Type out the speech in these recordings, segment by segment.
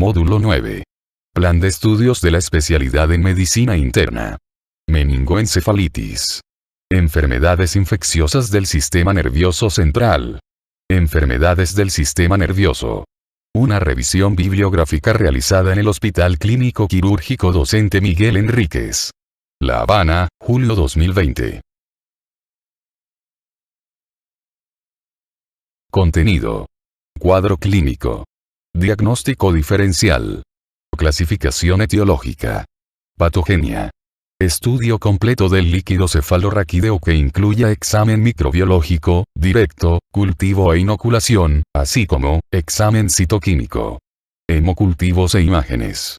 Módulo 9. Plan de estudios de la especialidad en medicina interna. Meningoencefalitis. Enfermedades infecciosas del sistema nervioso central. Enfermedades del sistema nervioso. Una revisión bibliográfica realizada en el Hospital Clínico Quirúrgico Docente Miguel Enríquez. La Habana, julio 2020. Contenido. Cuadro clínico. Diagnóstico diferencial. Clasificación etiológica. Patogenia. Estudio completo del líquido cefalorraquídeo que incluya examen microbiológico, directo, cultivo e inoculación, así como, examen citoquímico. Hemocultivos e imágenes.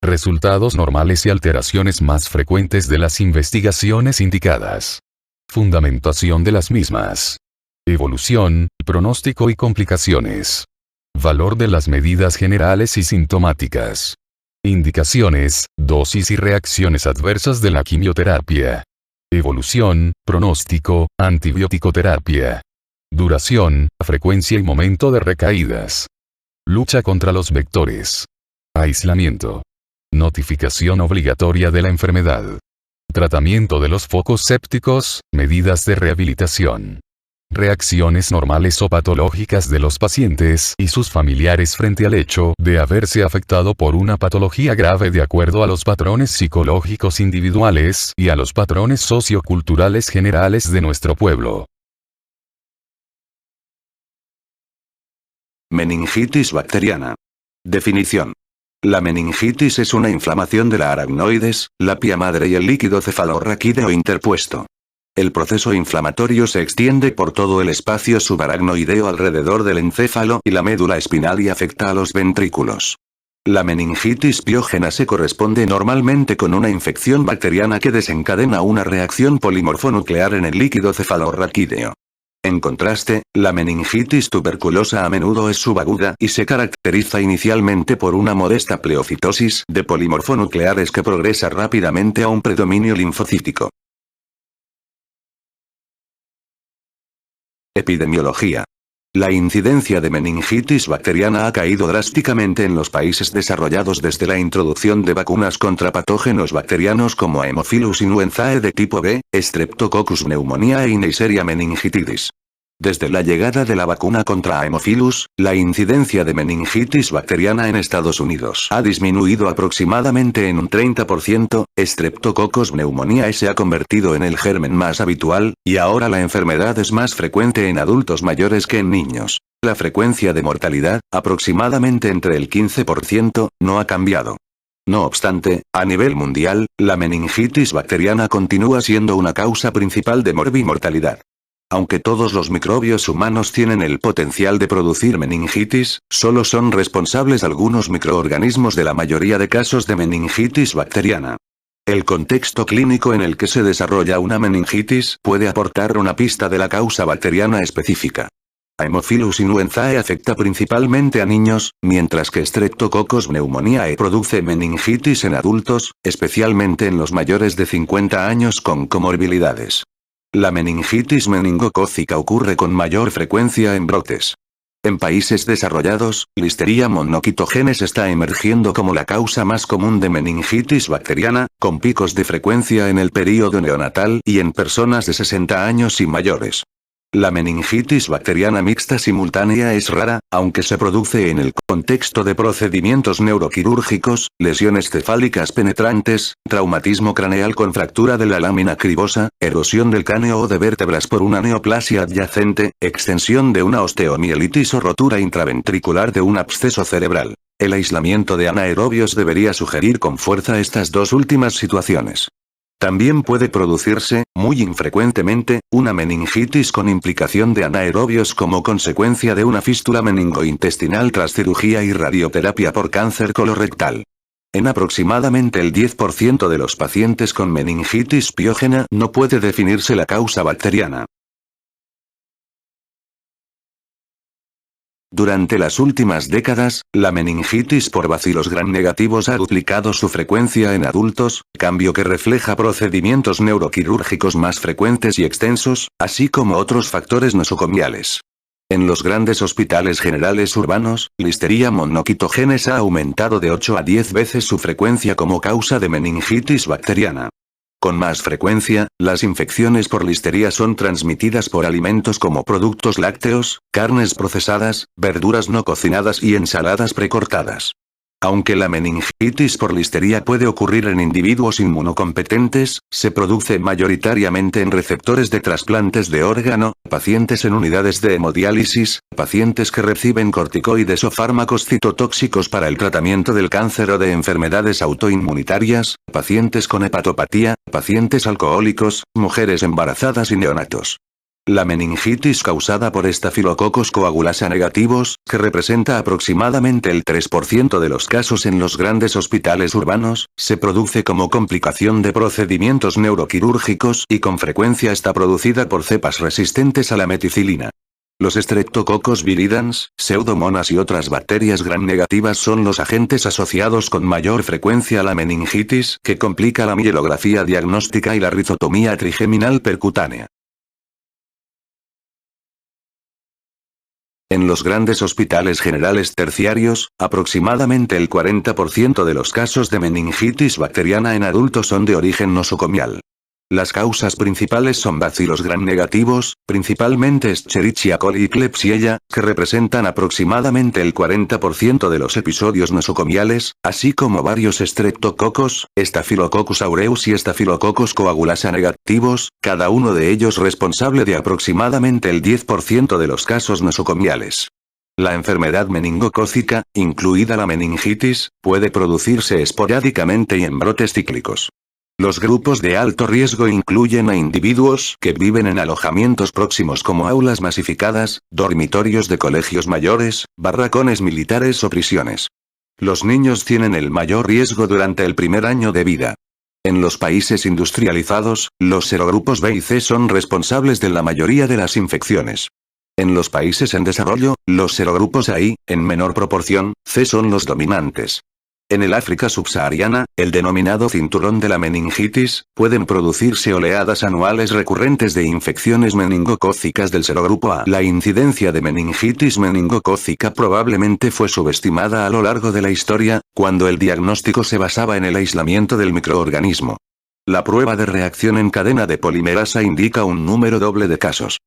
Resultados normales y alteraciones más frecuentes de las investigaciones indicadas. Fundamentación de las mismas. Evolución, pronóstico y complicaciones. Valor de las medidas generales y sintomáticas. Indicaciones, dosis y reacciones adversas de la quimioterapia. Evolución, pronóstico, antibiótico-terapia. Duración, frecuencia y momento de recaídas. Lucha contra los vectores. Aislamiento. Notificación obligatoria de la enfermedad. Tratamiento de los focos sépticos, medidas de rehabilitación. Reacciones normales o patológicas de los pacientes y sus familiares frente al hecho de haberse afectado por una patología grave de acuerdo a los patrones psicológicos individuales y a los patrones socioculturales generales de nuestro pueblo. Meningitis bacteriana. Definición. La meningitis es una inflamación de la aracnoides, la pía madre y el líquido cefalorraquídeo interpuesto. El proceso inflamatorio se extiende por todo el espacio subaracnoideo alrededor del encéfalo y la médula espinal y afecta a los ventrículos. La meningitis piógena se corresponde normalmente con una infección bacteriana que desencadena una reacción polimorfonuclear en el líquido cefalorraquídeo. En contraste, la meningitis tuberculosa a menudo es subaguda y se caracteriza inicialmente por una modesta pleofitosis de polimorfonucleares que progresa rápidamente a un predominio linfocítico. Epidemiología. La incidencia de meningitis bacteriana ha caído drásticamente en los países desarrollados desde la introducción de vacunas contra patógenos bacterianos como Haemophilus influenzae de tipo B, Streptococcus pneumoniae y Neisseria meningitidis. Desde la llegada de la vacuna contra Haemophilus, la incidencia de meningitis bacteriana en Estados Unidos ha disminuido aproximadamente en un 30%, Streptococcus pneumoniae se ha convertido en el germen más habitual, y ahora la enfermedad es más frecuente en adultos mayores que en niños. La frecuencia de mortalidad, aproximadamente entre el 15%, no ha cambiado. No obstante, a nivel mundial, la meningitis bacteriana continúa siendo una causa principal de morbimortalidad. Aunque todos los microbios humanos tienen el potencial de producir meningitis, solo son responsables algunos microorganismos de la mayoría de casos de meningitis bacteriana. El contexto clínico en el que se desarrolla una meningitis puede aportar una pista de la causa bacteriana específica. Haemophilus influenzae afecta principalmente a niños, mientras que Streptococcus pneumoniae produce meningitis en adultos, especialmente en los mayores de 50 años con comorbilidades. La meningitis meningocócica ocurre con mayor frecuencia en brotes. En países desarrollados, Listeria monocytogenes está emergiendo como la causa más común de meningitis bacteriana, con picos de frecuencia en el período neonatal y en personas de 60 años y mayores. La meningitis bacteriana mixta simultánea es rara, aunque se produce en el contexto de procedimientos neuroquirúrgicos, lesiones cefálicas penetrantes, traumatismo craneal con fractura de la lámina cribosa, erosión del cráneo o de vértebras por una neoplasia adyacente, extensión de una osteomielitis o rotura intraventricular de un absceso cerebral. El aislamiento de anaerobios debería sugerir con fuerza estas dos últimas situaciones. También puede producirse, muy infrecuentemente, una meningitis con implicación de anaerobios como consecuencia de una fístula meningointestinal tras cirugía y radioterapia por cáncer colorectal. En aproximadamente el 10% de los pacientes con meningitis piógena no puede definirse la causa bacteriana. Durante las últimas décadas, la meningitis por bacilos gram-negativos ha duplicado su frecuencia en adultos, cambio que refleja procedimientos neuroquirúrgicos más frecuentes y extensos, así como otros factores nosocomiales. En los grandes hospitales generales urbanos, Listeria monocytogenes ha aumentado de 8 a 10 veces su frecuencia como causa de meningitis bacteriana. Con más frecuencia, las infecciones por listeria son transmitidas por alimentos como productos lácteos, carnes procesadas, verduras no cocinadas y ensaladas precortadas. Aunque la meningitis por listeria puede ocurrir en individuos inmunocompetentes, se produce mayoritariamente en receptores de trasplantes de órgano, pacientes en unidades de hemodiálisis, pacientes que reciben corticoides o fármacos citotóxicos para el tratamiento del cáncer o de enfermedades autoinmunitarias, pacientes con hepatopatía, pacientes alcohólicos, mujeres embarazadas y neonatos. La meningitis causada por Staphylococcus coagulasa negativos, que representa aproximadamente el 3% de los casos en los grandes hospitales urbanos, se produce como complicación de procedimientos neuroquirúrgicos y con frecuencia está producida por cepas resistentes a la meticilina. Los Streptococcus viridans, pseudomonas y otras bacterias gram negativas son los agentes asociados con mayor frecuencia a la meningitis, que complica la mielografía diagnóstica y la rizotomía trigeminal percutánea. En los grandes hospitales generales terciarios, aproximadamente el 40% de los casos de meningitis bacteriana en adultos son de origen nosocomial. Las causas principales son bacilos gram negativos, principalmente Escherichia coli y Klebsiella, que representan aproximadamente el 40% de los episodios nosocomiales, así como varios Streptococcus, Staphylococcus aureus y Staphylococcus coagulasa negativos, cada uno de ellos responsable de aproximadamente el 10% de los casos nosocomiales. La enfermedad meningocócica, incluida la meningitis, puede producirse esporádicamente y en brotes cíclicos. Los grupos de alto riesgo incluyen a individuos que viven en alojamientos próximos como aulas masificadas, dormitorios de colegios mayores, barracones militares o prisiones. Los niños tienen el mayor riesgo durante el primer año de vida. En los países industrializados, los serogrupos B y C son responsables de la mayoría de las infecciones. En los países en desarrollo, los serogrupos A y, en menor proporción, C son los dominantes. En el África subsahariana, el denominado cinturón de la meningitis, pueden producirse oleadas anuales recurrentes de infecciones meningocócicas del serogrupo A. La incidencia de meningitis meningocócica probablemente fue subestimada a lo largo de la historia, cuando el diagnóstico se basaba en el aislamiento del microorganismo. La prueba de reacción en cadena de polimerasa indica un número doble de casos.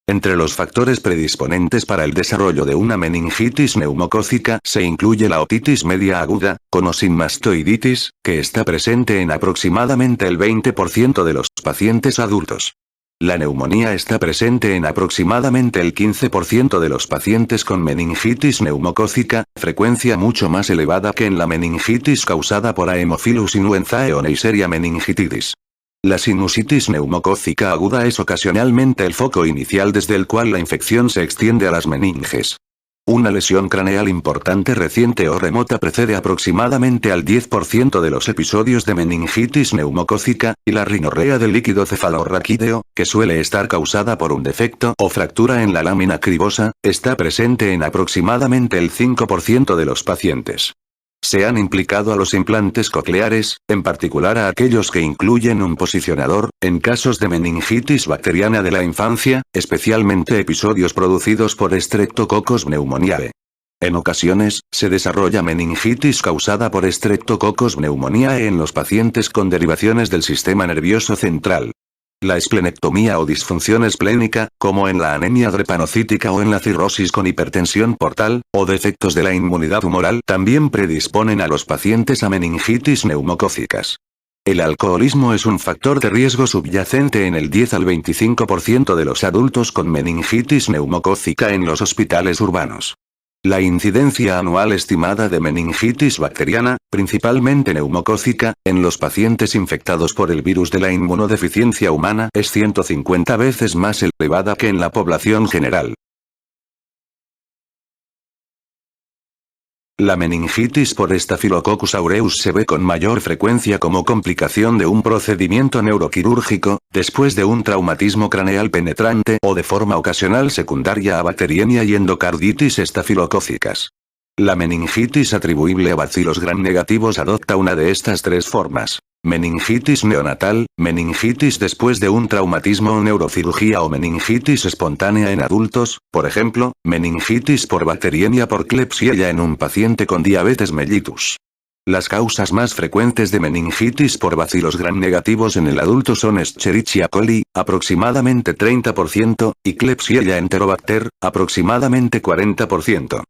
Entre los factores predisponentes para el desarrollo de una meningitis neumocócica se incluye la otitis media aguda, con o sin mastoiditis, que está presente en aproximadamente el 20% de los pacientes adultos. La neumonía está presente en aproximadamente el 15% de los pacientes con meningitis neumocócica, frecuencia mucho más elevada que en la meningitis causada por Haemophilus influenzae o Neisseria meningitidis. La sinusitis neumocócica aguda es ocasionalmente el foco inicial desde el cual la infección se extiende a las meninges. Una lesión craneal importante reciente o remota precede aproximadamente al 10% de los episodios de meningitis neumocócica, y la rinorrea del líquido cefalorraquídeo, que suele estar causada por un defecto o fractura en la lámina cribosa, está presente en aproximadamente el 5% de los pacientes. Se han implicado a los implantes cocleares, en particular a aquellos que incluyen un posicionador, en casos de meningitis bacteriana de la infancia, especialmente episodios producidos por Streptococcus pneumoniae. En ocasiones, se desarrolla meningitis causada por Streptococcus pneumoniae en los pacientes con derivaciones del sistema nervioso central. La esplenectomía o disfunción esplénica, como en la anemia drepanocítica o en la cirrosis con hipertensión portal, o defectos de la inmunidad humoral, también predisponen a los pacientes a meningitis neumocócicas. El alcoholismo es un factor de riesgo subyacente en el 10 al 25% de los adultos con meningitis neumocócica en los hospitales urbanos. La incidencia anual estimada de meningitis bacteriana, principalmente neumocócica, en los pacientes infectados por el virus de la inmunodeficiencia humana es 150 veces más elevada que en la población general. La meningitis por Staphylococcus aureus se ve con mayor frecuencia como complicación de un procedimiento neuroquirúrgico, después de un traumatismo craneal penetrante o de forma ocasional secundaria a bacteriemia y endocarditis estafilocócicas. La meningitis atribuible a bacilos gram negativos adopta una de estas tres formas. Meningitis neonatal, meningitis después de un traumatismo o neurocirugía o meningitis espontánea en adultos, por ejemplo, meningitis por bacteriemia por Klebsiella en un paciente con diabetes mellitus. Las causas más frecuentes de meningitis por bacilos gram negativos en el adulto son Escherichia coli, aproximadamente 30%, y Klebsiella enterobacter, aproximadamente 40%.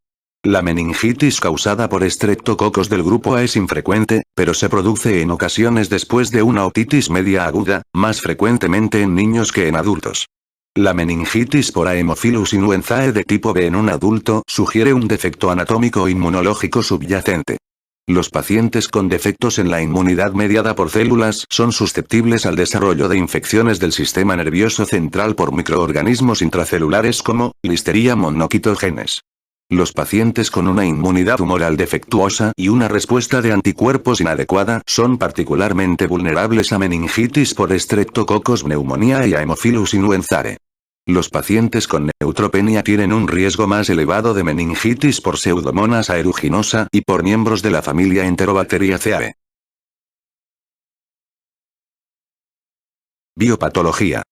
La meningitis causada por Streptococcus del grupo A es infrecuente, pero se produce en ocasiones después de una otitis media aguda, más frecuentemente en niños que en adultos. La meningitis por Haemophilus influenzae de tipo B en un adulto sugiere un defecto anatómico o inmunológico subyacente. Los pacientes con defectos en la inmunidad mediada por células son susceptibles al desarrollo de infecciones del sistema nervioso central por microorganismos intracelulares como Listeria monocytogenes. Los pacientes con una inmunidad humoral defectuosa y una respuesta de anticuerpos inadecuada son particularmente vulnerables a meningitis por Streptococcus pneumoniae y Haemophilus influenzae. Los pacientes con neutropenia tienen un riesgo más elevado de meningitis por Pseudomonas aeruginosa y por miembros de la familia Enterobacteriaceae. Biopatología.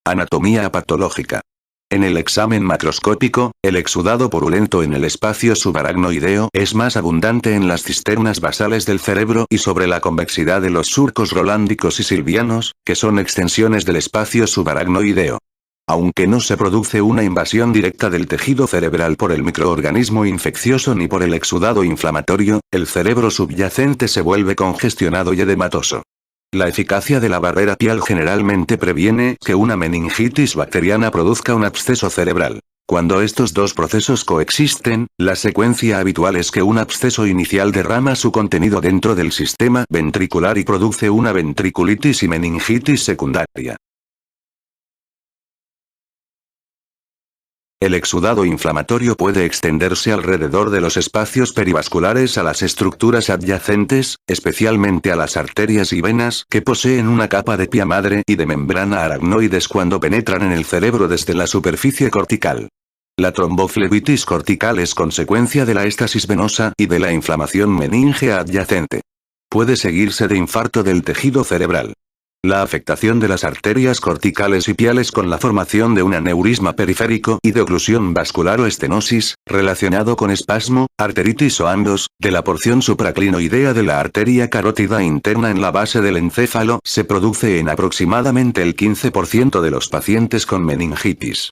Anatomía patológica. En el examen macroscópico, el exudado purulento en el espacio subaracnoideo es más abundante en las cisternas basales del cerebro y sobre la convexidad de los surcos rolándicos y silvianos, que son extensiones del espacio subaracnoideo. Aunque no se produce una invasión directa del tejido cerebral por el microorganismo infeccioso ni por el exudado inflamatorio, el cerebro subyacente se vuelve congestionado y edematoso. La eficacia de la barrera pial generalmente previene que una meningitis bacteriana produzca un absceso cerebral. Cuando estos dos procesos coexisten, la secuencia habitual es que un absceso inicial derrama su contenido dentro del sistema ventricular y produce una ventriculitis y meningitis secundaria. El exudado inflamatorio puede extenderse alrededor de los espacios perivasculares a las estructuras adyacentes, especialmente a las arterias y venas que poseen una capa de pía madre y de membrana aracnoides cuando penetran en el cerebro desde la superficie cortical. La tromboflebitis cortical es consecuencia de la éstasis venosa y de la inflamación meningea adyacente. Puede seguirse de infarto del tejido cerebral. La afectación de las arterias corticales y piales con la formación de un aneurisma periférico y de oclusión vascular o estenosis, relacionado con espasmo, arteritis o ambos, de la porción supraclinoidea de la arteria carótida interna en la base del encéfalo, se produce en aproximadamente el 15% de los pacientes con meningitis.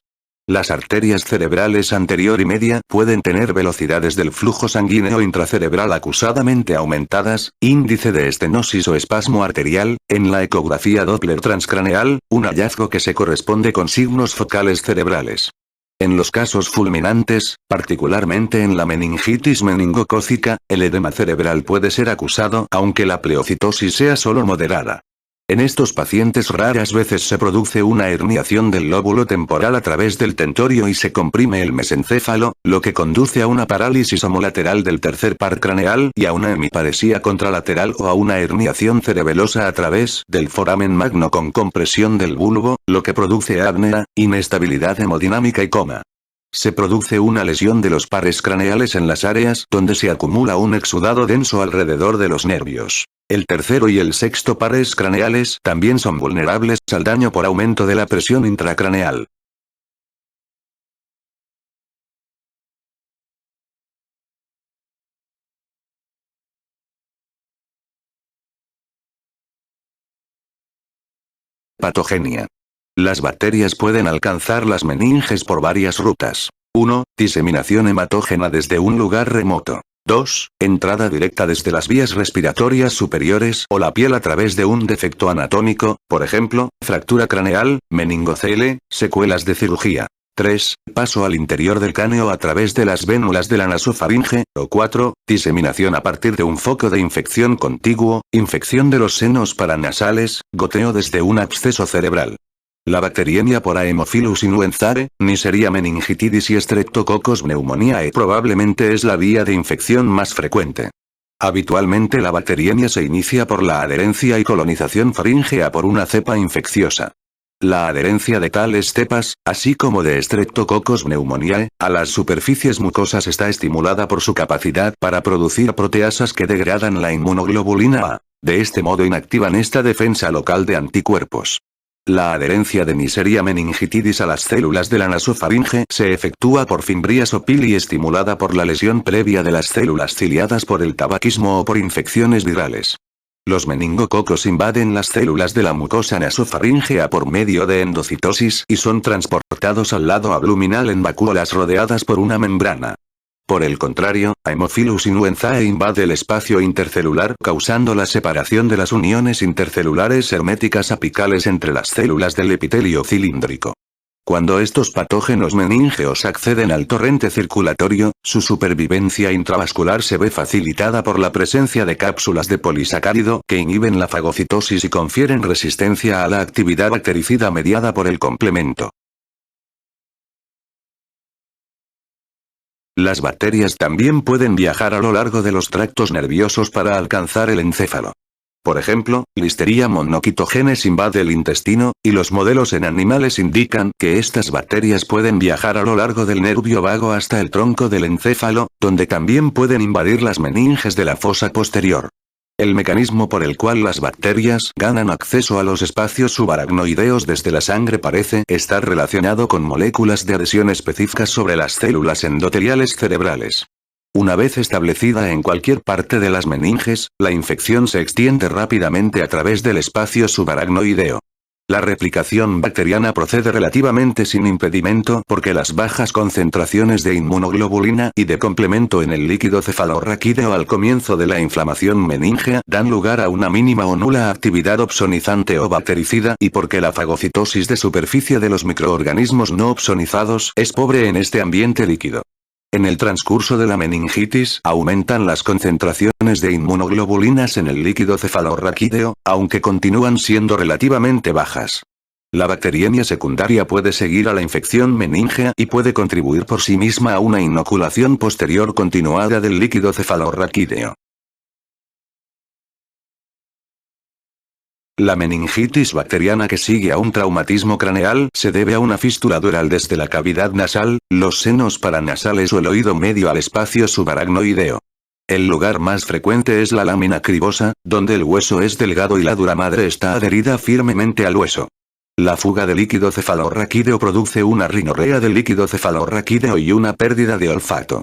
Las arterias cerebrales anterior y media pueden tener velocidades del flujo sanguíneo intracerebral acusadamente aumentadas, índice de estenosis o espasmo arterial, en la ecografía Doppler transcraneal, un hallazgo que se corresponde con signos focales cerebrales. En los casos fulminantes, particularmente en la meningitis meningocócica, el edema cerebral puede ser acusado aunque la pleocitosis sea solo moderada. En estos pacientes raras veces se produce una herniación del lóbulo temporal a través del tentorio y se comprime el mesencéfalo, lo que conduce a una parálisis homolateral del tercer par craneal y a una hemiparesía contralateral o a una herniación cerebelosa a través del foramen magno con compresión del bulbo, lo que produce apnea, inestabilidad hemodinámica y coma. Se produce una lesión de los pares craneales en las áreas donde se acumula un exudado denso alrededor de los nervios. El tercero y el sexto pares craneales también son vulnerables al daño por aumento de la presión intracraneal. Patogenia. Las bacterias pueden alcanzar las meninges por varias rutas. 1. Diseminación hematógena desde un lugar remoto. 2. Entrada directa desde las vías respiratorias superiores o la piel a través de un defecto anatómico, por ejemplo, fractura craneal, meningocele, secuelas de cirugía. 3. Paso al interior del cráneo a través de las vénulas de la nasofaringe, o 4. Diseminación a partir de un foco de infección contiguo, infección de los senos paranasales, goteo desde un absceso cerebral. La bacteriemia por Haemophilus influenzae, Neisseria meningitidis y Streptococcus pneumoniae probablemente es la vía de infección más frecuente. Habitualmente la bacteriemia se inicia por la adherencia y colonización faríngea por una cepa infecciosa. La adherencia de tales cepas, así como de Streptococcus pneumoniae, a las superficies mucosas está estimulada por su capacidad para producir proteasas que degradan la inmunoglobulina A. De este modo inactivan esta defensa local de anticuerpos. La adherencia de Neisseria meningitidis a las células de la nasofaringe se efectúa por fimbrias o pili estimulada por la lesión previa de las células ciliadas por el tabaquismo o por infecciones virales. Los meningococos invaden las células de la mucosa nasofaríngea por medio de endocitosis y son transportados al lado abdominal en vacuolas rodeadas por una membrana. Por el contrario, Haemophilus influenzae invade el espacio intercelular causando la separación de las uniones intercelulares herméticas apicales entre las células del epitelio cilíndrico. Cuando estos patógenos meníngeos acceden al torrente circulatorio, su supervivencia intravascular se ve facilitada por la presencia de cápsulas de polisacárido que inhiben la fagocitosis y confieren resistencia a la actividad bactericida mediada por el complemento. Las bacterias también pueden viajar a lo largo de los tractos nerviosos para alcanzar el encéfalo. Por ejemplo, Listeria monocytogenes invade el intestino, y los modelos en animales indican que estas bacterias pueden viajar a lo largo del nervio vago hasta el tronco del encéfalo, donde también pueden invadir las meninges de la fosa posterior. El mecanismo por el cual las bacterias ganan acceso a los espacios subaracnoideos desde la sangre parece estar relacionado con moléculas de adhesión específicas sobre las células endoteliales cerebrales. Una vez establecida en cualquier parte de las meninges, la infección se extiende rápidamente a través del espacio subaracnoideo. La replicación bacteriana procede relativamente sin impedimento porque las bajas concentraciones de inmunoglobulina y de complemento en el líquido cefalorraquídeo al comienzo de la inflamación meningea dan lugar a una mínima o nula actividad opsonizante o bactericida y porque la fagocitosis de superficie de los microorganismos no opsonizados es pobre en este ambiente líquido. En el transcurso de la meningitis aumentan las concentraciones de inmunoglobulinas en el líquido cefalorraquídeo, aunque continúan siendo relativamente bajas. La bacteriemia secundaria puede seguir a la infección meningea y puede contribuir por sí misma a una inoculación posterior continuada del líquido cefalorraquídeo. La meningitis bacteriana que sigue a un traumatismo craneal se debe a una fístula dural desde la cavidad nasal, los senos paranasales o el oído medio al espacio subaracnoideo. El lugar más frecuente es la lámina cribosa, donde el hueso es delgado y la dura madre está adherida firmemente al hueso. La fuga de líquido cefalorraquídeo produce una rinorrea del líquido cefalorraquídeo y una pérdida de olfato.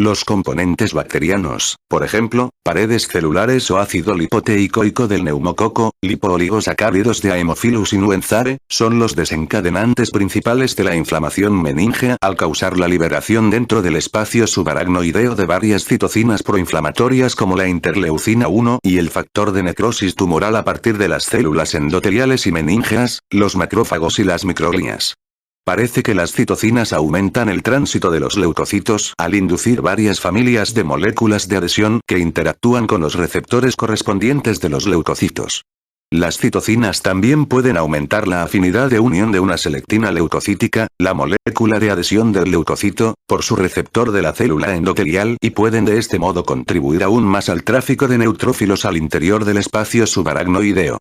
Los componentes bacterianos, por ejemplo, paredes celulares o ácido lipoteicoico del neumococo, lipooligosacáridos de Haemophilus influenzae, son los desencadenantes principales de la inflamación meningea al causar la liberación dentro del espacio subaracnoideo de varias citocinas proinflamatorias como la interleucina 1 y el factor de necrosis tumoral a partir de las células endoteliales y meníngeas, los macrófagos y las microglias. Parece que las citocinas aumentan el tránsito de los leucocitos al inducir varias familias de moléculas de adhesión que interactúan con los receptores correspondientes de los leucocitos. Las citocinas también pueden aumentar la afinidad de unión de una selectina leucocítica, la molécula de adhesión del leucocito, por su receptor de la célula endotelial y pueden de este modo contribuir aún más al tráfico de neutrófilos al interior del espacio subaracnoideo.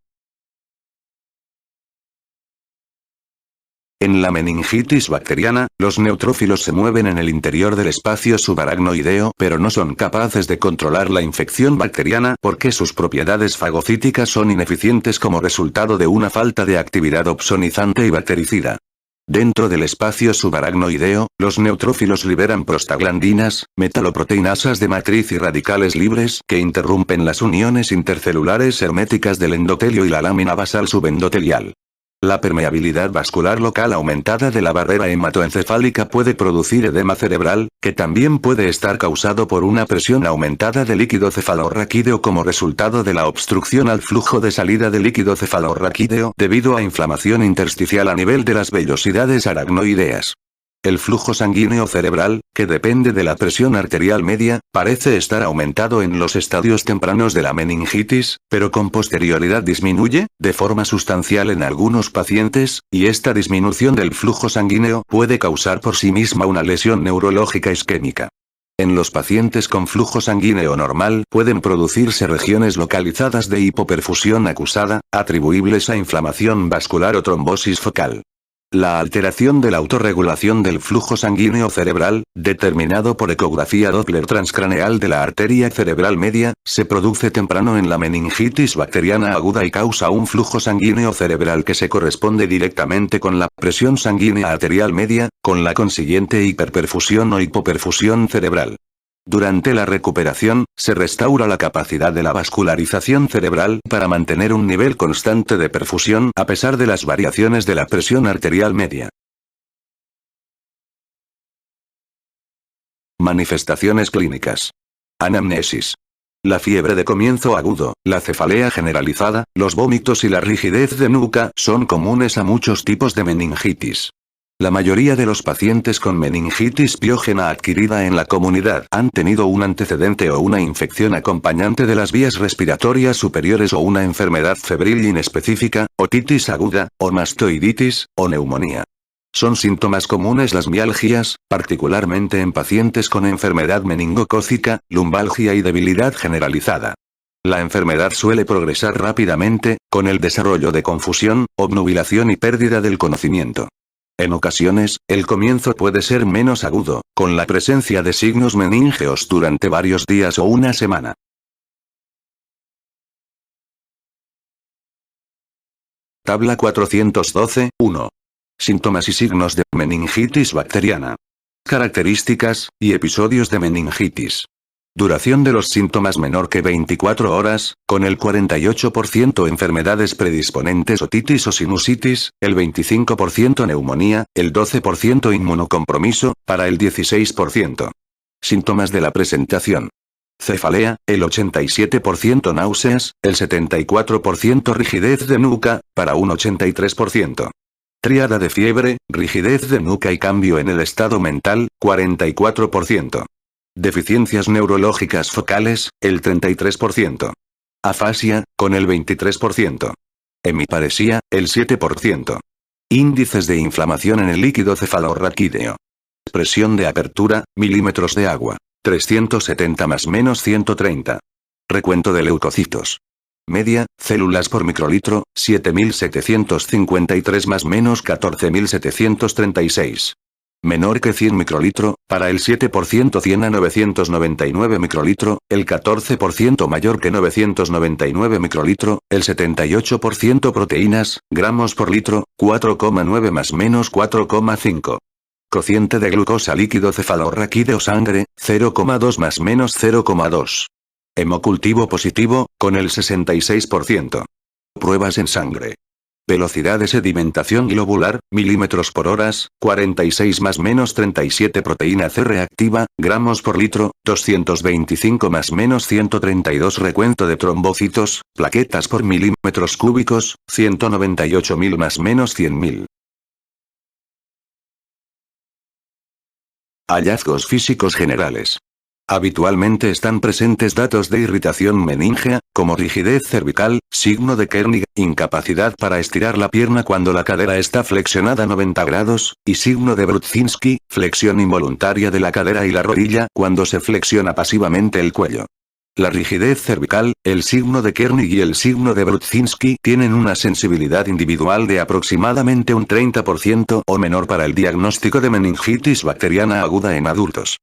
En la meningitis bacteriana, los neutrófilos se mueven en el interior del espacio subaracnoideo pero no son capaces de controlar la infección bacteriana porque sus propiedades fagocíticas son ineficientes como resultado de una falta de actividad opsonizante y bactericida. Dentro del espacio subaracnoideo, los neutrófilos liberan prostaglandinas, metaloproteinasas de matriz y radicales libres que interrumpen las uniones intercelulares herméticas del endotelio y la lámina basal subendotelial. La permeabilidad vascular local aumentada de la barrera hematoencefálica puede producir edema cerebral, que también puede estar causado por una presión aumentada de líquido cefalorraquídeo como resultado de la obstrucción al flujo de salida de líquido cefalorraquídeo debido a inflamación intersticial a nivel de las vellosidades aracnoideas. El flujo sanguíneo cerebral, que depende de la presión arterial media, parece estar aumentado en los estadios tempranos de la meningitis, pero con posterioridad disminuye, de forma sustancial en algunos pacientes, y esta disminución del flujo sanguíneo puede causar por sí misma una lesión neurológica isquémica. En los pacientes con flujo sanguíneo normal pueden producirse regiones localizadas de hipoperfusión acusada, atribuibles a inflamación vascular o trombosis focal. La alteración de la autorregulación del flujo sanguíneo cerebral, determinado por ecografía Doppler transcraneal de la arteria cerebral media, se produce temprano en la meningitis bacteriana aguda y causa un flujo sanguíneo cerebral que se corresponde directamente con la presión sanguínea arterial media, con la consiguiente hiperperfusión o hipoperfusión cerebral. Durante la recuperación, se restaura la capacidad de la vascularización cerebral para mantener un nivel constante de perfusión a pesar de las variaciones de la presión arterial media. Manifestaciones clínicas. Anamnesis. La fiebre de comienzo agudo, la cefalea generalizada, los vómitos y la rigidez de nuca son comunes a muchos tipos de meningitis. La mayoría de los pacientes con meningitis piógena adquirida en la comunidad han tenido un antecedente o una infección acompañante de las vías respiratorias superiores o una enfermedad febril inespecífica, otitis aguda, o mastoiditis, o neumonía. Son síntomas comunes las mialgias, particularmente en pacientes con enfermedad meningocócica, lumbalgia y debilidad generalizada. La enfermedad suele progresar rápidamente, con el desarrollo de confusión, obnubilación y pérdida del conocimiento. En ocasiones, el comienzo puede ser menos agudo, con la presencia de signos meníngeos durante varios días o una semana. Tabla 412, 1. Síntomas y signos de meningitis bacteriana. Características, y episodios de meningitis. Duración de los síntomas menor que 24 horas, con el 48% enfermedades predisponentes otitis o sinusitis, el 25% neumonía, el 12% inmunocompromiso, para el 16%. Síntomas de la presentación. Cefalea, el 87% náuseas, el 74% rigidez de nuca, para un 83%. Tríada de fiebre, rigidez de nuca y cambio en el estado mental, 44%. Deficiencias neurológicas focales, el 33%. Afasia, con el 23%. Hemiparesía, el 7%. Índices de inflamación en el líquido cefalorraquídeo. Presión de apertura, milímetros de agua. 370 más menos 130. Recuento de leucocitos. Media, células por microlitro, 7753 más menos 14736. Menor que 100 microlitro, para el 7% 100 a 999 microlitro, el 14% mayor que 999 microlitro, el 78% proteínas, gramos por litro, 4,9 más menos 4,5. Cociente de glucosa líquido cefalorraquídeo sangre, 0,2 más menos 0,2. Hemocultivo positivo, con el 66%. Pruebas en sangre. Velocidad de sedimentación globular, milímetros por horas, 46 más menos 37 proteína C reactiva, gramos por litro, 225 más menos 132 recuento de trombocitos, plaquetas por milímetros cúbicos, 198.000 más menos 100.000. Hallazgos físicos generales. Habitualmente están presentes datos de irritación meníngea, como rigidez cervical, signo de Kernig, incapacidad para estirar la pierna cuando la cadera está flexionada 90 grados, y signo de Brudzinski, flexión involuntaria de la cadera y la rodilla cuando se flexiona pasivamente el cuello. La rigidez cervical, el signo de Kernig y el signo de Brudzinski tienen una sensibilidad individual de aproximadamente un 30% o menor para el diagnóstico de meningitis bacteriana aguda en adultos.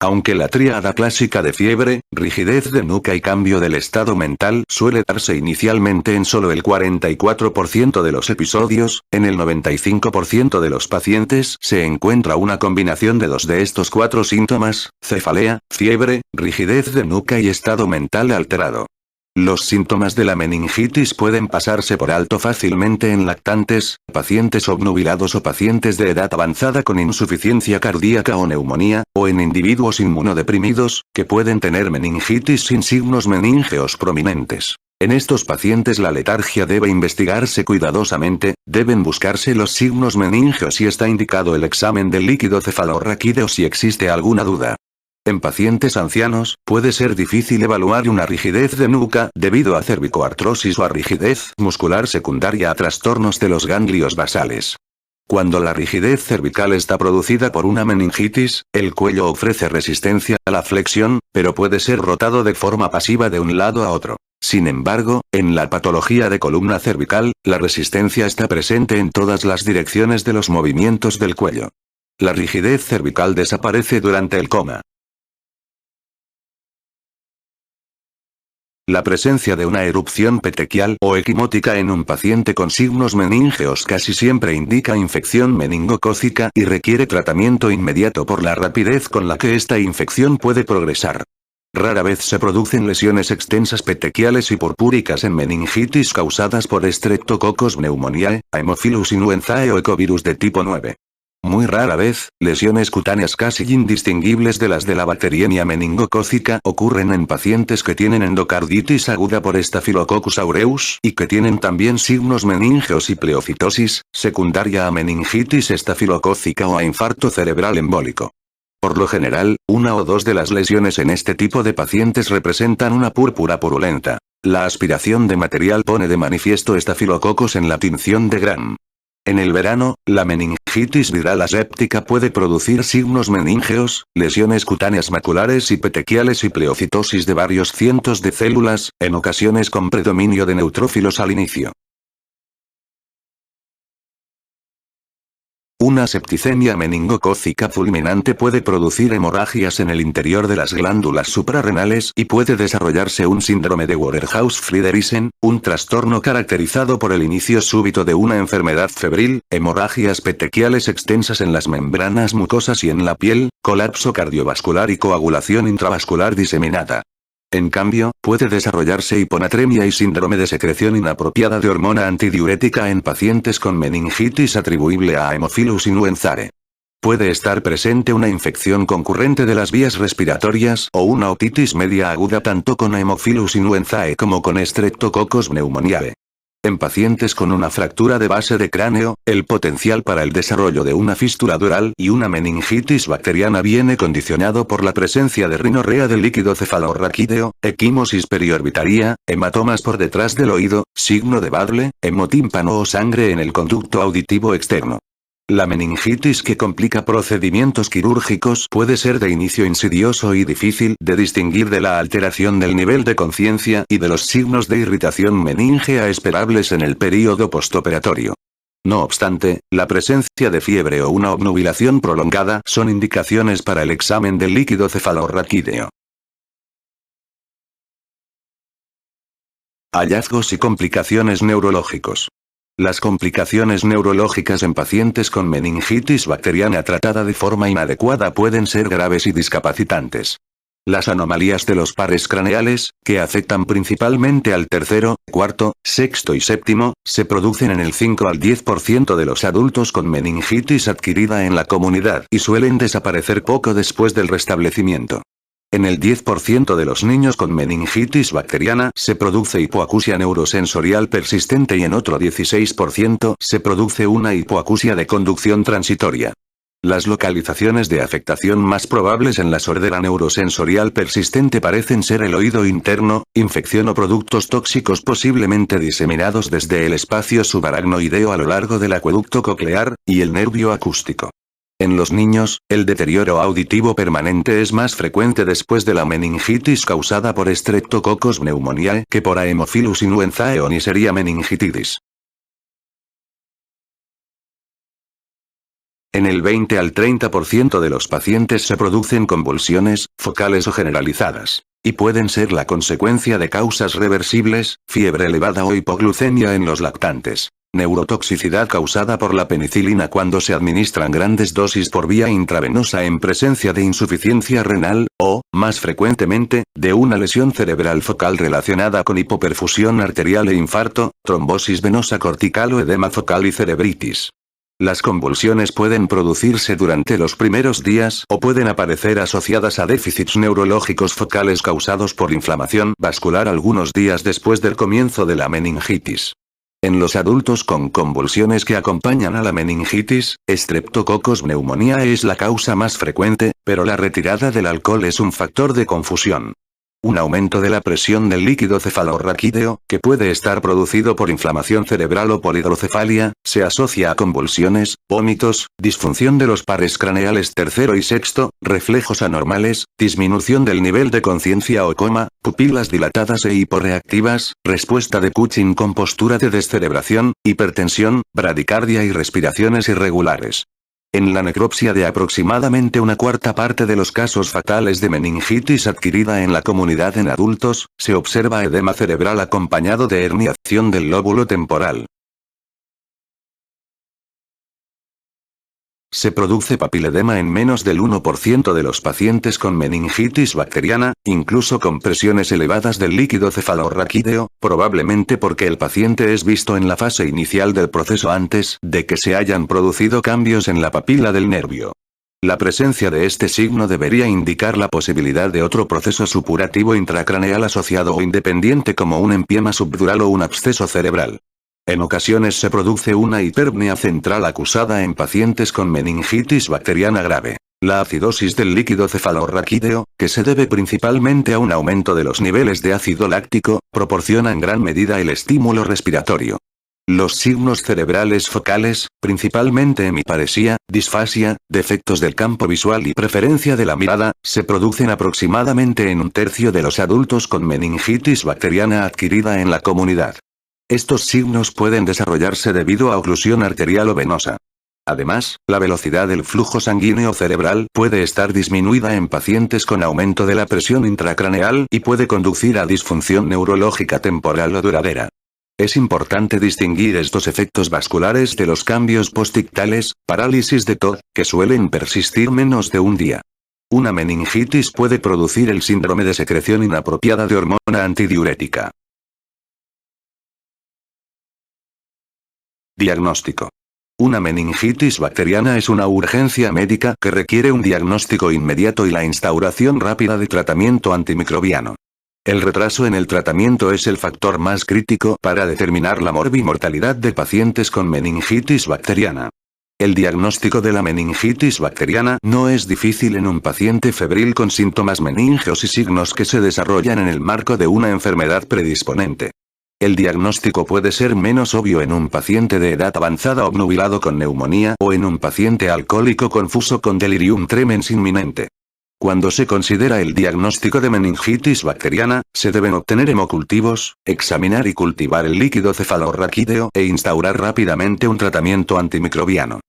Aunque la tríada clásica de fiebre, rigidez de nuca y cambio del estado mental suele darse inicialmente en solo el 44% de los episodios, en el 95% de los pacientes se encuentra una combinación de dos de estos cuatro síntomas: cefalea, fiebre, rigidez de nuca y estado mental alterado. Los síntomas de la meningitis pueden pasarse por alto fácilmente en lactantes, pacientes obnubilados o pacientes de edad avanzada con insuficiencia cardíaca o neumonía, o en individuos inmunodeprimidos, que pueden tener meningitis sin signos meníngeos prominentes. En estos pacientes la letargia debe investigarse cuidadosamente, deben buscarse los signos meníngeos y está indicado el examen del líquido cefalorraquídeo si existe alguna duda. En pacientes ancianos, puede ser difícil evaluar una rigidez de nuca debido a cervicoartrosis o a rigidez muscular secundaria a trastornos de los ganglios basales. Cuando la rigidez cervical está producida por una meningitis, el cuello ofrece resistencia a la flexión, pero puede ser rotado de forma pasiva de un lado a otro. Sin embargo, en la patología de columna cervical, la resistencia está presente en todas las direcciones de los movimientos del cuello. La rigidez cervical desaparece durante el coma. La presencia de una erupción petequial o equimótica en un paciente con signos meníngeos casi siempre indica infección meningocócica y requiere tratamiento inmediato por la rapidez con la que esta infección puede progresar. Rara vez se producen lesiones extensas petequiales y purpúricas en meningitis causadas por Streptococcus pneumoniae, Haemophilus influenzae o ecovirus de tipo 9. Muy rara vez, lesiones cutáneas casi indistinguibles de las de la bacteriemia meningocócica ocurren en pacientes que tienen endocarditis aguda por Staphylococcus aureus y que tienen también signos meníngeos y pleocitosis, secundaria a meningitis estafilocócica o a infarto cerebral embólico. Por lo general, una o dos de las lesiones en este tipo de pacientes representan una púrpura purulenta. La aspiración de material pone de manifiesto estafilococos en la tinción de Gram. En el verano, la meningitis viral aséptica puede producir signos meníngeos, lesiones cutáneas maculares y petequiales y pleocitosis de varios cientos de células, en ocasiones con predominio de neutrófilos al inicio. Una septicemia meningocócica fulminante puede producir hemorragias en el interior de las glándulas suprarrenales y puede desarrollarse un síndrome de Waterhouse-Friderichsen, un trastorno caracterizado por el inicio súbito de una enfermedad febril, hemorragias petequiales extensas en las membranas mucosas y en la piel, colapso cardiovascular y coagulación intravascular diseminada. En cambio, puede desarrollarse hiponatremia y síndrome de secreción inapropiada de hormona antidiurética en pacientes con meningitis atribuible a Haemophilus influenzae. Puede estar presente una infección concurrente de las vías respiratorias o una otitis media aguda tanto con Haemophilus influenzae como con Streptococcus pneumoniae. En pacientes con una fractura de base de cráneo, el potencial para el desarrollo de una fístula dural y una meningitis bacteriana viene condicionado por la presencia de rinorrea del líquido cefalorraquídeo, equimosis periorbitaria, hematomas por detrás del oído, signo de Badle, hemotímpano o sangre en el conducto auditivo externo. La meningitis que complica procedimientos quirúrgicos puede ser de inicio insidioso y difícil de distinguir de la alteración del nivel de conciencia y de los signos de irritación meningea esperables en el período postoperatorio. No obstante, la presencia de fiebre o una obnubilación prolongada son indicaciones para el examen del líquido cefalorraquídeo. Hallazgos y complicaciones neurológicos. Las complicaciones neurológicas en pacientes con meningitis bacteriana tratada de forma inadecuada pueden ser graves y discapacitantes. Las anomalías de los pares craneales, que afectan principalmente al tercero, cuarto, sexto y séptimo, se producen en el 5 al 10% de los adultos con meningitis adquirida en la comunidad y suelen desaparecer poco después del restablecimiento. En el 10% de los niños con meningitis bacteriana se produce hipoacusia neurosensorial persistente y en otro 16% se produce una hipoacusia de conducción transitoria. Las localizaciones de afectación más probables en la sordera neurosensorial persistente parecen ser el oído interno, infección o productos tóxicos posiblemente diseminados desde el espacio subaracnoideo a lo largo del acueducto coclear, y el nervio acústico. En los niños, el deterioro auditivo permanente es más frecuente después de la meningitis causada por Streptococcus pneumoniae que por Haemophilus influenzae o Neisseria meningitidis. En el 20 al 30% de los pacientes se producen convulsiones, focales o generalizadas, y pueden ser la consecuencia de causas reversibles, fiebre elevada o hipoglucemia en los lactantes. Neurotoxicidad causada por la penicilina cuando se administran grandes dosis por vía intravenosa en presencia de insuficiencia renal, o, más frecuentemente, de una lesión cerebral focal relacionada con hipoperfusión arterial e infarto, trombosis venosa cortical o edema focal y cerebritis. Las convulsiones pueden producirse durante los primeros días o pueden aparecer asociadas a déficits neurológicos focales causados por inflamación vascular algunos días después del comienzo de la meningitis. En los adultos con convulsiones que acompañan a la meningitis, Streptococcus pneumoniae es la causa más frecuente, pero la retirada del alcohol es un factor de confusión. Un aumento de la presión del líquido cefalorraquídeo, que puede estar producido por inflamación cerebral o por hidrocefalia, se asocia a convulsiones, vómitos, disfunción de los pares craneales tercero y sexto, reflejos anormales, disminución del nivel de conciencia o coma, pupilas dilatadas e hiporreactivas, respuesta de Cushing con postura de descerebración, hipertensión, bradicardia y respiraciones irregulares. En la necropsia de aproximadamente una cuarta parte de los casos fatales de meningitis adquirida en la comunidad en adultos, se observa edema cerebral acompañado de herniación del lóbulo temporal. Se produce papiledema en menos del 1% de los pacientes con meningitis bacteriana, incluso con presiones elevadas del líquido cefalorraquídeo, probablemente porque el paciente es visto en la fase inicial del proceso antes de que se hayan producido cambios en la papila del nervio. La presencia de este signo debería indicar la posibilidad de otro proceso supurativo intracraneal asociado o independiente como un empiema subdural o un absceso cerebral. En ocasiones se produce una hiperpnea central acusada en pacientes con meningitis bacteriana grave. La acidosis del líquido cefalorraquídeo, que se debe principalmente a un aumento de los niveles de ácido láctico, proporciona en gran medida el estímulo respiratorio. Los signos cerebrales focales, principalmente hemiparesía, disfasia, defectos del campo visual y preferencia de la mirada, se producen aproximadamente en un tercio de los adultos con meningitis bacteriana adquirida en la comunidad. Estos signos pueden desarrollarse debido a oclusión arterial o venosa. Además, la velocidad del flujo sanguíneo cerebral puede estar disminuida en pacientes con aumento de la presión intracraneal y puede conducir a disfunción neurológica temporal o duradera. Es importante distinguir estos efectos vasculares de los cambios postictales, parálisis de TOD, que suelen persistir menos de un día. Una meningitis puede producir el síndrome de secreción inapropiada de hormona antidiurética. Diagnóstico. Una meningitis bacteriana es una urgencia médica que requiere un diagnóstico inmediato y la instauración rápida de tratamiento antimicrobiano. El retraso en el tratamiento es el factor más crítico para determinar la morbimortalidad de pacientes con meningitis bacteriana. El diagnóstico de la meningitis bacteriana no es difícil en un paciente febril con síntomas meningeos y signos que se desarrollan en el marco de una enfermedad predisponente. El diagnóstico puede ser menos obvio en un paciente de edad avanzada obnubilado con neumonía o en un paciente alcohólico confuso con delirium tremens inminente. Cuando se considera el diagnóstico de meningitis bacteriana, se deben obtener hemocultivos, examinar y cultivar el líquido cefalorraquídeo e instaurar rápidamente un tratamiento antimicrobiano.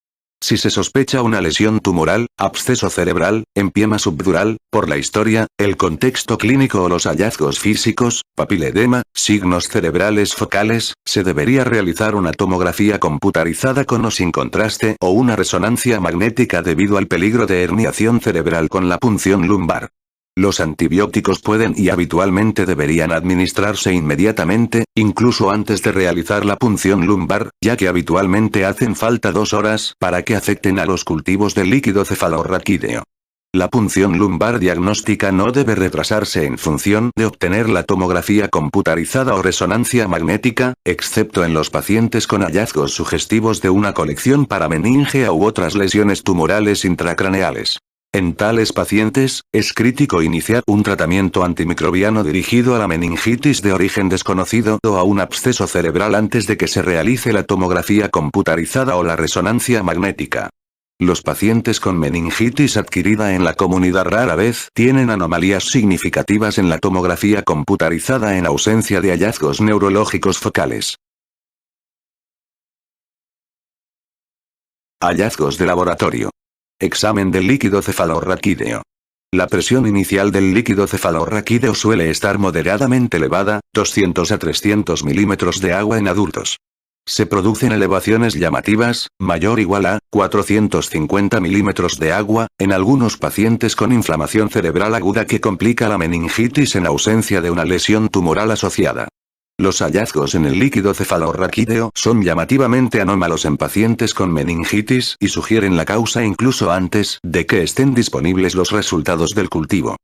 Si se sospecha una lesión tumoral, absceso cerebral, empiema subdural, por la historia, el contexto clínico o los hallazgos físicos, papiledema, signos cerebrales focales, se debería realizar una tomografía computarizada con o sin contraste o una resonancia magnética debido al peligro de herniación cerebral con la punción lumbar. Los antibióticos pueden y habitualmente deberían administrarse inmediatamente, incluso antes de realizar la punción lumbar, ya que habitualmente hacen falta 2 horas para que afecten a los cultivos del líquido cefalorraquídeo. La punción lumbar diagnóstica no debe retrasarse en función de obtener la tomografía computarizada o resonancia magnética, excepto en los pacientes con hallazgos sugestivos de una colección parameningea u otras lesiones tumorales intracraneales. En tales pacientes, es crítico iniciar un tratamiento antimicrobiano dirigido a la meningitis de origen desconocido o a un absceso cerebral antes de que se realice la tomografía computarizada o la resonancia magnética. Los pacientes con meningitis adquirida en la comunidad rara vez tienen anomalías significativas en la tomografía computarizada en ausencia de hallazgos neurológicos focales. Hallazgos de laboratorio. Examen del líquido cefalorraquídeo. La presión inicial del líquido cefalorraquídeo suele estar moderadamente elevada, 200 a 300 milímetros de agua en adultos. Se producen elevaciones llamativas, mayor o igual a 450 milímetros de agua, en algunos pacientes con inflamación cerebral aguda que complica la meningitis en ausencia de una lesión tumoral asociada. Los hallazgos en el líquido cefalorraquídeo son llamativamente anómalos en pacientes con meningitis y sugieren la causa incluso antes de que estén disponibles los resultados del cultivo.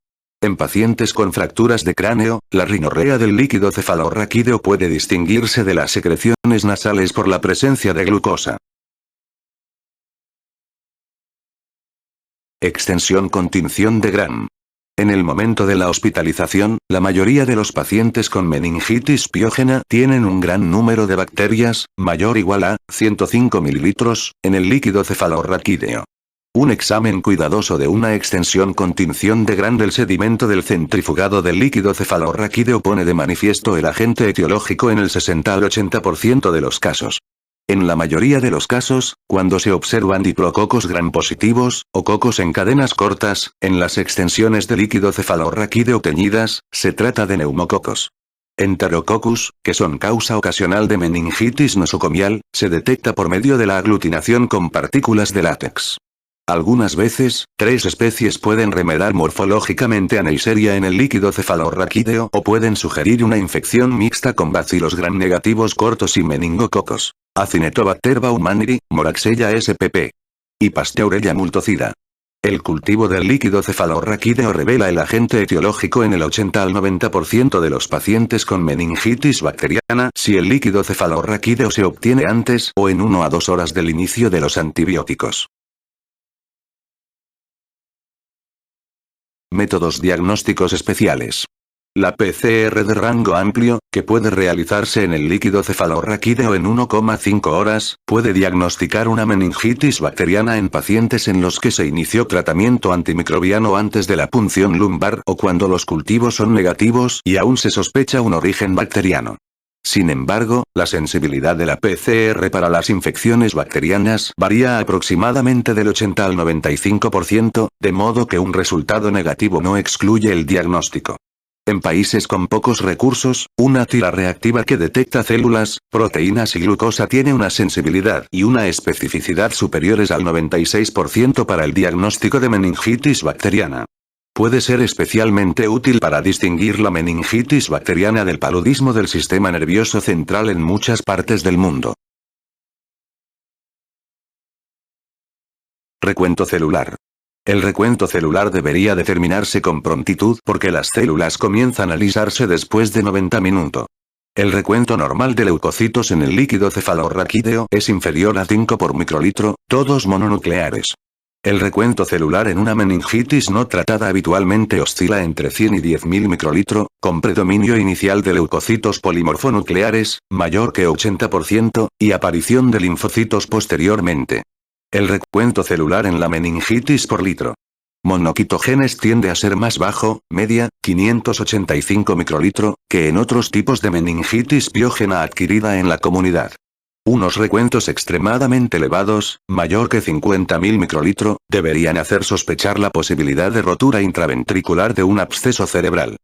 En pacientes con fracturas de cráneo, la rinorrea del líquido cefalorraquídeo puede distinguirse de las secreciones nasales por la presencia de glucosa. Extensión con tinción de Gram. En el momento de la hospitalización, la mayoría de los pacientes con meningitis piógena tienen un gran número de bacterias, mayor o igual a 105 mililitros, en el líquido cefalorraquídeo. Un examen cuidadoso de una extensión con tinción de grano del sedimento del centrifugado del líquido cefalorraquídeo pone de manifiesto el agente etiológico en el 60 al 80% de los casos. En la mayoría de los casos, cuando se observan diplococos gram positivos, o cocos en cadenas cortas, en las extensiones de líquido cefalorraquídeo teñidas, se trata de neumococos. Enterococcus, que son causa ocasional de meningitis nosocomial, se detecta por medio de la aglutinación con partículas de látex. Algunas veces, 3 especies pueden remedar morfológicamente a Neisseria en el líquido cefalorraquídeo o pueden sugerir una infección mixta con bacilos gram negativos cortos y meningococos. Acinetobacter baumannii, Moraxella spp. Y Pasteurella multocida. El cultivo del líquido cefalorraquídeo revela el agente etiológico en el 80 al 90% de los pacientes con meningitis bacteriana si el líquido cefalorraquídeo se obtiene antes o en 1 a 2 horas del inicio de los antibióticos. Métodos diagnósticos especiales. La PCR de rango amplio, que puede realizarse en el líquido cefalorraquídeo en 1,5 horas, puede diagnosticar una meningitis bacteriana en pacientes en los que se inició tratamiento antimicrobiano antes de la punción lumbar o cuando los cultivos son negativos y aún se sospecha un origen bacteriano. Sin embargo, la sensibilidad de la PCR para las infecciones bacterianas varía aproximadamente del 80 al 95%, de modo que un resultado negativo no excluye el diagnóstico. En países con pocos recursos, una tira reactiva que detecta células, proteínas y glucosa tiene una sensibilidad y una especificidad superiores al 96% para el diagnóstico de meningitis bacteriana. Puede ser especialmente útil para distinguir la meningitis bacteriana del paludismo del sistema nervioso central en muchas partes del mundo. Recuento celular. El recuento celular debería determinarse con prontitud porque las células comienzan a lisarse después de 90 minutos. El recuento normal de leucocitos en el líquido cefalorraquídeo es inferior a 5 por microlitro, todos mononucleares. El recuento celular en una meningitis no tratada habitualmente oscila entre 100 y 10.000 microlitro, con predominio inicial de leucocitos polimorfonucleares, mayor que 80%, y aparición de linfocitos posteriormente. El recuento celular en la meningitis por litro. Monoquitogenes tiende a ser más bajo, media, 585 microlitro, que en otros tipos de meningitis piógena adquirida en la comunidad. Unos recuentos extremadamente elevados, mayor que 50.000 microlitro, deberían hacer sospechar la posibilidad de rotura intraventricular de un absceso cerebral.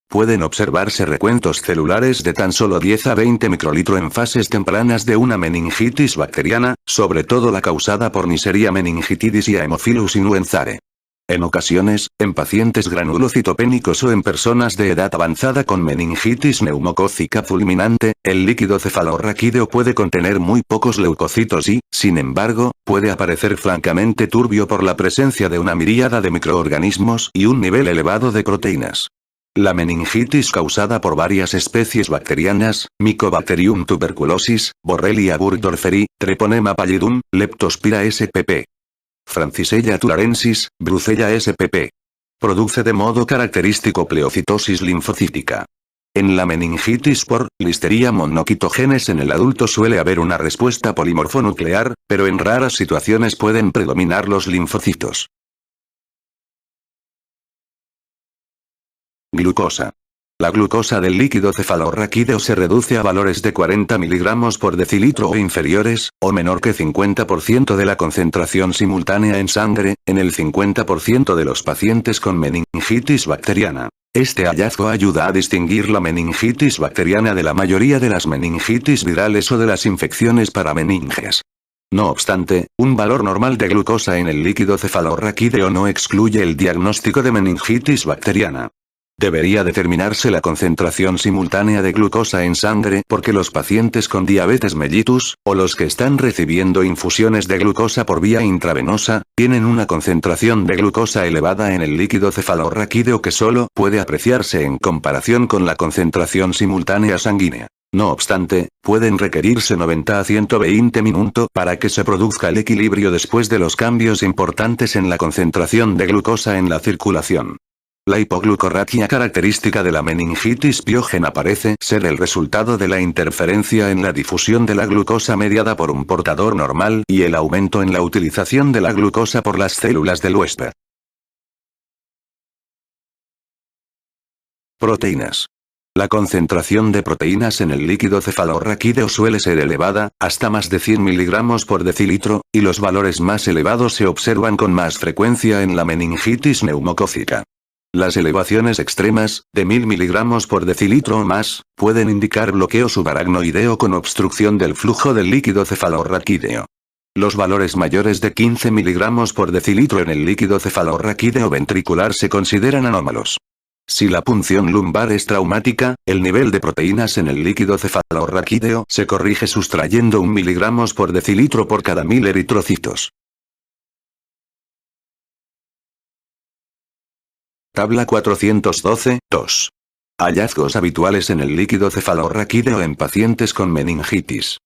Pueden observarse recuentos celulares de tan solo 10 a 20 microlitro en fases tempranas de una meningitis bacteriana, sobre todo la causada por Neisseria meningitidis y Haemophilus influenzae. En ocasiones, en pacientes granulocitopénicos o en personas de edad avanzada con meningitis neumocócica fulminante, el líquido cefalorraquídeo puede contener muy pocos leucocitos y, sin embargo, puede aparecer francamente turbio por la presencia de una miríada de microorganismos y un nivel elevado de proteínas. La meningitis causada por varias especies bacterianas, Mycobacterium tuberculosis, Borrelia burgdorferi, Treponema pallidum, Leptospira spp. Francisella tularensis, Brucella spp. Produce de modo característico pleocitosis linfocítica. En la meningitis por Listeria monoquitogenes en el adulto suele haber una respuesta polimorfonuclear, pero en raras situaciones pueden predominar los linfocitos. Glucosa. La glucosa del líquido cefalorraquídeo se reduce a valores de 40 mg por decilitro o inferiores, o menor que 50% de la concentración simultánea en sangre, en el 50% de los pacientes con meningitis bacteriana. Este hallazgo ayuda a distinguir la meningitis bacteriana de la mayoría de las meningitis virales o de las infecciones parameninges. No obstante, un valor normal de glucosa en el líquido cefalorraquídeo no excluye el diagnóstico de meningitis bacteriana. Debería determinarse la concentración simultánea de glucosa en sangre porque los pacientes con diabetes mellitus, o los que están recibiendo infusiones de glucosa por vía intravenosa, tienen una concentración de glucosa elevada en el líquido cefalorraquídeo que solo puede apreciarse en comparación con la concentración simultánea sanguínea. No obstante, pueden requerirse 90 a 120 minutos para que se produzca el equilibrio después de los cambios importantes en la concentración de glucosa en la circulación. La hipoglucorraquia característica de la meningitis piógena parece ser el resultado de la interferencia en la difusión de la glucosa mediada por un portador normal y el aumento en la utilización de la glucosa por las células del huésped. Proteínas. La concentración de proteínas en el líquido cefalorraquídeo suele ser elevada, hasta más de 100 miligramos por decilitro, y los valores más elevados se observan con más frecuencia en la meningitis neumocócica. Las elevaciones extremas, de 1000 miligramos por decilitro o más, pueden indicar bloqueo subaracnoideo con obstrucción del flujo del líquido cefalorraquídeo. Los valores mayores de 15 miligramos por decilitro en el líquido cefalorraquídeo ventricular se consideran anómalos. Si la punción lumbar es traumática, el nivel de proteínas en el líquido cefalorraquídeo se corrige sustrayendo 1 miligramos por decilitro por cada 1000 eritrocitos. Tabla 412, 2. Hallazgos habituales en el líquido cefalorraquídeo en pacientes con meningitis.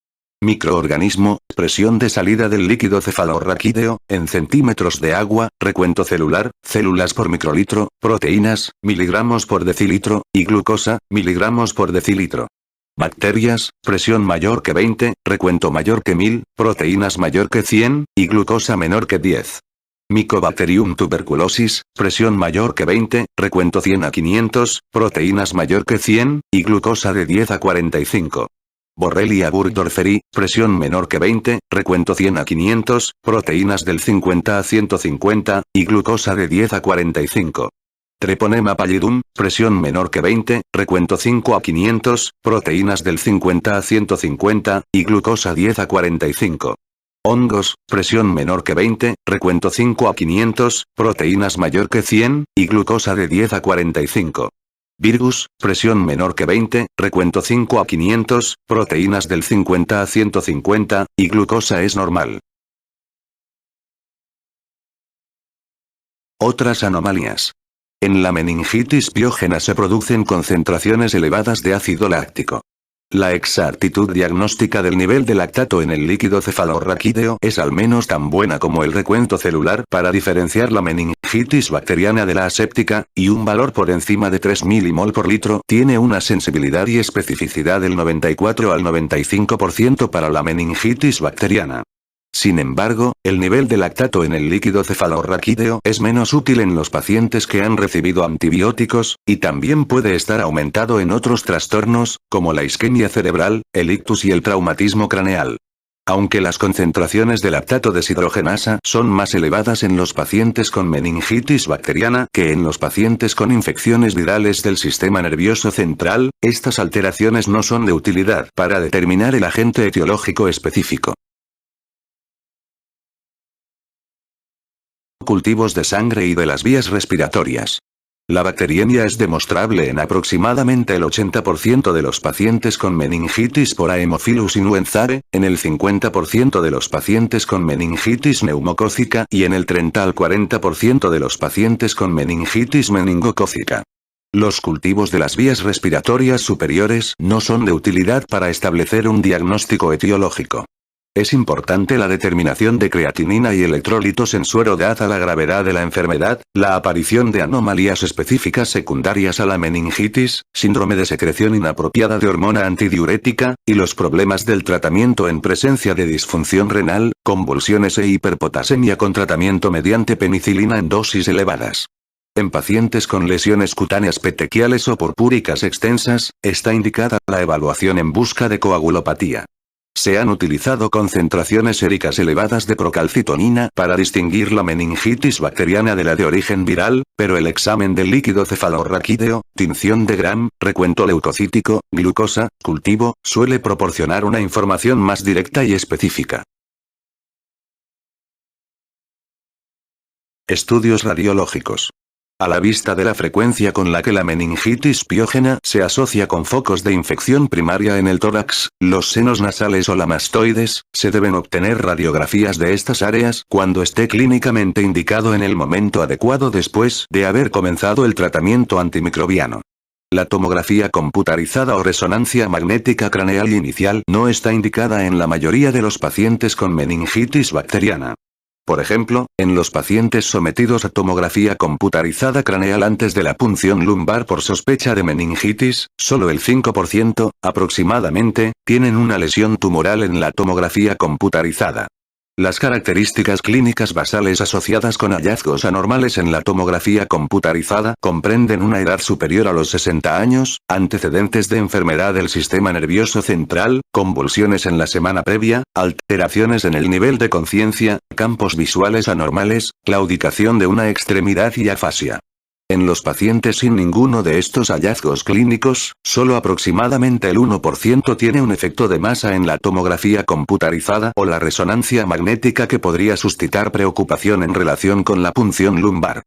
Microorganismo, presión de salida del líquido cefalorraquídeo, en centímetros de agua, recuento celular, células por microlitro, proteínas, miligramos por decilitro, y glucosa, miligramos por decilitro. Bacterias, presión mayor que 20, recuento mayor que 1000, proteínas mayor que 100, y glucosa menor que 10. Mycobacterium tuberculosis, presión mayor que 20, recuento 100 a 500, proteínas mayor que 100, y glucosa de 10 a 45. Borrelia burgdorferi, presión menor que 20, recuento 100 a 500, proteínas del 50 a 150, y glucosa de 10 a 45. Treponema pallidum, presión menor que 20, recuento 5 a 500, proteínas del 50 a 150, y glucosa 10 a 45. Hongos, presión menor que 20, recuento 5 a 500, proteínas mayor que 100, y glucosa de 10 a 45. Virus, presión menor que 20, recuento 5 a 500, proteínas del 50 a 150, y glucosa es normal. Otras anomalías. En la meningitis piógena se producen concentraciones elevadas de ácido láctico. La exactitud diagnóstica del nivel de lactato en el líquido cefalorraquídeo es al menos tan buena como el recuento celular para diferenciar la meningitis bacteriana de la aséptica, y un valor por encima de 3 milimol por litro tiene una sensibilidad y especificidad del 94 al 95% para la meningitis bacteriana. Sin embargo, el nivel de lactato en el líquido cefalorraquídeo es menos útil en los pacientes que han recibido antibióticos, y también puede estar aumentado en otros trastornos, como la isquemia cerebral, el ictus y el traumatismo craneal. Aunque las concentraciones de lactato deshidrogenasa son más elevadas en los pacientes con meningitis bacteriana que en los pacientes con infecciones virales del sistema nervioso central, estas alteraciones no son de utilidad para determinar el agente etiológico específico. Cultivos de sangre y de las vías respiratorias. La bacteriemia es demostrable en aproximadamente el 80% de los pacientes con meningitis por Haemophilus influenzae, en el 50% de los pacientes con meningitis neumocócica y en el 30 al 40% de los pacientes con meningitis meningocócica. Los cultivos de las vías respiratorias superiores no son de utilidad para establecer un diagnóstico etiológico. Es importante la determinación de creatinina y electrolitos en suero dada la gravedad de la enfermedad, la aparición de anomalías específicas secundarias a la meningitis, síndrome de secreción inapropiada de hormona antidiurética, y los problemas del tratamiento en presencia de disfunción renal, convulsiones e hiperpotasemia con tratamiento mediante penicilina en dosis elevadas. En pacientes con lesiones cutáneas petequiales o purpúricas extensas, está indicada la evaluación en busca de coagulopatía. Se han utilizado concentraciones séricas elevadas de procalcitonina para distinguir la meningitis bacteriana de la de origen viral, pero el examen del líquido cefalorraquídeo, tinción de Gram, recuento leucocítico, glucosa, cultivo, suele proporcionar una información más directa y específica. Estudios radiológicos. A la vista de la frecuencia con la que la meningitis piógena se asocia con focos de infección primaria en el tórax, los senos nasales o la mastoides, se deben obtener radiografías de estas áreas cuando esté clínicamente indicado en el momento adecuado después de haber comenzado el tratamiento antimicrobiano. La tomografía computarizada o resonancia magnética craneal inicial no está indicada en la mayoría de los pacientes con meningitis bacteriana. Por ejemplo, en los pacientes sometidos a tomografía computarizada craneal antes de la punción lumbar por sospecha de meningitis, solo el 5%, aproximadamente, tienen una lesión tumoral en la tomografía computarizada. Las características clínicas basales asociadas con hallazgos anormales en la tomografía computarizada comprenden una edad superior a los 60 años, antecedentes de enfermedad del sistema nervioso central, convulsiones en la semana previa, alteraciones en el nivel de conciencia, campos visuales anormales, claudicación de una extremidad y afasia. En los pacientes sin ninguno de estos hallazgos clínicos, solo aproximadamente el 1% tiene un efecto de masa en la tomografía computarizada o la resonancia magnética que podría suscitar preocupación en relación con la punción lumbar.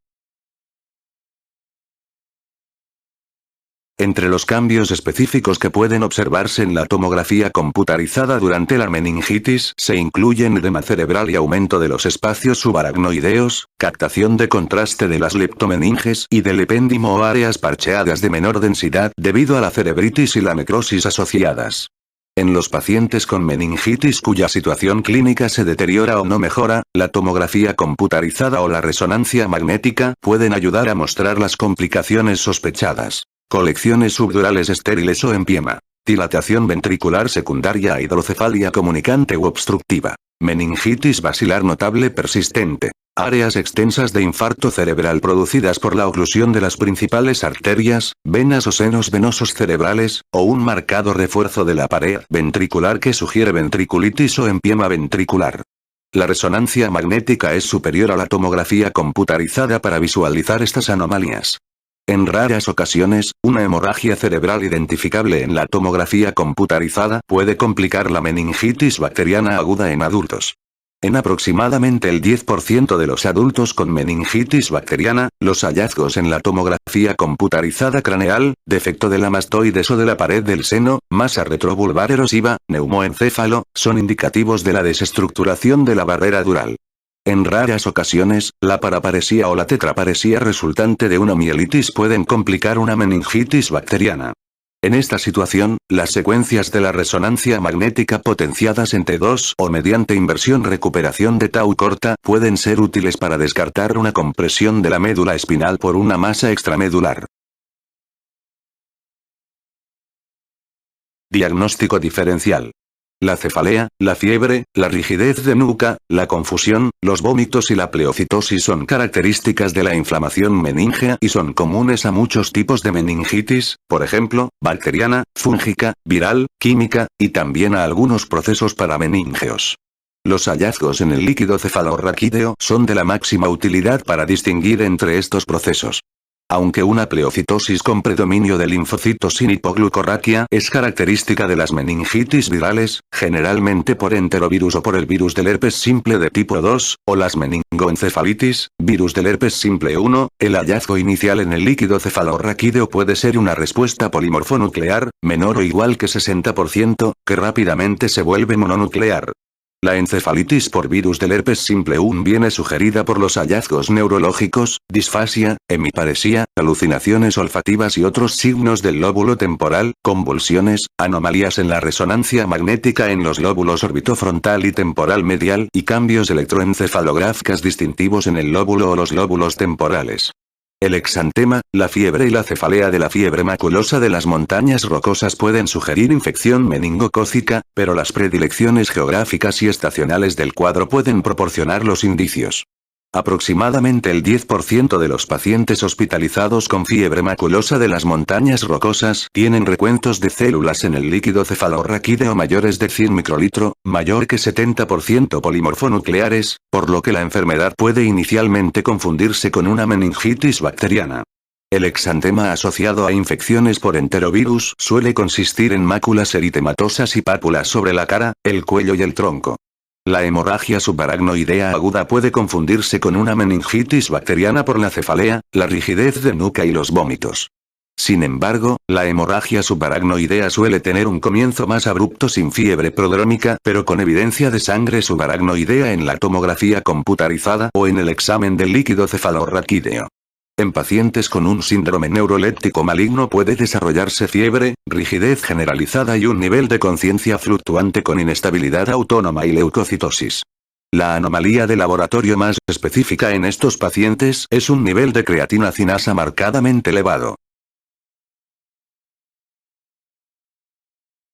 Entre los cambios específicos que pueden observarse en la tomografía computarizada durante la meningitis se incluyen edema cerebral y aumento de los espacios subaracnoideos, captación de contraste de las leptomeninges y del epéndimo o áreas parcheadas de menor densidad debido a la cerebritis y la necrosis asociadas. En los pacientes con meningitis cuya situación clínica se deteriora o no mejora, la tomografía computarizada o la resonancia magnética pueden ayudar a mostrar las complicaciones sospechadas. Colecciones subdurales estériles o empiema. Dilatación ventricular secundaria a hidrocefalia comunicante u obstructiva. Meningitis basilar notable persistente. Áreas extensas de infarto cerebral producidas por la oclusión de las principales arterias, venas o senos venosos cerebrales, o un marcado refuerzo de la pared ventricular que sugiere ventriculitis o empiema ventricular. La resonancia magnética es superior a la tomografía computarizada para visualizar estas anomalías. En raras ocasiones, una hemorragia cerebral identificable en la tomografía computarizada puede complicar la meningitis bacteriana aguda en adultos. En aproximadamente el 10% de los adultos con meningitis bacteriana, los hallazgos en la tomografía computarizada craneal, defecto de la mastoides o de la pared del seno, masa retrovulvar erosiva, neumoencéfalo, son indicativos de la desestructuración de la barrera dural. En raras ocasiones, la paraparesía o la tetraparesía resultante de una mielitis pueden complicar una meningitis bacteriana. En esta situación, las secuencias de la resonancia magnética potenciadas en T2 o mediante inversión recuperación de tau corta pueden ser útiles para descartar una compresión de la médula espinal por una masa extramedular. Diagnóstico diferencial. La cefalea, la fiebre, la rigidez de nuca, la confusión, los vómitos y la pleocitosis son características de la inflamación meningea y son comunes a muchos tipos de meningitis, por ejemplo, bacteriana, fúngica, viral, química, y también a algunos procesos parameningeos. Los hallazgos en el líquido cefalorraquídeo son de la máxima utilidad para distinguir entre estos procesos. Aunque una pleocitosis con predominio de linfocitos sin hipoglucorraquia es característica de las meningitis virales, generalmente por enterovirus o por el virus del herpes simple de tipo 2, o las meningoencefalitis, virus del herpes simple 1, el hallazgo inicial en el líquido cefalorraquídeo puede ser una respuesta polimorfonuclear, menor o igual que 60%, que rápidamente se vuelve mononuclear. La encefalitis por virus del herpes simple 1 viene sugerida por los hallazgos neurológicos, disfasia, hemiparesía, alucinaciones olfativas y otros signos del lóbulo temporal, convulsiones, anomalías en la resonancia magnética en los lóbulos orbitofrontal y temporal medial y cambios electroencefalográficos distintivos en el lóbulo o los lóbulos temporales. El exantema, la fiebre y la cefalea de la fiebre maculosa de las montañas rocosas pueden sugerir infección meningocócica, pero las predilecciones geográficas y estacionales del cuadro pueden proporcionar los indicios. Aproximadamente el 10% de los pacientes hospitalizados con fiebre maculosa de las montañas rocosas tienen recuentos de células en el líquido cefalorraquídeo mayores de 100 microlitro, mayor que 70% polimorfonucleares, por lo que la enfermedad puede inicialmente confundirse con una meningitis bacteriana. El exantema asociado a infecciones por enterovirus suele consistir en máculas eritematosas y pápulas sobre la cara, el cuello y el tronco. La hemorragia subaracnoidea aguda puede confundirse con una meningitis bacteriana por la cefalea, la rigidez de nuca y los vómitos. Sin embargo, la hemorragia subaracnoidea suele tener un comienzo más abrupto sin fiebre prodrómica, pero con evidencia de sangre subaracnoidea en la tomografía computarizada o en el examen del líquido cefalorraquídeo. En pacientes con un síndrome neuroléptico maligno puede desarrollarse fiebre, rigidez generalizada y un nivel de conciencia fluctuante con inestabilidad autónoma y leucocitosis. La anomalía de laboratorio más específica en estos pacientes es un nivel de creatina cinasa marcadamente elevado.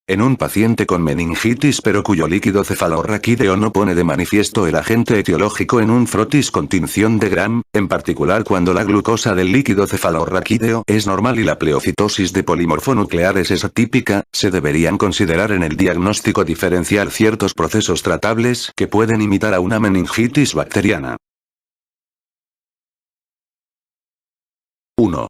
En un paciente con meningitis pero cuyo líquido cefalorraquídeo no pone de manifiesto el agente etiológico en un frotis con tinción de Gram, en particular cuando la glucosa del líquido cefalorraquídeo es normal y la pleocitosis de polimorfonucleares es atípica, se deberían considerar en el diagnóstico diferencial ciertos procesos tratables que pueden imitar a una meningitis bacteriana. 1.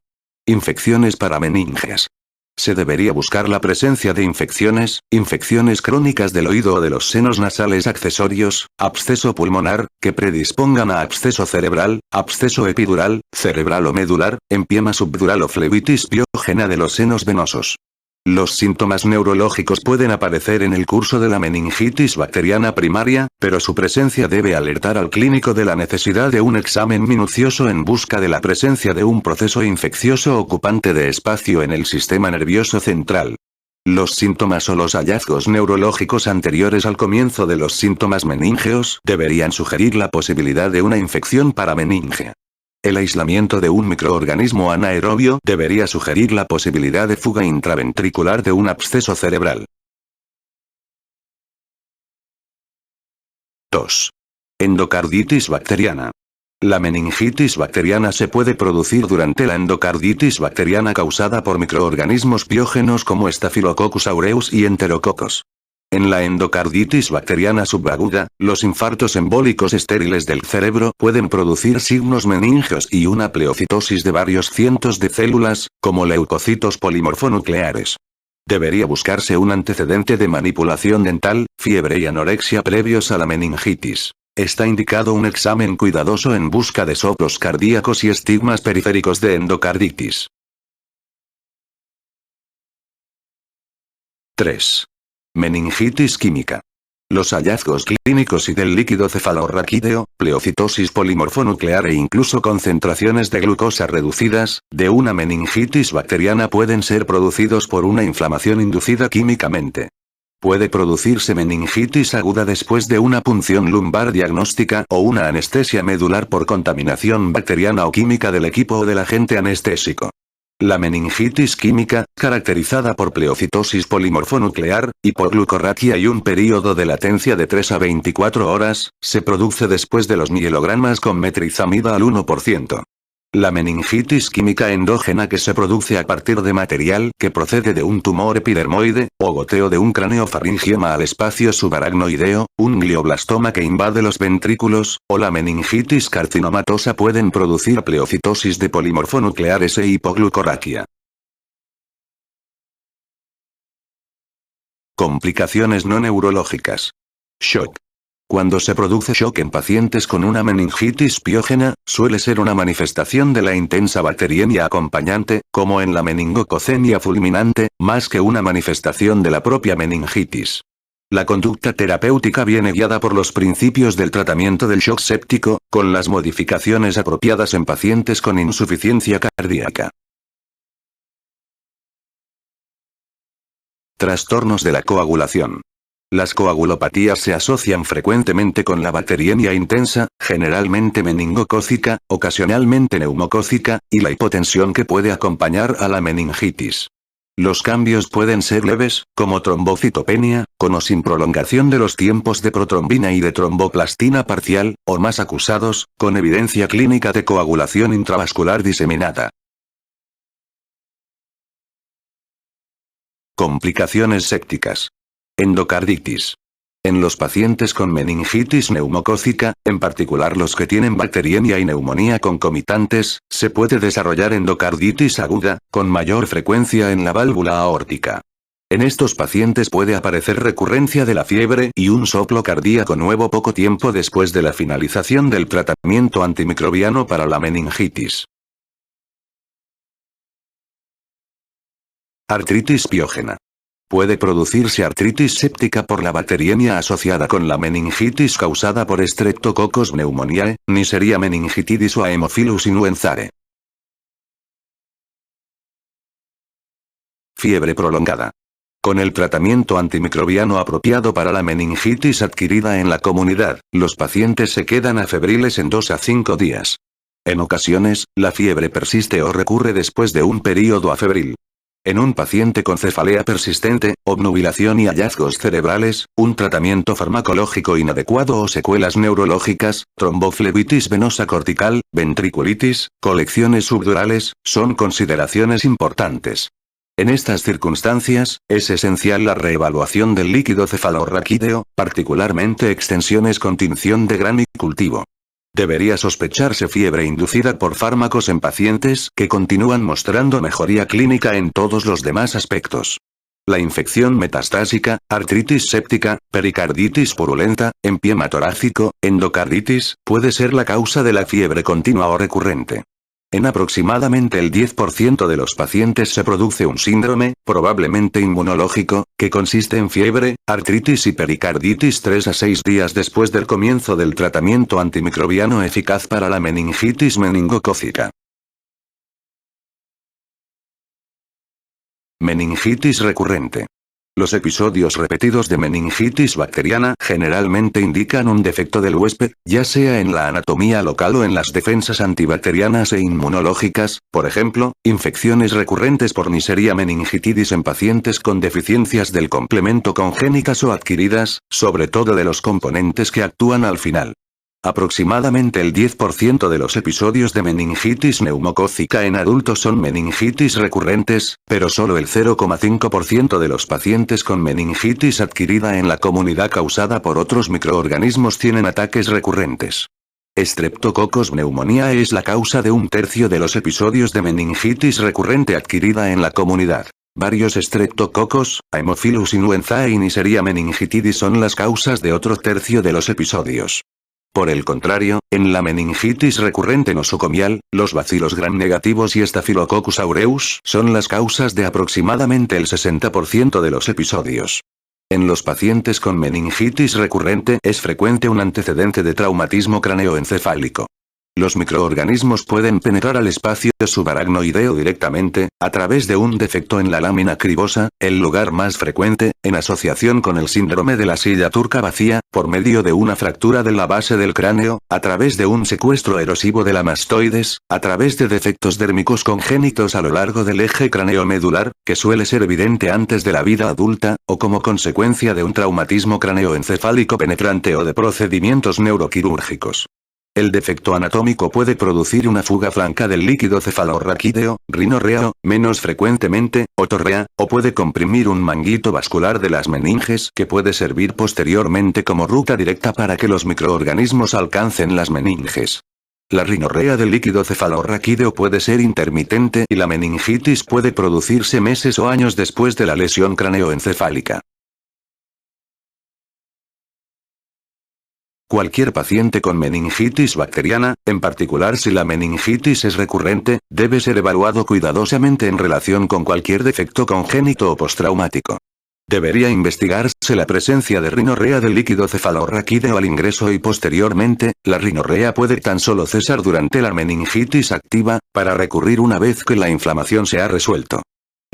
Infecciones parameningeas. Se debería buscar la presencia de infecciones crónicas del oído o de los senos nasales accesorios, absceso pulmonar, que predispongan a absceso cerebral, absceso epidural, cerebral o medular, empiema subdural o flebitis piógena de los senos venosos. Los síntomas neurológicos pueden aparecer en el curso de la meningitis bacteriana primaria, pero su presencia debe alertar al clínico de la necesidad de un examen minucioso en busca de la presencia de un proceso infeccioso ocupante de espacio en el sistema nervioso central. Los síntomas o los hallazgos neurológicos anteriores al comienzo de los síntomas meníngeos deberían sugerir la posibilidad de una infección parameningea. El aislamiento de un microorganismo anaerobio debería sugerir la posibilidad de fuga intraventricular de un absceso cerebral. 2. Endocarditis bacteriana. La meningitis bacteriana se puede producir durante la endocarditis bacteriana causada por microorganismos piógenos como Staphylococcus aureus y Enterococcus. En la endocarditis bacteriana subaguda, los infartos embólicos estériles del cerebro pueden producir signos meningeos y una pleocitosis de varios cientos de células, como leucocitos polimorfonucleares. Debería buscarse un antecedente de manipulación dental, fiebre y anorexia previos a la meningitis. Está indicado un examen cuidadoso en busca de soplos cardíacos y estigmas periféricos de endocarditis. 3. Meningitis química. Los hallazgos clínicos y del líquido cefalorraquídeo, pleocitosis polimorfonuclear e incluso concentraciones de glucosa reducidas, de una meningitis bacteriana pueden ser producidos por una inflamación inducida químicamente. Puede producirse meningitis aguda después de una punción lumbar diagnóstica o una anestesia medular por contaminación bacteriana o química del equipo o del agente anestésico. La meningitis química, caracterizada por pleocitosis polimorfonuclear, hipoglucorraquia y un período de latencia de 3 a 24 horas, se produce después de los mielogramas con metrizamida al 1%. La meningitis química endógena que se produce a partir de material que procede de un tumor epidermoide, o goteo de un craneofaringioma al espacio subaracnoideo, un glioblastoma que invade los ventrículos, o la meningitis carcinomatosa pueden producir pleocitosis de polimorfonucleares e hipoglucorraquia. Complicaciones no neurológicas. Shock. Cuando se produce shock en pacientes con una meningitis piógena, suele ser una manifestación de la intensa bacteriemia acompañante, como en la meningococemia fulminante, más que una manifestación de la propia meningitis. La conducta terapéutica viene guiada por los principios del tratamiento del shock séptico, con las modificaciones apropiadas en pacientes con insuficiencia cardíaca. Trastornos de la coagulación. Las coagulopatías se asocian frecuentemente con la bacteriemia intensa, generalmente meningocócica, ocasionalmente neumocócica, y la hipotensión que puede acompañar a la meningitis. Los cambios pueden ser leves, como trombocitopenia, con o sin prolongación de los tiempos de protrombina y de tromboplastina parcial, o más acusados, con evidencia clínica de coagulación intravascular diseminada. Complicaciones sépticas. Endocarditis. En los pacientes con meningitis neumocócica, en particular los que tienen bacteriemia y neumonía concomitantes, se puede desarrollar endocarditis aguda, con mayor frecuencia en la válvula aórtica. En estos pacientes puede aparecer recurrencia de la fiebre y un soplo cardíaco nuevo poco tiempo después de la finalización del tratamiento antimicrobiano para la meningitis. Artritis piógena. Puede producirse artritis séptica por la bacteriemia asociada con la meningitis causada por Streptococcus pneumoniae, Neisseria meningitidis o Haemophilus influenzae. Fiebre prolongada. Con el tratamiento antimicrobiano apropiado para la meningitis adquirida en la comunidad, los pacientes se quedan afebriles en 2 a 5 días. En ocasiones, la fiebre persiste o recurre después de un período afebril. En un paciente con cefalea persistente, obnubilación y hallazgos cerebrales, un tratamiento farmacológico inadecuado o secuelas neurológicas, tromboflebitis venosa cortical, ventriculitis, colecciones subdurales, son consideraciones importantes. En estas circunstancias, es esencial la reevaluación del líquido cefalorraquídeo, particularmente extensiones con tinción de gran y cultivo. Debería sospecharse fiebre inducida por fármacos en pacientes que continúan mostrando mejoría clínica en todos los demás aspectos. La infección metastásica, artritis séptica, pericarditis purulenta, empiema torácico, endocarditis, puede ser la causa de la fiebre continua o recurrente. En aproximadamente el 10% de los pacientes se produce un síndrome, probablemente inmunológico, que consiste en fiebre, artritis y pericarditis 3 a 6 días después del comienzo del tratamiento antimicrobiano eficaz para la meningitis meningocócica. Meningitis recurrente. Los episodios repetidos de meningitis bacteriana generalmente indican un defecto del huésped, ya sea en la anatomía local o en las defensas antibacterianas e inmunológicas, por ejemplo, infecciones recurrentes por Neisseria meningitidis en pacientes con deficiencias del complemento congénitas o adquiridas, sobre todo de los componentes que actúan al final. Aproximadamente el 10% de los episodios de meningitis neumocócica en adultos son meningitis recurrentes, pero solo el 0,5% de los pacientes con meningitis adquirida en la comunidad causada por otros microorganismos tienen ataques recurrentes. Streptococcus pneumoniae es la causa de 1/3 de los episodios de meningitis recurrente adquirida en la comunidad. Varios estreptococos, Haemophilus influenzae y Neisseria meningitidis son las causas de otro 1/3 de los episodios. Por el contrario, en la meningitis recurrente nosocomial, los bacilos gram negativos y Staphylococcus aureus son las causas de aproximadamente el 60% de los episodios. En los pacientes con meningitis recurrente es frecuente un antecedente de traumatismo craneoencefálico. Los microorganismos pueden penetrar al espacio subaracnoideo directamente, a través de un defecto en la lámina cribosa, el lugar más frecuente, en asociación con el síndrome de la silla turca vacía, por medio de una fractura de la base del cráneo, a través de un secuestro erosivo de la mastoides, a través de defectos dérmicos congénitos a lo largo del eje craneomedular, que suele ser evidente antes de la vida adulta, o como consecuencia de un traumatismo craneoencefálico penetrante o de procedimientos neuroquirúrgicos. El defecto anatómico puede producir una fuga franca del líquido cefalorraquídeo, rinorrea o, menos frecuentemente, otorrea, o puede comprimir un manguito vascular de las meninges que puede servir posteriormente como ruta directa para que los microorganismos alcancen las meninges. La rinorrea del líquido cefalorraquídeo puede ser intermitente y la meningitis puede producirse meses o años después de la lesión craneoencefálica. Cualquier paciente con meningitis bacteriana, en particular si la meningitis es recurrente, debe ser evaluado cuidadosamente en relación con cualquier defecto congénito o postraumático. Debería investigarse la presencia de rinorrea del líquido cefalorraquídeo al ingreso y posteriormente, la rinorrea puede tan solo cesar durante la meningitis activa, para recurrir una vez que la inflamación se ha resuelto.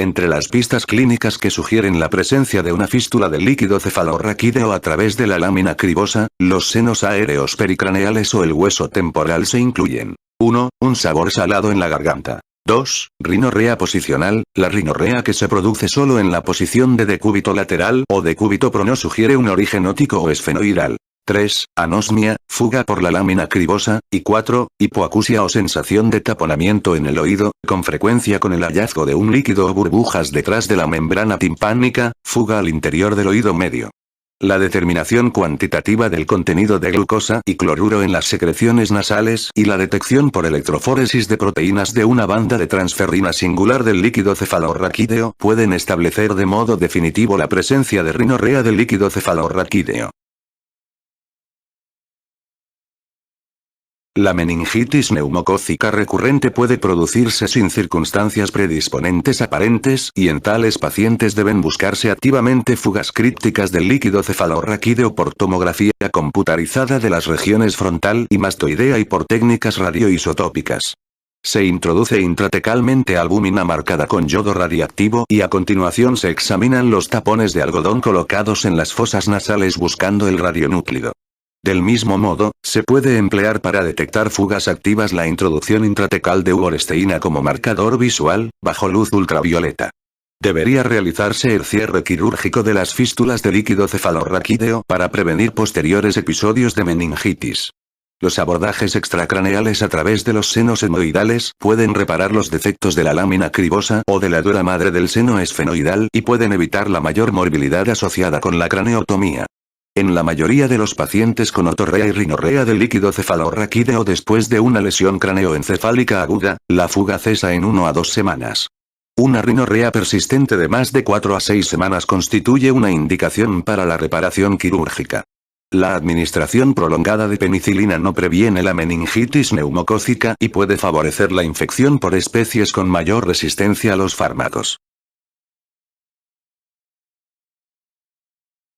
Entre las pistas clínicas que sugieren la presencia de una fístula del líquido cefalorraquídeo a través de la lámina cribosa, los senos aéreos pericraneales o el hueso temporal se incluyen. 1. Un sabor salado en la garganta. 2. Rinorrea posicional, la rinorrea que se produce solo en la posición de decúbito lateral o decúbito prono sugiere un origen ótico o esfenoidal. 3. Anosmia, fuga por la lámina cribosa, y 4. Hipoacusia o sensación de taponamiento en el oído, con frecuencia con el hallazgo de un líquido o burbujas detrás de la membrana timpánica, fuga al interior del oído medio. La determinación cuantitativa del contenido de glucosa y cloruro en las secreciones nasales y la detección por electroforesis de proteínas de una banda de transferrina singular del líquido cefalorraquídeo pueden establecer de modo definitivo la presencia de rinorrea del líquido cefalorraquídeo. La meningitis neumocócica recurrente puede producirse sin circunstancias predisponentes aparentes y en tales pacientes deben buscarse activamente fugas crípticas del líquido cefalorraquídeo por tomografía computarizada de las regiones frontal y mastoidea y por técnicas radioisotópicas. Se introduce intratecalmente albúmina marcada con yodo radiactivo y a continuación se examinan los tapones de algodón colocados en las fosas nasales buscando el radionúclido. Del mismo modo, se puede emplear para detectar fugas activas la introducción intratecal de uroesteína como marcador visual, bajo luz ultravioleta. Debería realizarse el cierre quirúrgico de las fístulas de líquido cefalorraquídeo para prevenir posteriores episodios de meningitis. Los abordajes extracraneales a través de los senos etmoidales pueden reparar los defectos de la lámina cribosa o de la dura madre del seno esfenoidal y pueden evitar la mayor morbilidad asociada con la craneotomía. En la mayoría de los pacientes con otorrea y rinorrea del líquido cefalorraquídeo después de una lesión craneoencefálica aguda, la fuga cesa en 1 a 2 semanas. Una rinorrea persistente de más de 4 a 6 semanas constituye una indicación para la reparación quirúrgica. La administración prolongada de penicilina no previene la meningitis neumocócica y puede favorecer la infección por especies con mayor resistencia a los fármacos.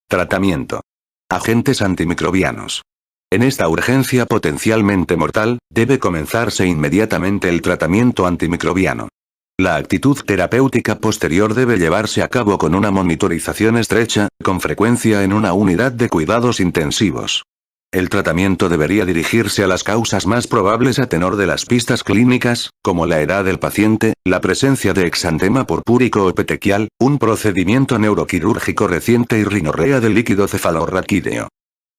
Tratamiento. Agentes antimicrobianos. En esta urgencia potencialmente mortal, debe comenzarse inmediatamente el tratamiento antimicrobiano. La actitud terapéutica posterior debe llevarse a cabo con una monitorización estrecha, con frecuencia en una unidad de cuidados intensivos. El tratamiento debería dirigirse a las causas más probables a tenor de las pistas clínicas, como la edad del paciente, la presencia de exantema purpúrico o petequial, un procedimiento neuroquirúrgico reciente y rinorrea del líquido cefalorraquídeo.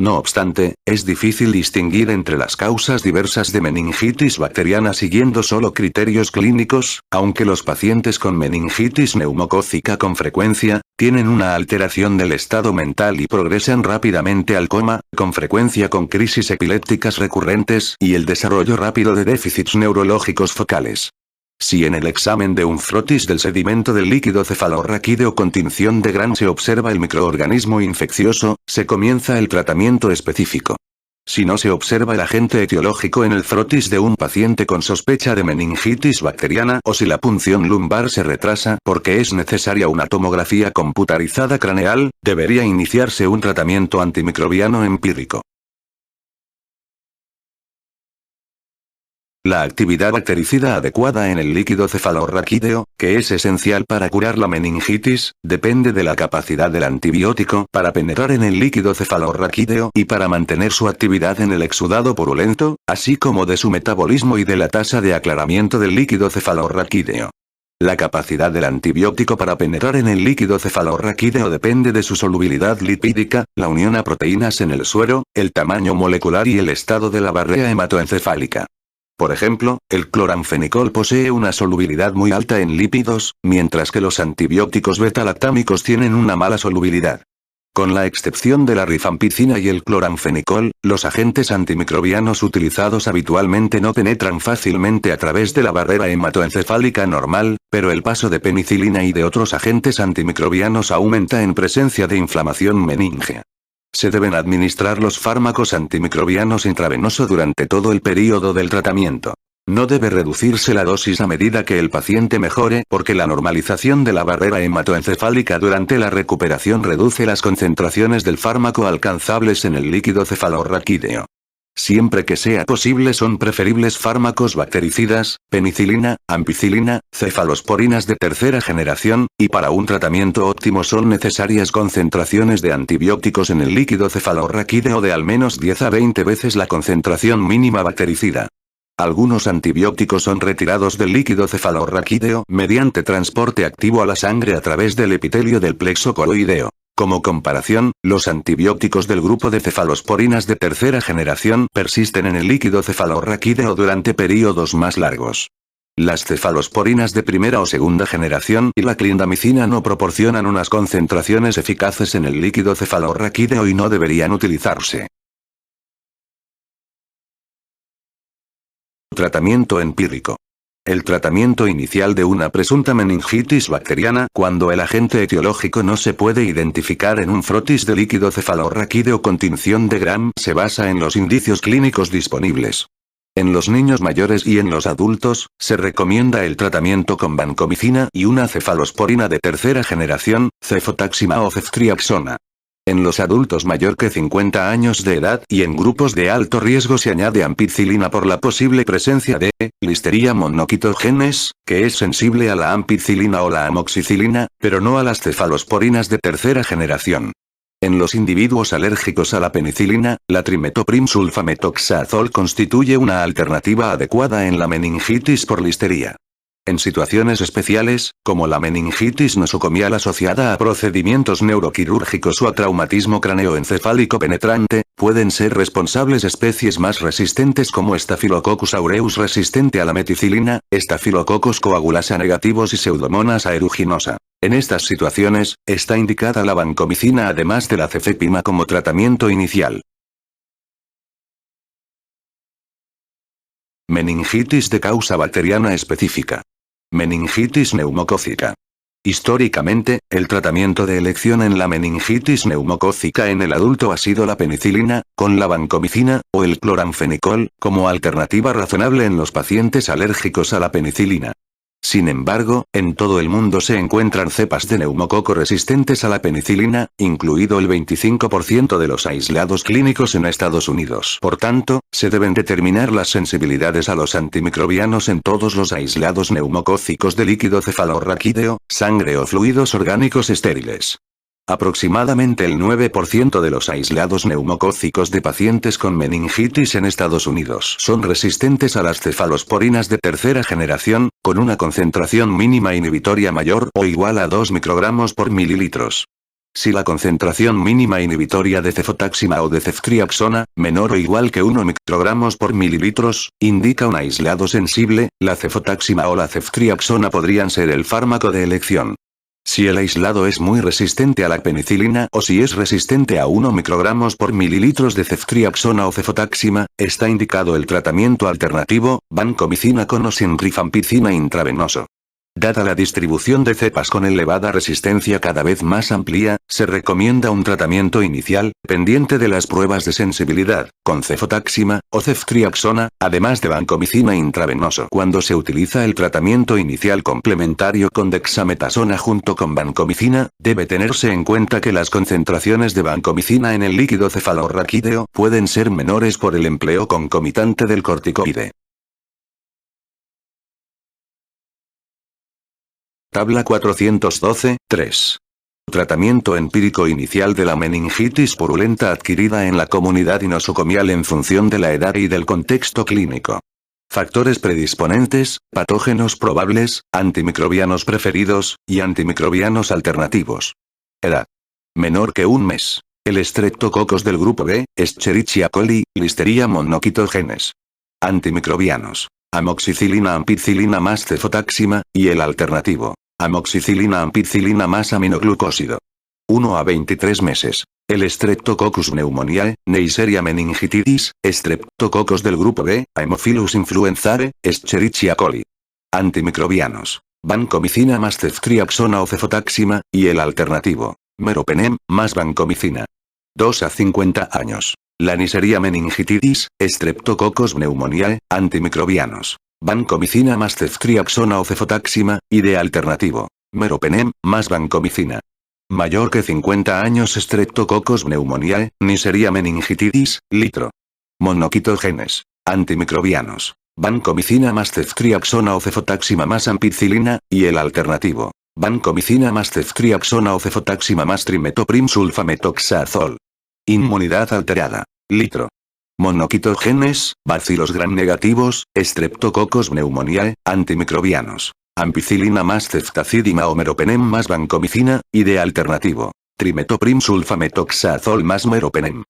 No obstante, es difícil distinguir entre las causas diversas de meningitis bacteriana siguiendo solo criterios clínicos, aunque los pacientes con meningitis neumocócica con frecuencia, tienen una alteración del estado mental y progresan rápidamente al coma, con frecuencia con crisis epilépticas recurrentes y el desarrollo rápido de déficits neurológicos focales. Si en el examen de un frotis del sedimento del líquido cefalorraquídeo con tinción de Gram se observa el microorganismo infeccioso, se comienza el tratamiento específico. Si no se observa el agente etiológico en el frotis de un paciente con sospecha de meningitis bacteriana o si la punción lumbar se retrasa porque es necesaria una tomografía computarizada craneal, debería iniciarse un tratamiento antimicrobiano empírico. La actividad bactericida adecuada en el líquido cefalorraquídeo, que es esencial para curar la meningitis, depende de la capacidad del antibiótico para penetrar en el líquido cefalorraquídeo y para mantener su actividad en el exudado purulento, así como de su metabolismo y de la tasa de aclaramiento del líquido cefalorraquídeo. La capacidad del antibiótico para penetrar en el líquido cefalorraquídeo depende de su solubilidad lipídica, la unión a proteínas en el suero, el tamaño molecular y el estado de la barrera hematoencefálica. Por ejemplo, el cloranfenicol posee una solubilidad muy alta en lípidos, mientras que los antibióticos beta-lactámicos tienen una mala solubilidad. Con la excepción de la rifampicina y el cloranfenicol, los agentes antimicrobianos utilizados habitualmente no penetran fácilmente a través de la barrera hematoencefálica normal, pero el paso de penicilina y de otros agentes antimicrobianos aumenta en presencia de inflamación meningea. Se deben administrar los fármacos antimicrobianos intravenoso durante todo el período del tratamiento. No debe reducirse la dosis a medida que el paciente mejore porque la normalización de la barrera hematoencefálica durante la recuperación reduce las concentraciones del fármaco alcanzables en el líquido cefalorraquídeo. Siempre que sea posible son preferibles fármacos bactericidas, penicilina, ampicilina, cefalosporinas de tercera generación, y para un tratamiento óptimo son necesarias concentraciones de antibióticos en el líquido cefalorraquídeo de al menos 10 a 20 veces la concentración mínima bactericida. Algunos antibióticos son retirados del líquido cefalorraquídeo mediante transporte activo a la sangre a través del epitelio del plexo coloideo. Como comparación, los antibióticos del grupo de cefalosporinas de tercera generación persisten en el líquido cefalorraquídeo durante períodos más largos. Las cefalosporinas de primera o segunda generación y la clindamicina no proporcionan unas concentraciones eficaces en el líquido cefalorraquídeo y no deberían utilizarse. Tratamiento empírico. El tratamiento inicial de una presunta meningitis bacteriana cuando el agente etiológico no se puede identificar en un frotis de líquido cefalorraquídeo con tinción de Gram se basa en los indicios clínicos disponibles. En los niños mayores y en los adultos, se recomienda el tratamiento con vancomicina y una cefalosporina de tercera generación, cefotaxima o ceftriaxona. En los adultos mayor que 50 años de edad y en grupos de alto riesgo se añade ampicilina por la posible presencia de Listeria monocytogenes, que es sensible a la ampicilina o la amoxicilina, pero no a las cefalosporinas de tercera generación. En los individuos alérgicos a la penicilina, la trimetoprym-sulfametoxazol constituye una alternativa adecuada en la meningitis por listeria. En situaciones especiales, como la meningitis nosocomial asociada a procedimientos neuroquirúrgicos o a traumatismo craneoencefálico penetrante, pueden ser responsables especies más resistentes como Staphylococcus aureus resistente a la meticilina, Staphylococcus coagulasa negativos y Pseudomonas aeruginosa. En estas situaciones, está indicada la vancomicina además de la cefepima como tratamiento inicial. Meningitis de causa bacteriana específica. Meningitis neumocócica. Históricamente, el tratamiento de elección en la meningitis neumocócica en el adulto ha sido la penicilina, con la vancomicina, o el cloranfenicol, como alternativa razonable en los pacientes alérgicos a la penicilina. Sin embargo, en todo el mundo se encuentran cepas de neumococo resistentes a la penicilina, incluido el 25% de los aislados clínicos en Estados Unidos. Por tanto, se deben determinar las sensibilidades a los antimicrobianos en todos los aislados neumocócicos de líquido cefalorraquídeo, sangre o fluidos orgánicos estériles. Aproximadamente el 9% de los aislados neumocócicos de pacientes con meningitis en Estados Unidos son resistentes a las cefalosporinas de tercera generación, con una concentración mínima inhibitoria mayor o igual a 2 microgramos por mililitros. Si la concentración mínima inhibitoria de cefotaxima o de ceftriaxona, menor o igual que 1 microgramos por mililitros, indica un aislado sensible, la cefotaxima o la ceftriaxona podrían ser el fármaco de elección. Si el aislado es muy resistente a la penicilina o si es resistente a 1 microgramos por mililitros de ceftriaxona o cefotaxima, está indicado el tratamiento alternativo, vancomicina con o sin rifampicina intravenoso. Dada la distribución de cepas con elevada resistencia cada vez más amplia, se recomienda un tratamiento inicial, pendiente de las pruebas de sensibilidad, con cefotaxima, o ceftriaxona, además de vancomicina intravenoso. Cuando se utiliza el tratamiento inicial complementario con dexametasona junto con vancomicina, debe tenerse en cuenta que las concentraciones de vancomicina en el líquido cefalorraquídeo pueden ser menores por el empleo concomitante del corticoide. Tabla 412, 3. Tratamiento empírico inicial de la meningitis purulenta adquirida en la comunidad nosocomial en función de la edad y del contexto clínico. Factores predisponentes, patógenos probables, antimicrobianos preferidos, y antimicrobianos alternativos. Edad. Menor que un mes. El Streptococcus del grupo B, Escherichia coli, Listeria monocytogenes. Antimicrobianos. Amoxicilina ampicilina más cefotaxima, y el alternativo. Amoxicilina ampicilina más aminoglucósido. 1 a 23 meses. El Streptococcus pneumoniae, Neisseria meningitidis, Streptococcus del grupo B, Haemophilus influenzae, Escherichia coli. Antimicrobianos. Vancomicina más ceftriaxona o cefotaxima, y el alternativo. Meropenem, más vancomicina. 2 a 50 años. La Neisseria meningitidis, Streptococcus pneumoniae, antimicrobianos. Vancomicina más ceftriaxona o cefotaxima, y de alternativo. Meropenem, más vancomicina. Mayor que 50 años Streptococcus pneumoniae, Neisseria meningitidis, litro. Monocytogenes. Antimicrobianos. Vancomicina más ceftriaxona o cefotaxima más ampicilina, y el alternativo. Vancomicina más ceftriaxona o cefotaxima más trimetoprim-sulfametoxazol. Inmunidad alterada. Litro. Monocytogenes, bacilos gram negativos, Streptococcus pneumoniae, antimicrobianos. Ampicilina más ceftazidima o meropenem más vancomicina, y de alternativo. Trimetoprim-sulfametoxazol más meropenem.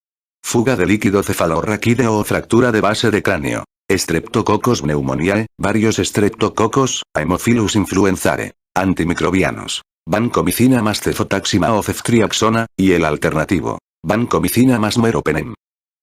Fuga de líquido cefalorraquídeo o fractura de base de cráneo. Streptococcus pneumoniae, varios Streptococcus, Haemophilus influenzae. Antimicrobianos. Vancomicina más cefotaxima o ceftriaxona, y el alternativo. Vancomicina más meropenem.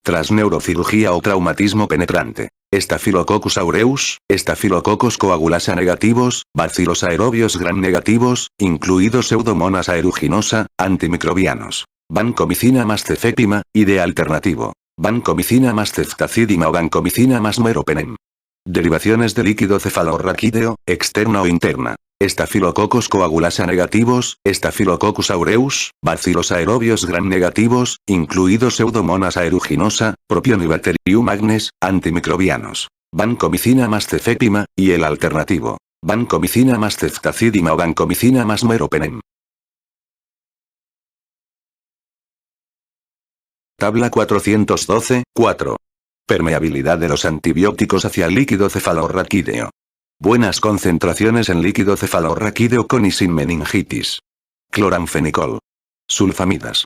Tras neurocirugía o traumatismo penetrante. Staphylococcus aureus, Staphylococcus coagulasa negativos, bacilos aerobios gram negativos, incluidos Pseudomonas aeruginosa, antimicrobianos. Vancomicina más cefepima, y de alternativo. Vancomicina más ceftazidima o vancomicina más meropenem. Derivaciones de líquido cefalorraquídeo, externa o interna. Staphylococcus coagulasa negativos, Staphylococcus aureus, Bacillus aerobios gram negativos, incluidos Pseudomonas aeruginosa, Propionibacterium agnes, antimicrobianos. Vancomicina más cefepima, y el alternativo. Vancomicina más ceftazidima o vancomicina más meropenem. Tabla 412, 4. Permeabilidad de los antibióticos hacia el líquido cefalorraquídeo. Buenas concentraciones en líquido cefalorraquídeo con y sin meningitis. Cloranfenicol. Sulfamidas.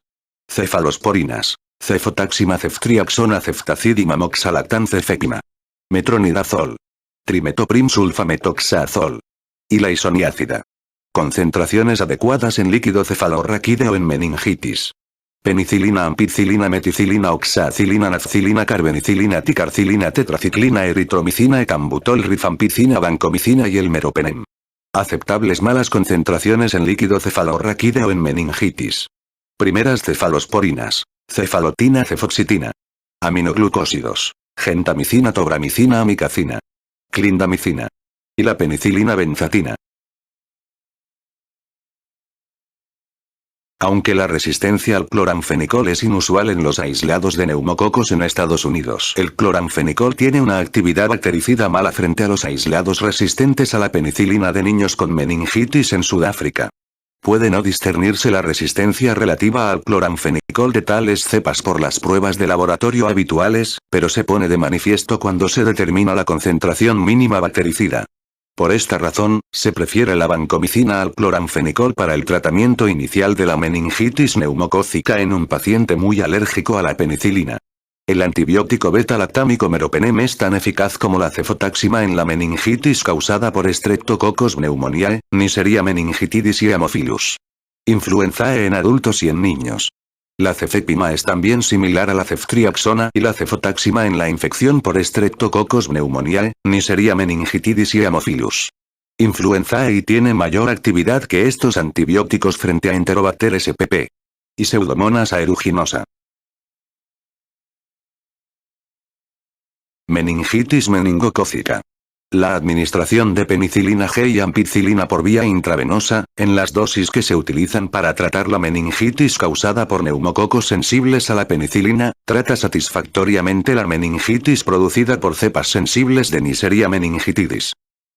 Cefalosporinas. Cefotaxima ceftriaxona ceftazidima moxalactam cefepima. Metronidazol. Trimetoprim sulfametoxazol. Y la isoniácida. Concentraciones adecuadas en líquido cefalorraquídeo en meningitis. Penicilina, ampicilina, meticilina, oxacilina, nafcilina, carbenicilina, ticarcilina, tetraciclina, eritromicina, ecambutol, rifampicina, vancomicina y el meropenem. Aceptables malas concentraciones en líquido cefalorraquídeo en meningitis. Primeras cefalosporinas. Cefalotina, cefoxitina. Aminoglucósidos. Gentamicina, tobramicina, amicacina. Clindamicina. Y la penicilina benzatina. Aunque la resistencia al cloranfenicol es inusual en los aislados de neumococos en Estados Unidos, el cloranfenicol tiene una actividad bactericida mala frente a los aislados resistentes a la penicilina de niños con meningitis en Sudáfrica. Puede no discernirse la resistencia relativa al cloranfenicol de tales cepas por las pruebas de laboratorio habituales, pero se pone de manifiesto cuando se determina la concentración mínima bactericida. Por esta razón, se prefiere la vancomicina al cloranfenicol para el tratamiento inicial de la meningitis neumocócica en un paciente muy alérgico a la penicilina. El antibiótico beta-lactámico meropenem es tan eficaz como la cefotaxima en la meningitis causada por Streptococcus pneumoniae, Neisseria meningitidis y Haemophilus influenzae en adultos y en niños. La cefepima es también similar a la ceftriaxona y la cefotaxima en la infección por Streptococcus pneumoniae, Neisseria meningitidis y Haemophilus influenzae y tiene mayor actividad que estos antibióticos frente a Enterobacter spp. Y Pseudomonas aeruginosa. Meningitis meningocócica. La administración de penicilina G y ampicilina por vía intravenosa, en las dosis que se utilizan para tratar la meningitis causada por neumococos sensibles a la penicilina, trata satisfactoriamente la meningitis producida por cepas sensibles de Neisseria meningitidis.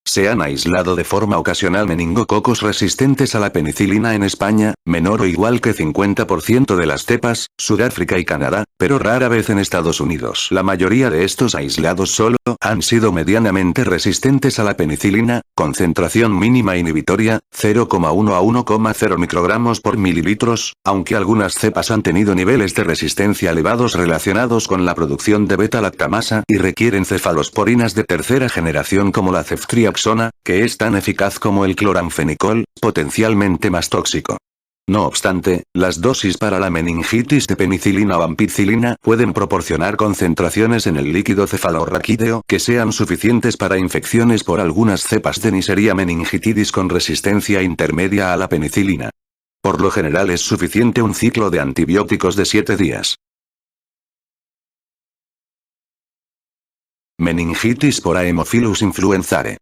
Se han aislado de forma ocasional meningococos resistentes a la penicilina en España, menor o igual que 50% de las cepas, Sudáfrica y Canadá, pero rara vez en Estados Unidos. La mayoría de estos aislados solo han sido medianamente resistentes a la penicilina, concentración mínima inhibitoria, 0,1 a 1,0 microgramos por mililitros, aunque algunas cepas han tenido niveles de resistencia elevados relacionados con la producción de beta-lactamasa y requieren cefalosporinas de tercera generación como la ceftriaxona, que es tan eficaz como el cloranfenicol, potencialmente más tóxico. No obstante, las dosis para la meningitis de penicilina o ampicilina pueden proporcionar concentraciones en el líquido cefalorraquídeo que sean suficientes para infecciones por algunas cepas de Neisseria meningitidis con resistencia intermedia a la penicilina. Por lo general es suficiente un ciclo de antibióticos de 7 días. Meningitis por Haemophilus influenzae.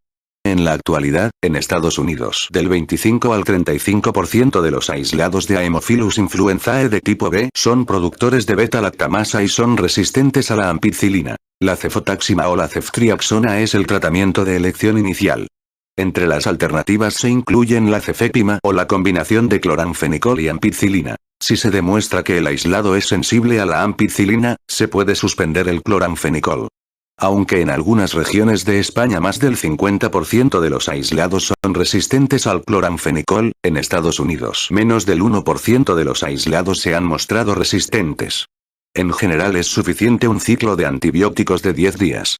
En la actualidad, en Estados Unidos, del 25 al 35% de los aislados de Haemophilus influenzae de tipo B son productores de beta-lactamasa y son resistentes a la ampicilina. La cefotaxima o la ceftriaxona es el tratamiento de elección inicial. Entre las alternativas se incluyen la cefepima o la combinación de cloranfenicol y ampicilina. Si se demuestra que el aislado es sensible a la ampicilina, se puede suspender el cloranfenicol. Aunque en algunas regiones de España más del 50% de los aislados son resistentes al cloranfenicol, en Estados Unidos menos del 1% de los aislados se han mostrado resistentes. En general es suficiente un ciclo de antibióticos de 10 días.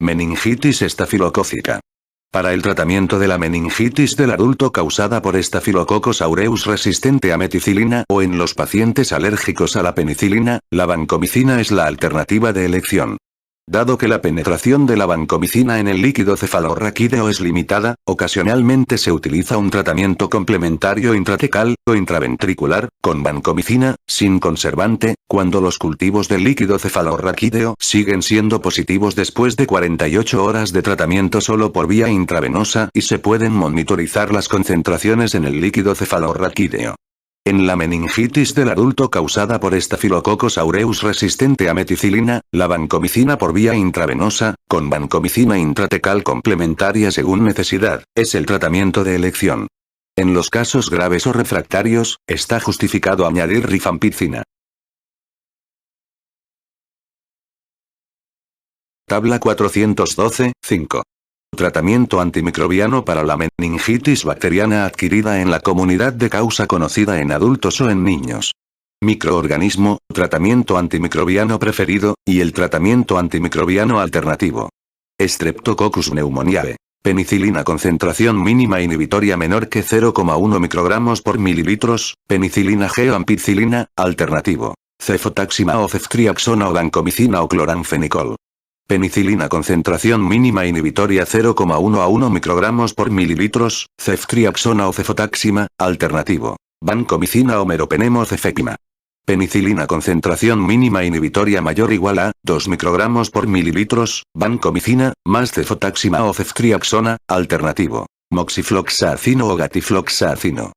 Meningitis estafilocócica. Para el tratamiento de la meningitis del adulto causada por Staphylococcus aureus resistente a meticilina o en los pacientes alérgicos a la penicilina, la vancomicina es la alternativa de elección. Dado que la penetración de la vancomicina en el líquido cefalorraquídeo es limitada, ocasionalmente se utiliza un tratamiento complementario intratecal o intraventricular, con vancomicina, sin conservante, cuando los cultivos del líquido cefalorraquídeo siguen siendo positivos después de 48 horas de tratamiento solo por vía intravenosa y se pueden monitorizar las concentraciones en el líquido cefalorraquídeo. En la meningitis del adulto causada por Staphylococcus aureus resistente a meticilina, la vancomicina por vía intravenosa, con vancomicina intratecal complementaria según necesidad, es el tratamiento de elección. En los casos graves o refractarios, está justificado añadir rifampicina. Tabla 412, 5. Tratamiento antimicrobiano para la meningitis bacteriana adquirida en la comunidad de causa conocida en adultos o en niños. Microorganismo, tratamiento antimicrobiano preferido, y el tratamiento antimicrobiano alternativo. Streptococcus pneumoniae. Penicilina concentración mínima inhibitoria menor que 0,1 microgramos por mililitros, penicilina G o ampicilina, alternativo. Cefotaxima o ceftriaxona o vancomicina o cloranfenicol. Penicilina concentración mínima inhibitoria 0,1 a 1 microgramos por mililitros, ceftriaxona o cefotaxima, alternativo. Vancomicina o meropenem o cefepima. Penicilina concentración mínima inhibitoria mayor o igual a 2 microgramos por mililitros, vancomicina, más cefotaxima o ceftriaxona, alternativo. Moxifloxacino o gatifloxacino.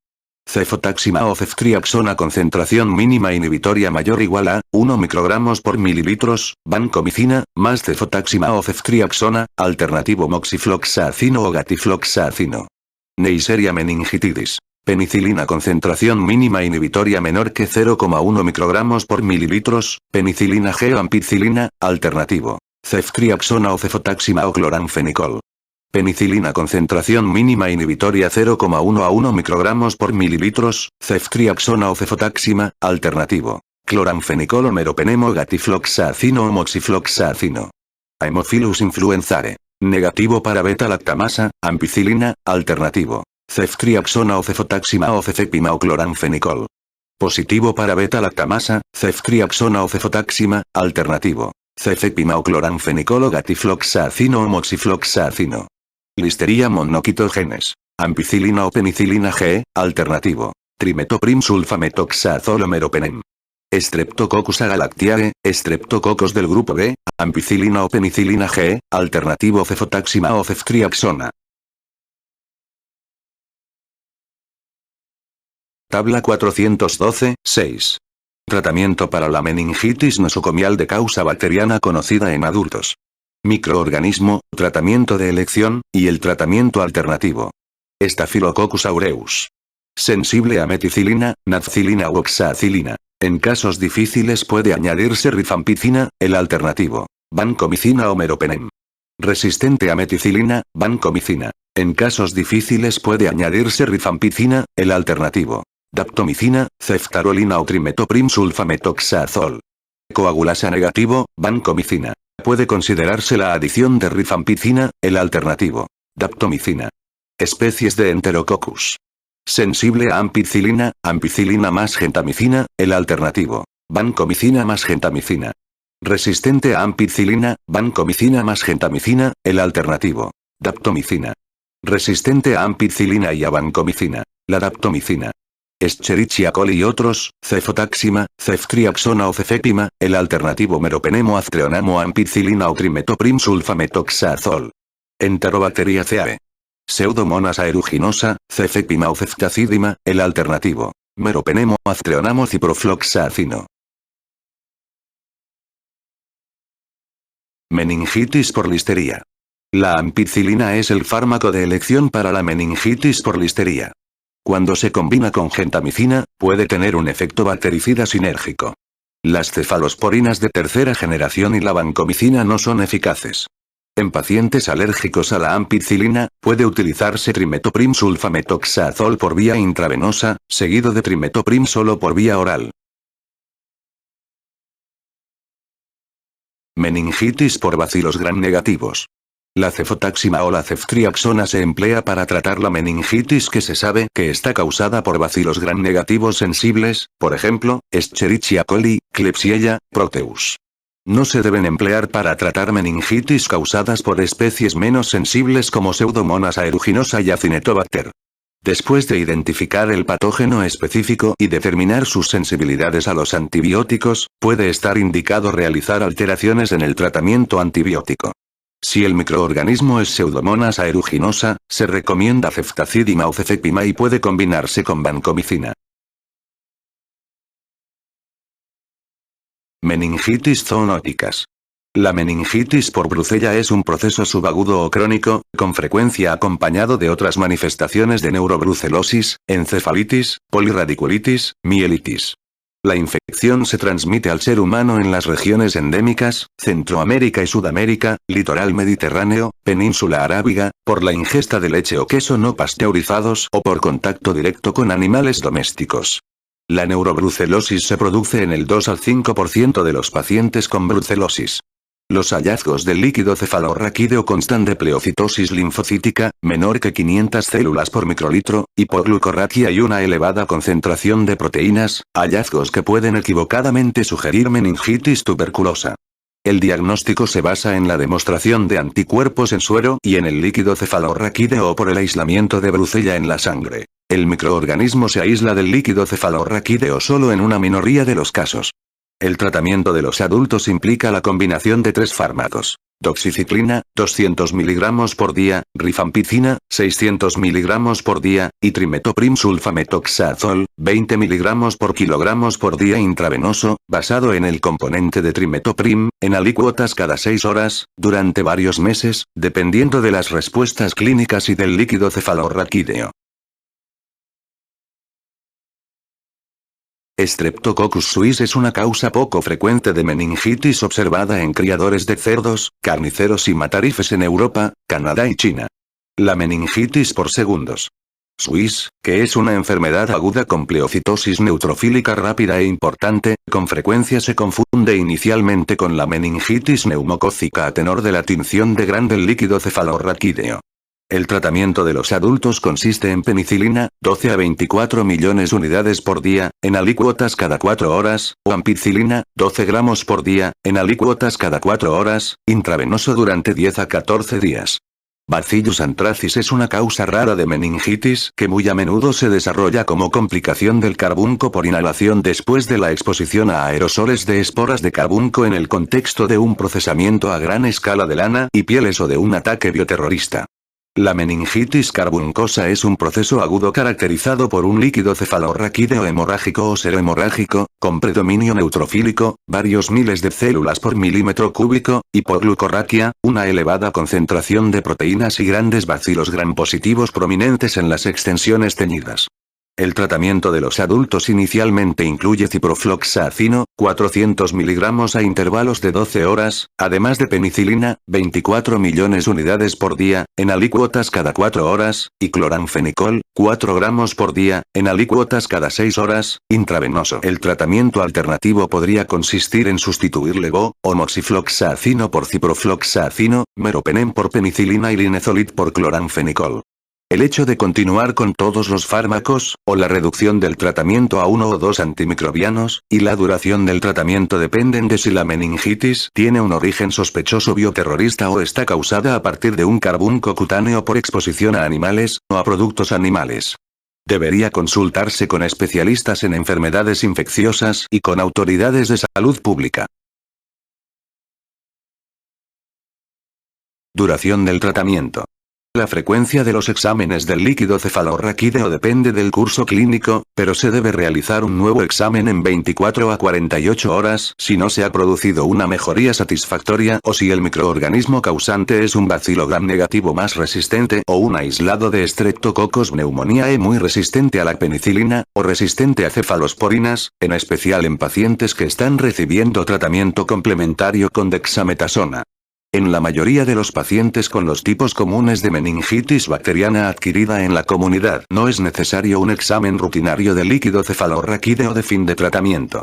Cefotaxima o ceftriaxona concentración mínima inhibitoria mayor o igual a 1 microgramos por mililitros, vancomicina, más cefotaxima o ceftriaxona, alternativo moxifloxacino o gatifloxacino. Neisseria meningitidis. Penicilina concentración mínima inhibitoria menor que 0,1 microgramos por mililitros, penicilina G o ampicilina, alternativo. Ceftriaxona o cefotaxima o cloranfenicol. Penicilina concentración mínima inhibitoria 0,1 a 1 microgramos por mililitros, ceftriaxona o cefotaxima, alternativo. Cloranfenicol o meropenem o gatifloxacino o moxifloxacino. Haemophilus influenzae. Negativo para beta-lactamasa, ampicilina, alternativo. Ceftriaxona o cefotaxima o cefepima o cloranfenicol. Positivo para beta-lactamasa, ceftriaxona o cefotaxima, alternativo. Cefepima o cloranfenicol o gatifloxacino o moxifloxacino. Listeria monocytogenes. Ampicilina o penicilina G, alternativo. Trimetoprim sulfametoxazol o meropenem. Streptococcus agalactiae, Streptococcus del grupo B, ampicilina o penicilina G, alternativo cefotaxima o ceftriaxona. Tabla 412, 6. Tratamiento para la meningitis nosocomial de causa bacteriana conocida en adultos. Microorganismo, tratamiento de elección, y el tratamiento alternativo. Staphylococcus aureus. Sensible a meticilina, nafcilina u oxacilina. En casos difíciles puede añadirse rifampicina, el alternativo. Vancomicina o meropenem. Resistente a meticilina, vancomicina. En casos difíciles puede añadirse rifampicina, el alternativo. Daptomicina, ceftarolina o trimetoprim sulfametoxazol. Coagulasa negativo, vancomicina. Puede considerarse la adición de rifampicina, el alternativo. Daptomicina. Especies de Enterococcus. Sensible a ampicilina, ampicilina más gentamicina, el alternativo. Vancomicina más gentamicina. Resistente a ampicilina, vancomicina más gentamicina, el alternativo. Daptomicina. Resistente a ampicilina y a vancomicina. La daptomicina. Escherichia coli y otros, cefotaxima, ceftriaxona o cefepima, el alternativo meropenem o aztreonam o ampicilina o trimetoprim sulfametoxazol. Enterobacteriaceae. Pseudomonas aeruginosa, cefepima o ceftazidima, el alternativo. Meropenem o aztreonam o ciprofloxacino. Meningitis por listeria. La ampicilina es el fármaco de elección para la meningitis por listeria. Cuando se combina con gentamicina, puede tener un efecto bactericida sinérgico. Las cefalosporinas de tercera generación y la vancomicina no son eficaces. En pacientes alérgicos a la ampicilina, puede utilizarse trimetoprim sulfametoxazol por vía intravenosa, seguido de trimetoprim solo por vía oral. Meningitis por bacilos gram negativos. La cefotaxima o la ceftriaxona se emplea para tratar la meningitis que se sabe que está causada por bacilos gram negativos sensibles, por ejemplo, Escherichia coli, Klebsiella, Proteus. No se deben emplear para tratar meningitis causadas por especies menos sensibles como Pseudomonas aeruginosa y Acinetobacter. Después de identificar el patógeno específico y determinar sus sensibilidades a los antibióticos, puede estar indicado realizar alteraciones en el tratamiento antibiótico. Si el microorganismo es Pseudomonas aeruginosa, se recomienda ceftazidima o cefepima y puede combinarse con vancomicina. Meningitis zoonóticas. La meningitis por brucella es un proceso subagudo o crónico, con frecuencia acompañado de otras manifestaciones de neurobrucelosis, encefalitis, polirradiculitis, mielitis. La infección se transmite al ser humano en las regiones endémicas, Centroamérica y Sudamérica, litoral mediterráneo, península arábiga, por la ingesta de leche o queso no pasteurizados o por contacto directo con animales domésticos. La neurobrucelosis se produce en el 2 al 5% de los pacientes con brucelosis. Los hallazgos del líquido cefalorraquídeo constan de pleocitosis linfocítica, menor que 500 células por microlitro, hipoglucorraquia y una elevada concentración de proteínas, hallazgos que pueden equivocadamente sugerir meningitis tuberculosa. El diagnóstico se basa en la demostración de anticuerpos en suero y en el líquido cefalorraquídeo o por el aislamiento de brucella en la sangre. El microorganismo se aísla del líquido cefalorraquídeo solo en una minoría de los casos. El tratamiento de los adultos implica la combinación de 3 fármacos: doxiciclina, 200 mg por día, rifampicina, 600 mg por día, y trimetoprim sulfametoxazol, 20 mg por kilogramos por día intravenoso, basado en el componente de trimetoprim, en alícuotas cada 6 horas, durante varios meses, dependiendo de las respuestas clínicas y del líquido cefalorraquídeo. Streptococcus suis es una causa poco frecuente de meningitis observada en criadores de cerdos, carniceros y matarifes en Europa, Canadá y China. La meningitis por segundos. Suis, que es una enfermedad aguda con pleocitosis neutrofílica rápida e importante, con frecuencia se confunde inicialmente con la meningitis neumocócica a tenor de la tinción de gran del líquido cefalorraquídeo. El tratamiento de los adultos consiste en penicilina, 12 a 24 millones unidades por día, en alícuotas cada 4 horas, o ampicilina, 12 gramos por día, en alícuotas cada 4 horas, intravenoso durante 10 a 14 días. Bacillus anthracis es una causa rara de meningitis que muy a menudo se desarrolla como complicación del carbunco por inhalación después de la exposición a aerosoles de esporas de carbunco en el contexto de un procesamiento a gran escala de lana y pieles o de un ataque bioterrorista. La meningitis carbuncosa es un proceso agudo caracterizado por un líquido cefalorraquídeo hemorrágico o serohemorrágico, con predominio neutrofílico, varios miles de células por milímetro cúbico, hipoglucorraquia, una elevada concentración de proteínas y grandes bacilos gram-positivos prominentes en las extensiones teñidas. El tratamiento de los adultos inicialmente incluye ciprofloxacino, 400 mg a intervalos de 12 horas, además de penicilina, 24 millones unidades por día, en alícuotas cada 4 horas, y cloranfenicol, 4 gramos por día, en alícuotas cada 6 horas, intravenoso. El tratamiento alternativo podría consistir en sustituir levo, o moxifloxacino por ciprofloxacino, meropenem por penicilina y linezolid por cloranfenicol. El hecho de continuar con todos los fármacos, o la reducción del tratamiento a 1 o 2 antimicrobianos, y la duración del tratamiento dependen de si la meningitis tiene un origen sospechoso bioterrorista o está causada a partir de un carbunco cutáneo por exposición a animales, o a productos animales. Debería consultarse con especialistas en enfermedades infecciosas y con autoridades de salud pública. Duración del tratamiento. La frecuencia de los exámenes del líquido cefalorraquídeo depende del curso clínico, pero se debe realizar un nuevo examen en 24 a 48 horas si no se ha producido una mejoría satisfactoria o si el microorganismo causante es un bacilo gram negativo más resistente o un aislado de Streptococcus pneumoniae muy resistente a la penicilina, o resistente a cefalosporinas, en especial en pacientes que están recibiendo tratamiento complementario con dexametasona. En la mayoría de los pacientes con los tipos comunes de meningitis bacteriana adquirida en la comunidad no es necesario un examen rutinario de líquido cefalorraquídeo de fin de tratamiento.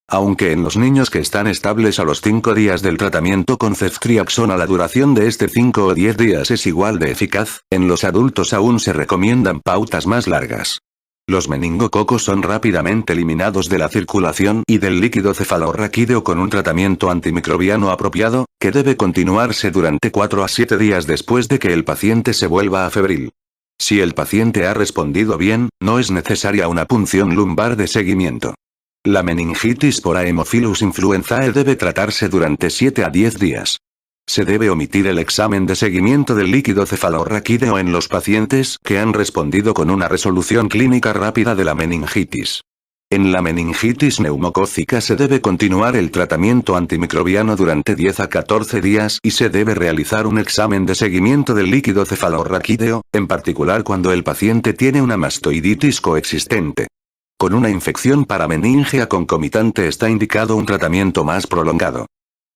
Aunque en los niños que están estables a los 5 días del tratamiento con ceftriaxona la duración de este 5 o 10 días es igual de eficaz, en los adultos aún se recomiendan pautas más largas. Los meningococos son rápidamente eliminados de la circulación y del líquido cefalorraquídeo con un tratamiento antimicrobiano apropiado, que debe continuarse durante 4 a 7 días después de que el paciente se vuelva afebril. Si el paciente ha respondido bien, no es necesaria una punción lumbar de seguimiento. La meningitis por Haemophilus influenzae debe tratarse durante 7 a 10 días. Se debe omitir el examen de seguimiento del líquido cefalorraquídeo en los pacientes que han respondido con una resolución clínica rápida de la meningitis. En la meningitis neumocócica se debe continuar el tratamiento antimicrobiano durante 10 a 14 días y se debe realizar un examen de seguimiento del líquido cefalorraquídeo, en particular cuando el paciente tiene una mastoiditis coexistente. Con una infección parameningea concomitante está indicado un tratamiento más prolongado.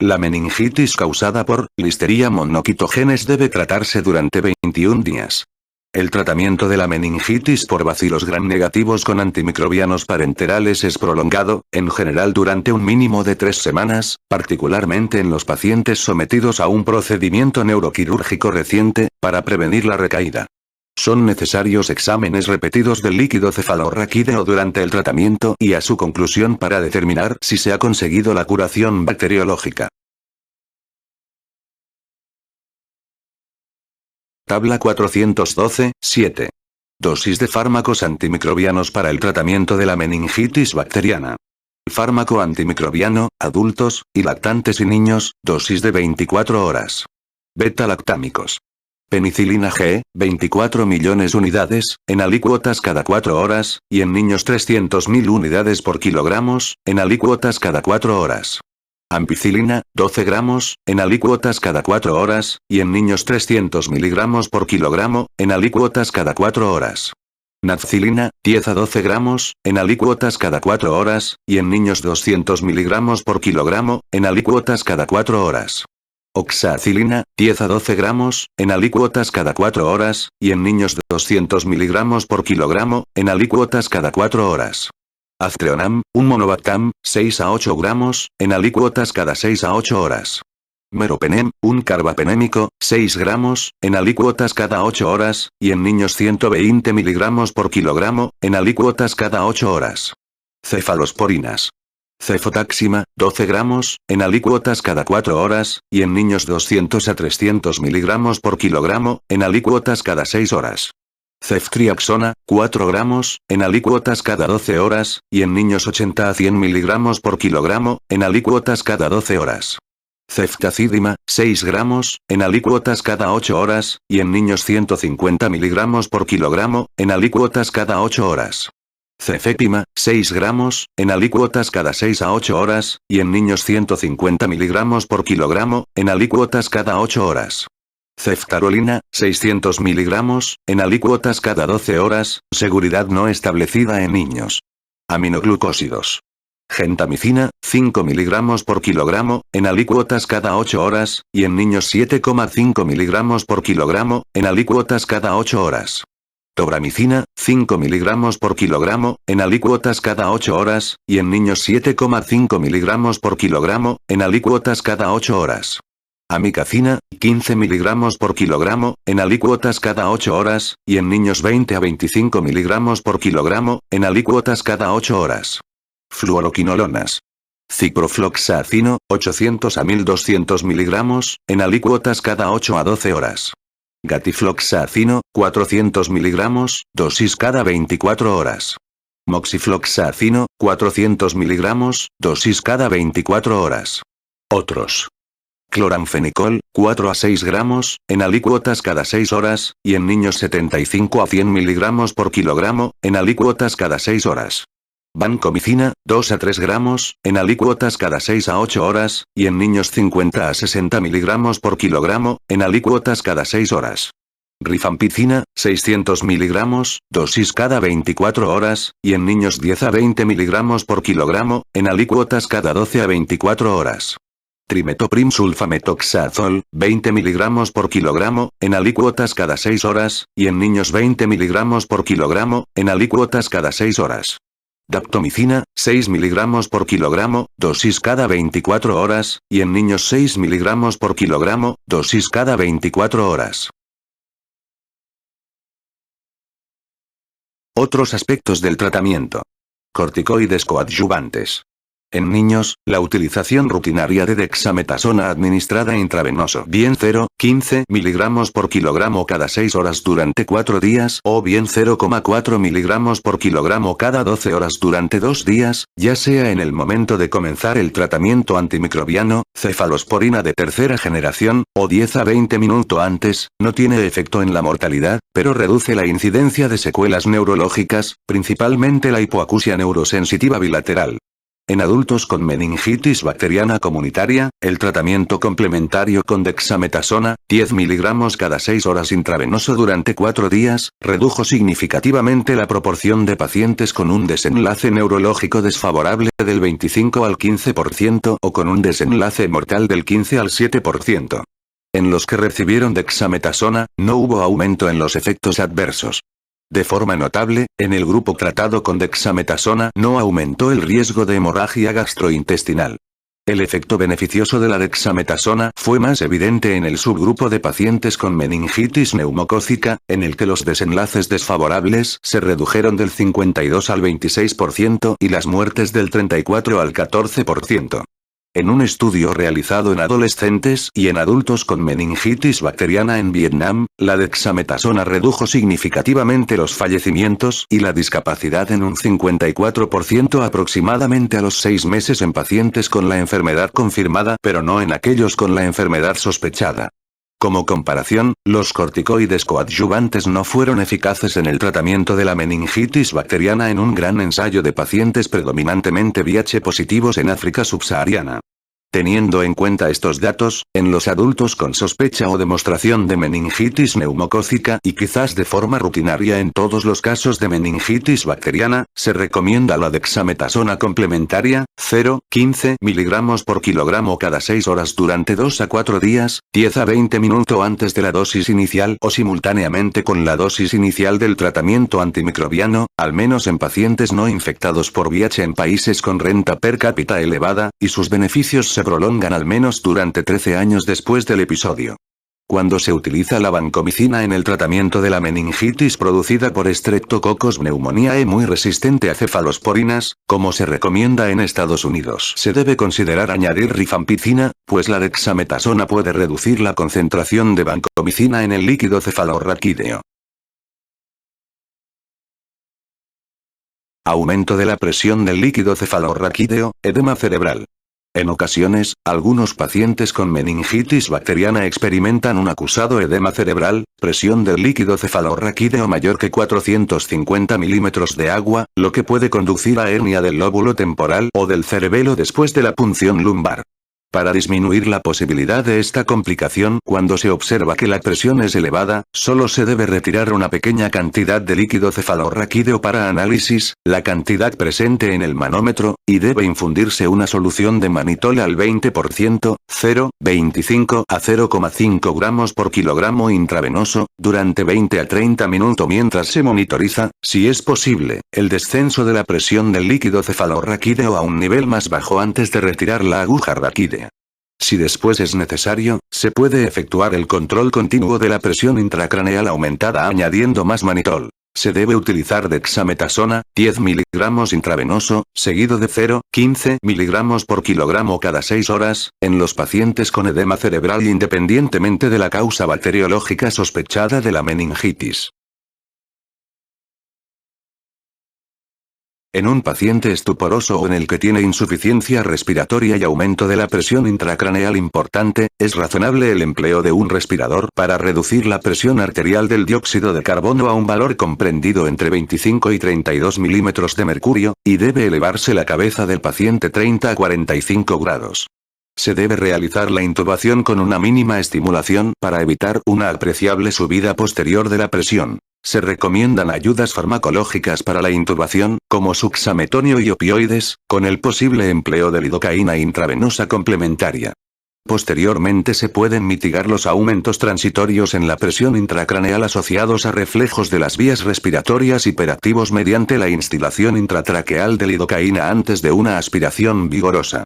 La meningitis causada por Listeria monocytogenes debe tratarse durante 21 días. El tratamiento de la meningitis por bacilos gram negativos con antimicrobianos parenterales es prolongado, en general durante un mínimo de 3 semanas, particularmente en los pacientes sometidos a un procedimiento neuroquirúrgico reciente, para prevenir la recaída. Son necesarios exámenes repetidos del líquido cefalorraquídeo durante el tratamiento y a su conclusión para determinar si se ha conseguido la curación bacteriológica. Tabla 412, 7. Dosis de fármacos antimicrobianos para el tratamiento de la meningitis bacteriana. Fármaco antimicrobiano, adultos, y lactantes y niños, dosis de 24 horas. Beta-lactámicos. Penicilina G, 24 millones unidades, en alícuotas cada 4 horas, y en niños 300.000 unidades por kilogramos, en alícuotas cada 4 horas. Ampicilina, 12 gramos, en alícuotas cada 4 horas, y en niños 300 miligramos por kilogramo, en alícuotas cada 4 horas. Nalcilina, 10 a 12 gramos, en alícuotas cada 4 horas, y en niños 200 miligramos por kilogramo, en alícuotas cada 4 horas. Oxacilina, 10 a 12 gramos, en alícuotas cada 4 horas, y en niños 200 miligramos por kilogramo, en alícuotas cada 4 horas. Aztreonam, un monobactam, 6 a 8 gramos, en alícuotas cada 6 a 8 horas. Meropenem, un carbapenémico, 6 gramos, en alícuotas cada 8 horas, y en niños 120 miligramos por kilogramo, en alícuotas cada 8 horas. Cefalosporinas. Cefotaxima, 12 gramos, en alícuotas cada 4 horas, y en niños 200 a 300 miligramos por kilogramo, en alícuotas cada 6 horas. Ceftriaxona, 4 gramos, en alícuotas cada 12 horas, y en niños 80 a 100 miligramos por kilogramo, en alícuotas cada 12 horas. Ceftazidima, 6 gramos, en alícuotas cada 8 horas, y en niños 150 miligramos por kilogramo, en alícuotas cada 8 horas. Cefepima, 6 gramos, en alícuotas cada 6 a 8 horas, y en niños 150 miligramos por kilogramo, en alícuotas cada 8 horas. Ceftarolina, 600 miligramos, en alícuotas cada 12 horas, seguridad no establecida en niños. Aminoglucósidos. Gentamicina, 5 miligramos por kilogramo, en alícuotas cada 8 horas, y en niños 7,5 miligramos por kilogramo, en alícuotas cada 8 horas. Tobramicina, 5 miligramos por kilogramo, en alícuotas cada 8 horas, y en niños 7,5 miligramos por kilogramo, en alícuotas cada 8 horas. Amicacina, 15 miligramos por kilogramo, en alícuotas cada 8 horas, y en niños 20 a 25 miligramos por kilogramo, en alícuotas cada 8 horas. Fluoroquinolonas. Ciprofloxacino, 800 a 1200 miligramos, en alícuotas cada 8 a 12 horas. Gatifloxacino, 400 miligramos, dosis cada 24 horas. Moxifloxacino, 400 miligramos, dosis cada 24 horas. Otros. Cloranfenicol, 4 a 6 gramos, en alícuotas cada 6 horas, y en niños 75 a 100 miligramos por kilogramo, en alícuotas cada 6 horas. Vancomicina, 2 a 3 gramos, en alícuotas cada 6 a 8 horas, y en niños 50 a 60 miligramos por kilogramo, en alícuotas cada 6 horas. Rifampicina, 600 miligramos, dosis cada 24 horas, y en niños 10 a 20 miligramos por kilogramo, en alícuotas cada 12 a 24 horas. Trimetoprim sulfametoxazol, 20 miligramos por kilogramo, en alícuotas cada 6 horas, y en niños 20 miligramos por kilogramo, en alícuotas cada 6 horas. Daptomicina, 6 miligramos por kilogramo, dosis cada 24 horas, y en niños 6 miligramos por kilogramo, dosis cada 24 horas. Otros aspectos del tratamiento. Corticoides coadyuvantes. En niños, la utilización rutinaria de dexametasona administrada intravenoso, bien 0,15 mg por kilogramo cada 6 horas durante 4 días o bien 0,4 mg por kilogramo cada 12 horas durante 2 días, ya sea en el momento de comenzar el tratamiento antimicrobiano, cefalosporina de tercera generación, o 10 a 20 minutos antes, no tiene efecto en la mortalidad, pero reduce la incidencia de secuelas neurológicas, principalmente la hipoacusia neurosensitiva bilateral. En adultos con meningitis bacteriana comunitaria, el tratamiento complementario con dexametasona, 10 mg cada 6 horas intravenoso durante 4 días, redujo significativamente la proporción de pacientes con un desenlace neurológico desfavorable del 25 al 15% o con un desenlace mortal del 15 al 7%. En los que recibieron dexametasona, no hubo aumento en los efectos adversos. De forma notable, en el grupo tratado con dexametasona no aumentó el riesgo de hemorragia gastrointestinal. El efecto beneficioso de la dexametasona fue más evidente en el subgrupo de pacientes con meningitis neumocócica, en el que los desenlaces desfavorables se redujeron del 52 al 26% y las muertes del 34 al 14%. En un estudio realizado en adolescentes y en adultos con meningitis bacteriana en Vietnam, la dexametasona redujo significativamente los fallecimientos y la discapacidad en un 54% aproximadamente a los 6 meses en pacientes con la enfermedad confirmada, pero no en aquellos con la enfermedad sospechada. Como comparación, los corticoides coadyuvantes no fueron eficaces en el tratamiento de la meningitis bacteriana en un gran ensayo de pacientes predominantemente VIH positivos en África subsahariana. Teniendo en cuenta estos datos, en los adultos con sospecha o demostración de meningitis neumocócica y quizás de forma rutinaria en todos los casos de meningitis bacteriana, se recomienda la dexametasona complementaria, 0,15 mg por kilogramo cada 6 horas durante 2 a 4 días, 10 a 20 minutos antes de la dosis inicial o simultáneamente con la dosis inicial del tratamiento antimicrobiano, al menos en pacientes no infectados por VIH en países con renta per cápita elevada, y sus beneficios se prolongan al menos durante 13 años después del episodio. Cuando se utiliza la vancomicina en el tratamiento de la meningitis producida por Streptococcus pneumoniae muy resistente a cefalosporinas, como se recomienda en Estados Unidos, se debe considerar añadir rifampicina, pues la dexametasona puede reducir la concentración de vancomicina en el líquido cefalorraquídeo. Aumento de la presión del líquido cefalorraquídeo, edema cerebral. En ocasiones, algunos pacientes con meningitis bacteriana experimentan un acusado edema cerebral, presión del líquido cefalorraquídeo mayor que 450 milímetros de agua, lo que puede conducir a hernia del lóbulo temporal o del cerebelo después de la punción lumbar. Para disminuir la posibilidad de esta complicación, cuando se observa que la presión es elevada, solo se debe retirar una pequeña cantidad de líquido cefalorraquídeo para análisis, la cantidad presente en el manómetro, y debe infundirse una solución de manitol al 20%, 0,25 a 0,5 gramos por kilogramo intravenoso, durante 20 a 30 minutos mientras se monitoriza, si es posible, el descenso de la presión del líquido cefalorraquídeo a un nivel más bajo antes de retirar la aguja raquídea. Si después es necesario, se puede efectuar el control continuo de la presión intracraneal aumentada añadiendo más manitol. Se debe utilizar dexametasona, 10 mg intravenoso, seguido de 0,15 mg por kilogramo cada 6 horas, en los pacientes con edema cerebral independientemente de la causa bacteriológica sospechada de la meningitis. En un paciente estuporoso o en el que tiene insuficiencia respiratoria y aumento de la presión intracraneal importante, es razonable el empleo de un respirador para reducir la presión arterial del dióxido de carbono a un valor comprendido entre 25 y 32 milímetros de mercurio, y debe elevarse la cabeza del paciente 30 a 45 grados. Se debe realizar la intubación con una mínima estimulación para evitar una apreciable subida posterior de la presión. Se recomiendan ayudas farmacológicas para la intubación, como suxametonio y opioides, con el posible empleo de lidocaína intravenosa complementaria. Posteriormente se pueden mitigar los aumentos transitorios en la presión intracraneal asociados a reflejos de las vías respiratorias hiperactivos mediante la instilación intratraqueal de lidocaína antes de una aspiración vigorosa.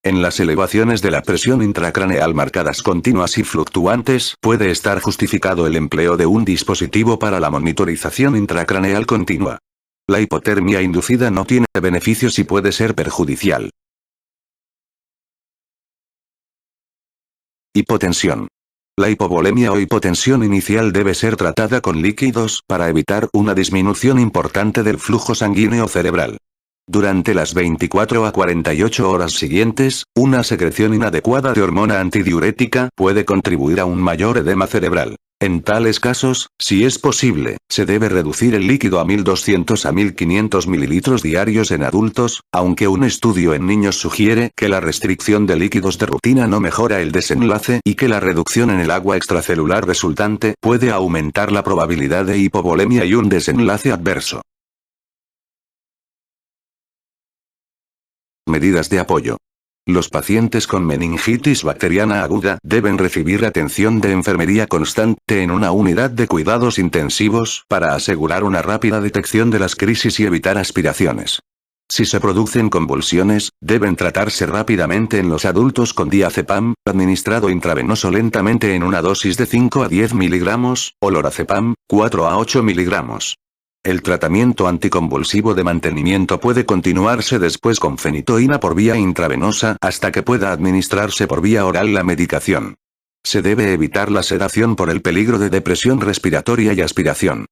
En las elevaciones de la presión intracraneal marcadas continuas y fluctuantes, puede estar justificado el empleo de un dispositivo para la monitorización intracraneal continua. La hipotermia inducida no tiene beneficios y puede ser perjudicial. Hipotensión. La hipovolemia o hipotensión inicial debe ser tratada con líquidos para evitar una disminución importante del flujo sanguíneo cerebral. Durante las 24 a 48 horas siguientes, una secreción inadecuada de hormona antidiurética puede contribuir a un mayor edema cerebral. En tales casos, si es posible, se debe reducir el líquido a 1200 a 1500 mililitros diarios en adultos, aunque un estudio en niños sugiere que la restricción de líquidos de rutina no mejora el desenlace y que la reducción en el agua extracelular resultante puede aumentar la probabilidad de hipovolemia y un desenlace adverso. Medidas de apoyo. Los pacientes con meningitis bacteriana aguda deben recibir atención de enfermería constante en una unidad de cuidados intensivos para asegurar una rápida detección de las crisis y evitar aspiraciones. Si se producen convulsiones, deben tratarse rápidamente en los adultos con diazepam, administrado intravenoso lentamente en una dosis de 5 a 10 miligramos, o lorazepam, 4 a 8 miligramos. El tratamiento anticonvulsivo de mantenimiento puede continuarse después con fenitoína por vía intravenosa hasta que pueda administrarse por vía oral la medicación. Se debe evitar la sedación por el peligro de depresión respiratoria y aspiración.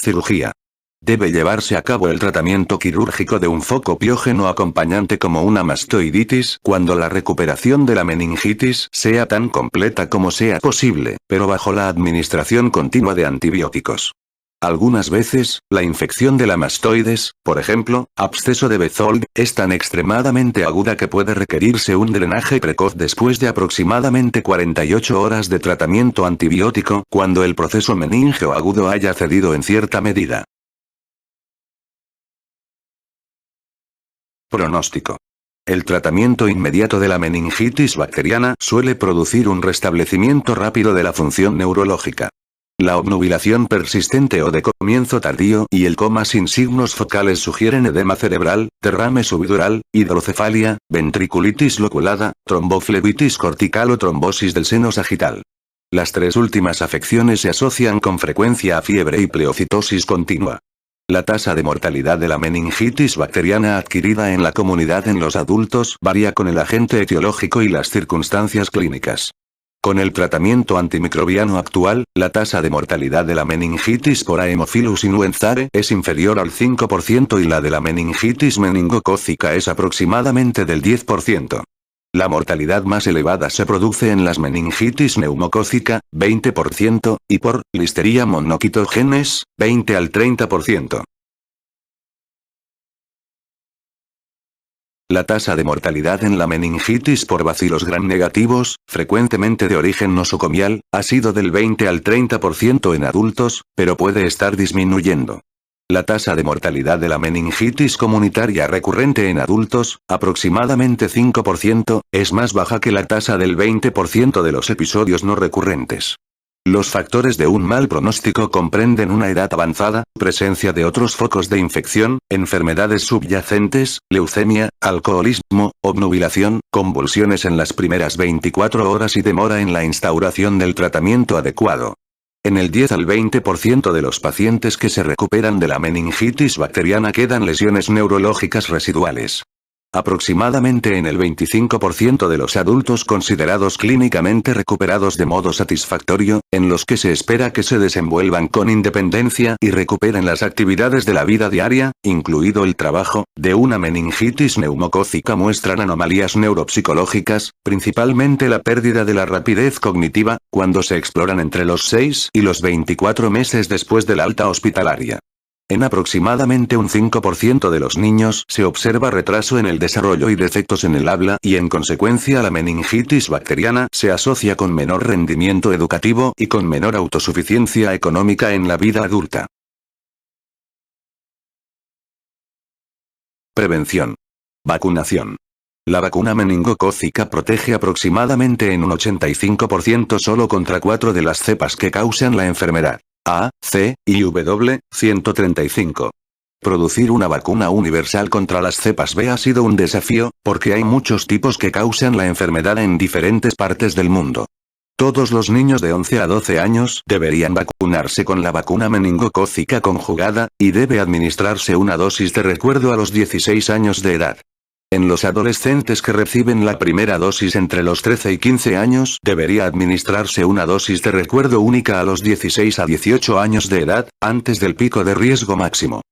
Cirugía. Debe llevarse a cabo el tratamiento quirúrgico de un foco piógeno acompañante como una mastoiditis cuando la recuperación de la meningitis sea tan completa como sea posible, pero bajo la administración continua de antibióticos. Algunas veces, la infección de la mastoides, por ejemplo, absceso de Bezold, es tan extremadamente aguda que puede requerirse un drenaje precoz después de aproximadamente 48 horas de tratamiento antibiótico cuando el proceso meningeo agudo haya cedido en cierta medida. Pronóstico. El tratamiento inmediato de la meningitis bacteriana suele producir un restablecimiento rápido de la función neurológica. La obnubilación persistente o de comienzo tardío y el coma sin signos focales sugieren edema cerebral, derrame subdural, hidrocefalia, ventriculitis loculada, tromboflebitis cortical o trombosis del seno sagital. Las tres últimas afecciones se asocian con frecuencia a fiebre y pleocitosis continua. La tasa de mortalidad de la meningitis bacteriana adquirida en la comunidad en los adultos varía con el agente etiológico y las circunstancias clínicas. Con el tratamiento antimicrobiano actual, la tasa de mortalidad de la meningitis por Haemophilus influenzae es inferior al 5% y la de la meningitis meningocócica es aproximadamente del 10%. La mortalidad más elevada se produce en las meningitis neumocócica, 20%, y por Listeria monocytogenes, 20 al 30%. La tasa de mortalidad en la meningitis por bacilos gram negativos, frecuentemente de origen nosocomial, ha sido del 20 al 30% en adultos, pero puede estar disminuyendo. La tasa de mortalidad de la meningitis comunitaria recurrente en adultos, aproximadamente 5%, es más baja que la tasa del 20% de los episodios no recurrentes. Los factores de un mal pronóstico comprenden una edad avanzada, presencia de otros focos de infección, enfermedades subyacentes, leucemia, alcoholismo, obnubilación, convulsiones en las primeras 24 horas y demora en la instauración del tratamiento adecuado. En el 10 al 20% de los pacientes que se recuperan de la meningitis bacteriana quedan lesiones neurológicas residuales. Aproximadamente en el 25% de los adultos considerados clínicamente recuperados de modo satisfactorio, en los que se espera que se desenvuelvan con independencia y recuperen las actividades de la vida diaria, incluido el trabajo, de una meningitis neumocócica muestran anomalías neuropsicológicas, principalmente la pérdida de la rapidez cognitiva, cuando se exploran entre los 6 y los 24 meses después de la alta hospitalaria. En aproximadamente un 5% de los niños se observa retraso en el desarrollo y defectos en el habla y en consecuencia la meningitis bacteriana se asocia con menor rendimiento educativo y con menor autosuficiencia económica en la vida adulta. Prevención. Vacunación. La vacuna meningocócica protege aproximadamente en un 85% solo contra 4 de las cepas que causan la enfermedad. A, C, y W, 135. Producir una vacuna universal contra las cepas B ha sido un desafío, porque hay muchos tipos que causan la enfermedad en diferentes partes del mundo. Todos los niños de 11 a 12 años deberían vacunarse con la vacuna meningocócica conjugada, y debe administrarse una dosis de recuerdo a los 16 años de edad. En los adolescentes que reciben la primera dosis entre los 13 y 15 años debería administrarse una dosis de recuerdo única a los 16 a 18 años de edad, antes del pico de riesgo máximo.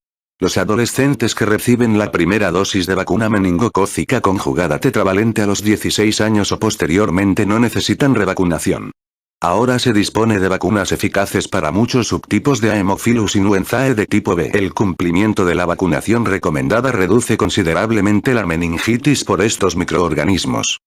Los adolescentes que reciben la primera dosis de vacuna meningocócica conjugada tetravalente a los 16 años o posteriormente no necesitan revacunación. Ahora se dispone de vacunas eficaces para muchos subtipos de Haemophilus influenzae de tipo B. El cumplimiento de la vacunación recomendada reduce considerablemente la meningitis por estos microorganismos.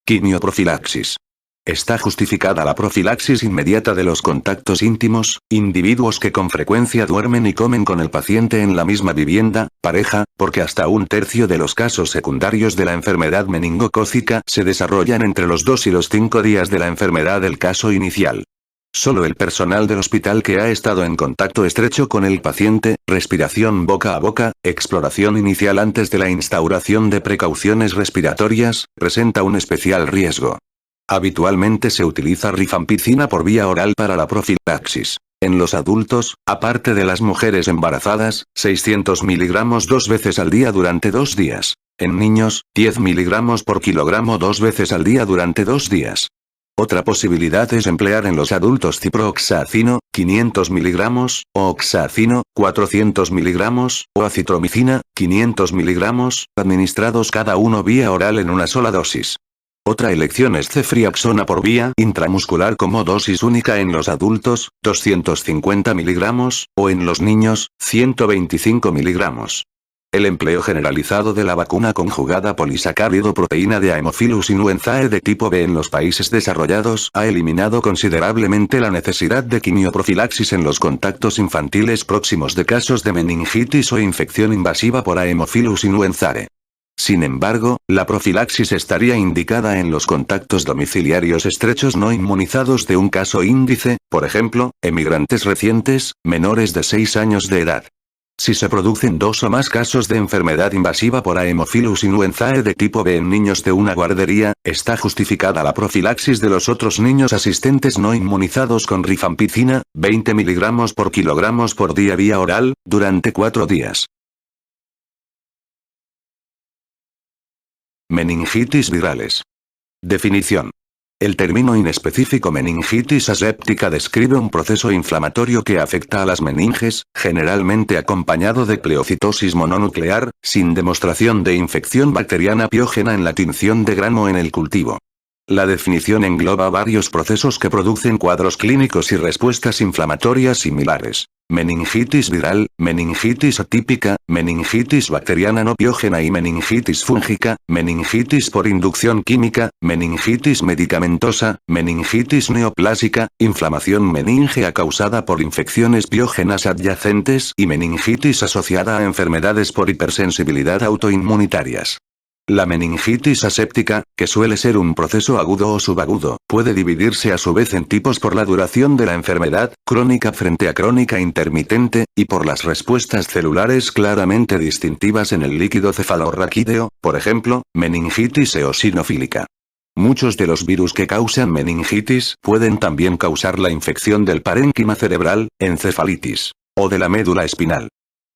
Quimioprofilaxis. Está justificada la profilaxis inmediata de los contactos íntimos, individuos que con frecuencia duermen y comen con el paciente en la misma vivienda, pareja, porque hasta un tercio de los casos secundarios de la enfermedad meningocócica se desarrollan entre los 2 y los 5 días de la enfermedad del caso inicial. Solo el personal del hospital que ha estado en contacto estrecho con el paciente, respiración boca a boca, exploración inicial antes de la instauración de precauciones respiratorias, presenta un especial riesgo. Habitualmente se utiliza rifampicina por vía oral para la profilaxis. En los adultos, aparte de las mujeres embarazadas, 600 miligramos 2 veces al día durante 2 días. En niños, 10 miligramos por kilogramo 2 veces al día durante 2 días. Otra posibilidad es emplear en los adultos ciprofloxacino, 500 miligramos, o oxacino, 400 miligramos, o acitromicina, 500 miligramos, administrados cada uno vía oral en una sola dosis. Otra elección es ceftriaxona por vía intramuscular como dosis única en los adultos, 250 miligramos, o en los niños, 125 miligramos. El empleo generalizado de la vacuna conjugada polisacárido-proteína de Haemophilus influenzae de tipo B en los países desarrollados ha eliminado considerablemente la necesidad de quimioprofilaxis en los contactos infantiles próximos de casos de meningitis o infección invasiva por Haemophilus influenzae. Sin embargo, la profilaxis estaría indicada en los contactos domiciliarios estrechos no inmunizados de un caso índice, por ejemplo, emigrantes recientes, menores de 6 años de edad. Si se producen 2 o más casos de enfermedad invasiva por Haemophilus influenzae de tipo B en niños de una guardería, está justificada la profilaxis de los otros niños asistentes no inmunizados con rifampicina, 20 miligramos por kilogramos por día vía oral, durante 4 días. Meningitis virales. Definición. El término inespecífico meningitis aséptica describe un proceso inflamatorio que afecta a las meninges, generalmente acompañado de pleocitosis mononuclear, sin demostración de infección bacteriana piógena en la tinción de grano en el cultivo. La definición engloba varios procesos que producen cuadros clínicos y respuestas inflamatorias similares. Meningitis viral, meningitis atípica, meningitis bacteriana no piógena y meningitis fúngica, meningitis por inducción química, meningitis medicamentosa, meningitis neoplásica, inflamación meningea causada por infecciones piógenas adyacentes y meningitis asociada a enfermedades por hipersensibilidad autoinmunitarias. La meningitis aséptica, que suele ser un proceso agudo o subagudo, puede dividirse a su vez en tipos por la duración de la enfermedad, crónica frente a crónica intermitente, y por las respuestas celulares claramente distintivas en el líquido cefalorraquídeo, por ejemplo, meningitis eosinofílica. Muchos de los virus que causan meningitis pueden también causar la infección del parénquima cerebral, encefalitis, o de la médula espinal.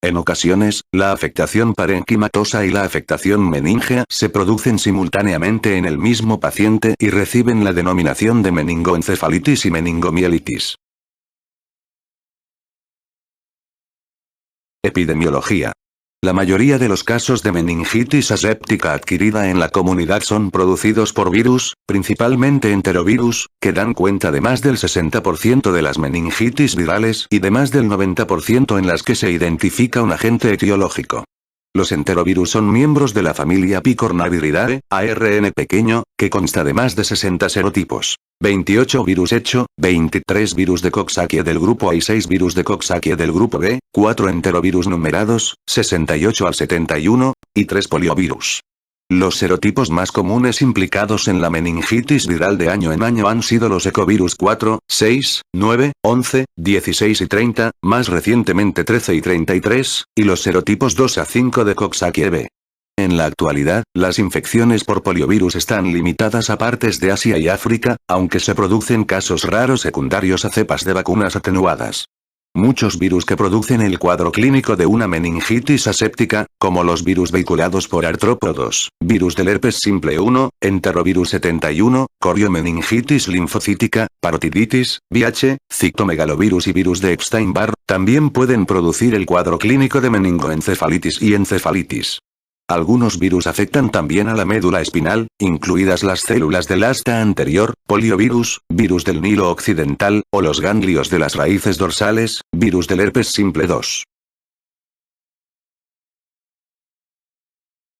En ocasiones, la afectación parenquimatosa y la afectación meningea se producen simultáneamente en el mismo paciente y reciben la denominación de meningoencefalitis y meningomielitis. Epidemiología. La mayoría de los casos de meningitis aséptica adquirida en la comunidad son producidos por virus, principalmente enterovirus, que dan cuenta de más del 60% de las meningitis virales y de más del 90% en las que se identifica un agente etiológico. Los enterovirus son miembros de la familia Picornaviridae, ARN pequeño, que consta de más de 60 serotipos. 28 virus hecho, 23 virus de Coxsackie del grupo A y 6 virus de Coxsackie del grupo B, 4 enterovirus numerados, 68 al 71, y 3 poliovirus. Los serotipos más comunes implicados en la meningitis viral de año en año han sido los ecovirus 4, 6, 9, 11, 16 y 30, más recientemente 13 y 33, y los serotipos 2 a 5 de Coxsackie B. En la actualidad, las infecciones por poliovirus están limitadas a partes de Asia y África, aunque se producen casos raros secundarios a cepas de vacunas atenuadas. Muchos virus que producen el cuadro clínico de una meningitis aséptica, como los virus vehiculados por artrópodos, virus del herpes simple 1, enterovirus 71, coriomeningitis linfocítica, parotiditis, VIH, citomegalovirus y virus de Epstein-Barr, también pueden producir el cuadro clínico de meningoencefalitis y encefalitis. Algunos virus afectan también a la médula espinal, incluidas las células del asta anterior, poliovirus, virus del Nilo occidental, o los ganglios de las raíces dorsales, virus del herpes simple 2.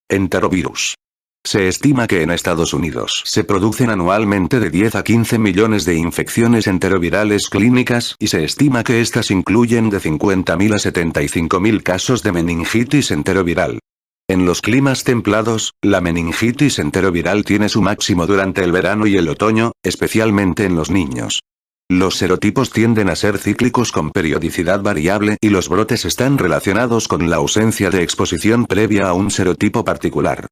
Enterovirus. Se estima que en Estados Unidos se producen anualmente de 10 a 15 millones de infecciones enterovirales clínicas y se estima que estas incluyen de 50.000 a 75.000 casos de meningitis enteroviral. En los climas templados, la meningitis enteroviral tiene su máximo durante el verano y el otoño, especialmente en los niños. Los serotipos tienden a ser cíclicos con periodicidad variable y los brotes están relacionados con la ausencia de exposición previa a un serotipo particular.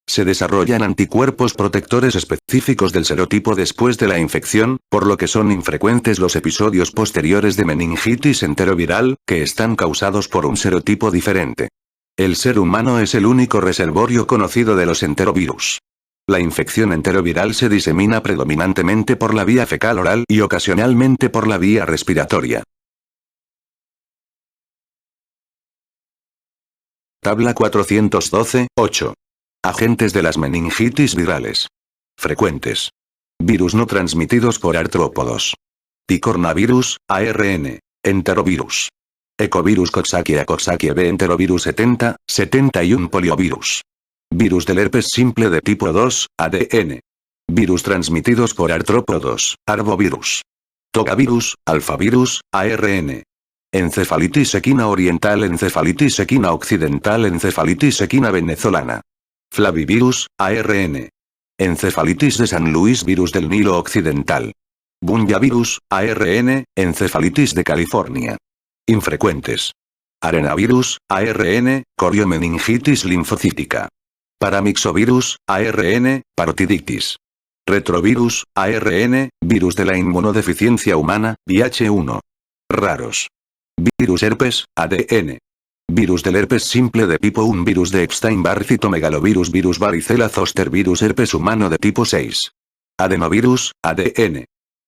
Se desarrollan anticuerpos protectores específicos del serotipo después de la infección, por lo que son infrecuentes los episodios posteriores de meningitis enteroviral, que están causados por un serotipo diferente. El ser humano es el único reservorio conocido de los enterovirus. La infección enteroviral se disemina predominantemente por la vía fecal oral y ocasionalmente por la vía respiratoria. Tabla 412.8. Agentes de las meningitis virales. Frecuentes. Virus no transmitidos por artrópodos. Picornavirus, ARN. Enterovirus. Ecovirus Coxsackie B enterovirus 70, 71 poliovirus. Virus del herpes simple de tipo 2, ADN. Virus transmitidos por artrópodos, arbovirus. Togavirus, alfavirus, ARN. Encefalitis equina oriental, encefalitis equina occidental, encefalitis equina venezolana. Flavivirus, ARN. Encefalitis de San Luis, virus del Nilo occidental. Bunyavirus, ARN, encefalitis de California. Infrecuentes. Arenavirus, ARN, coriomeningitis linfocítica. Paramyxovirus, ARN, parotiditis. Retrovirus, ARN, virus de la inmunodeficiencia humana, VIH1. Raros. Virus herpes, ADN. Virus del herpes simple de tipo 1, virus de Epstein-Barr, citomegalovirus, virus varicela zoster, virus herpes humano de tipo 6. Adenovirus, ADN.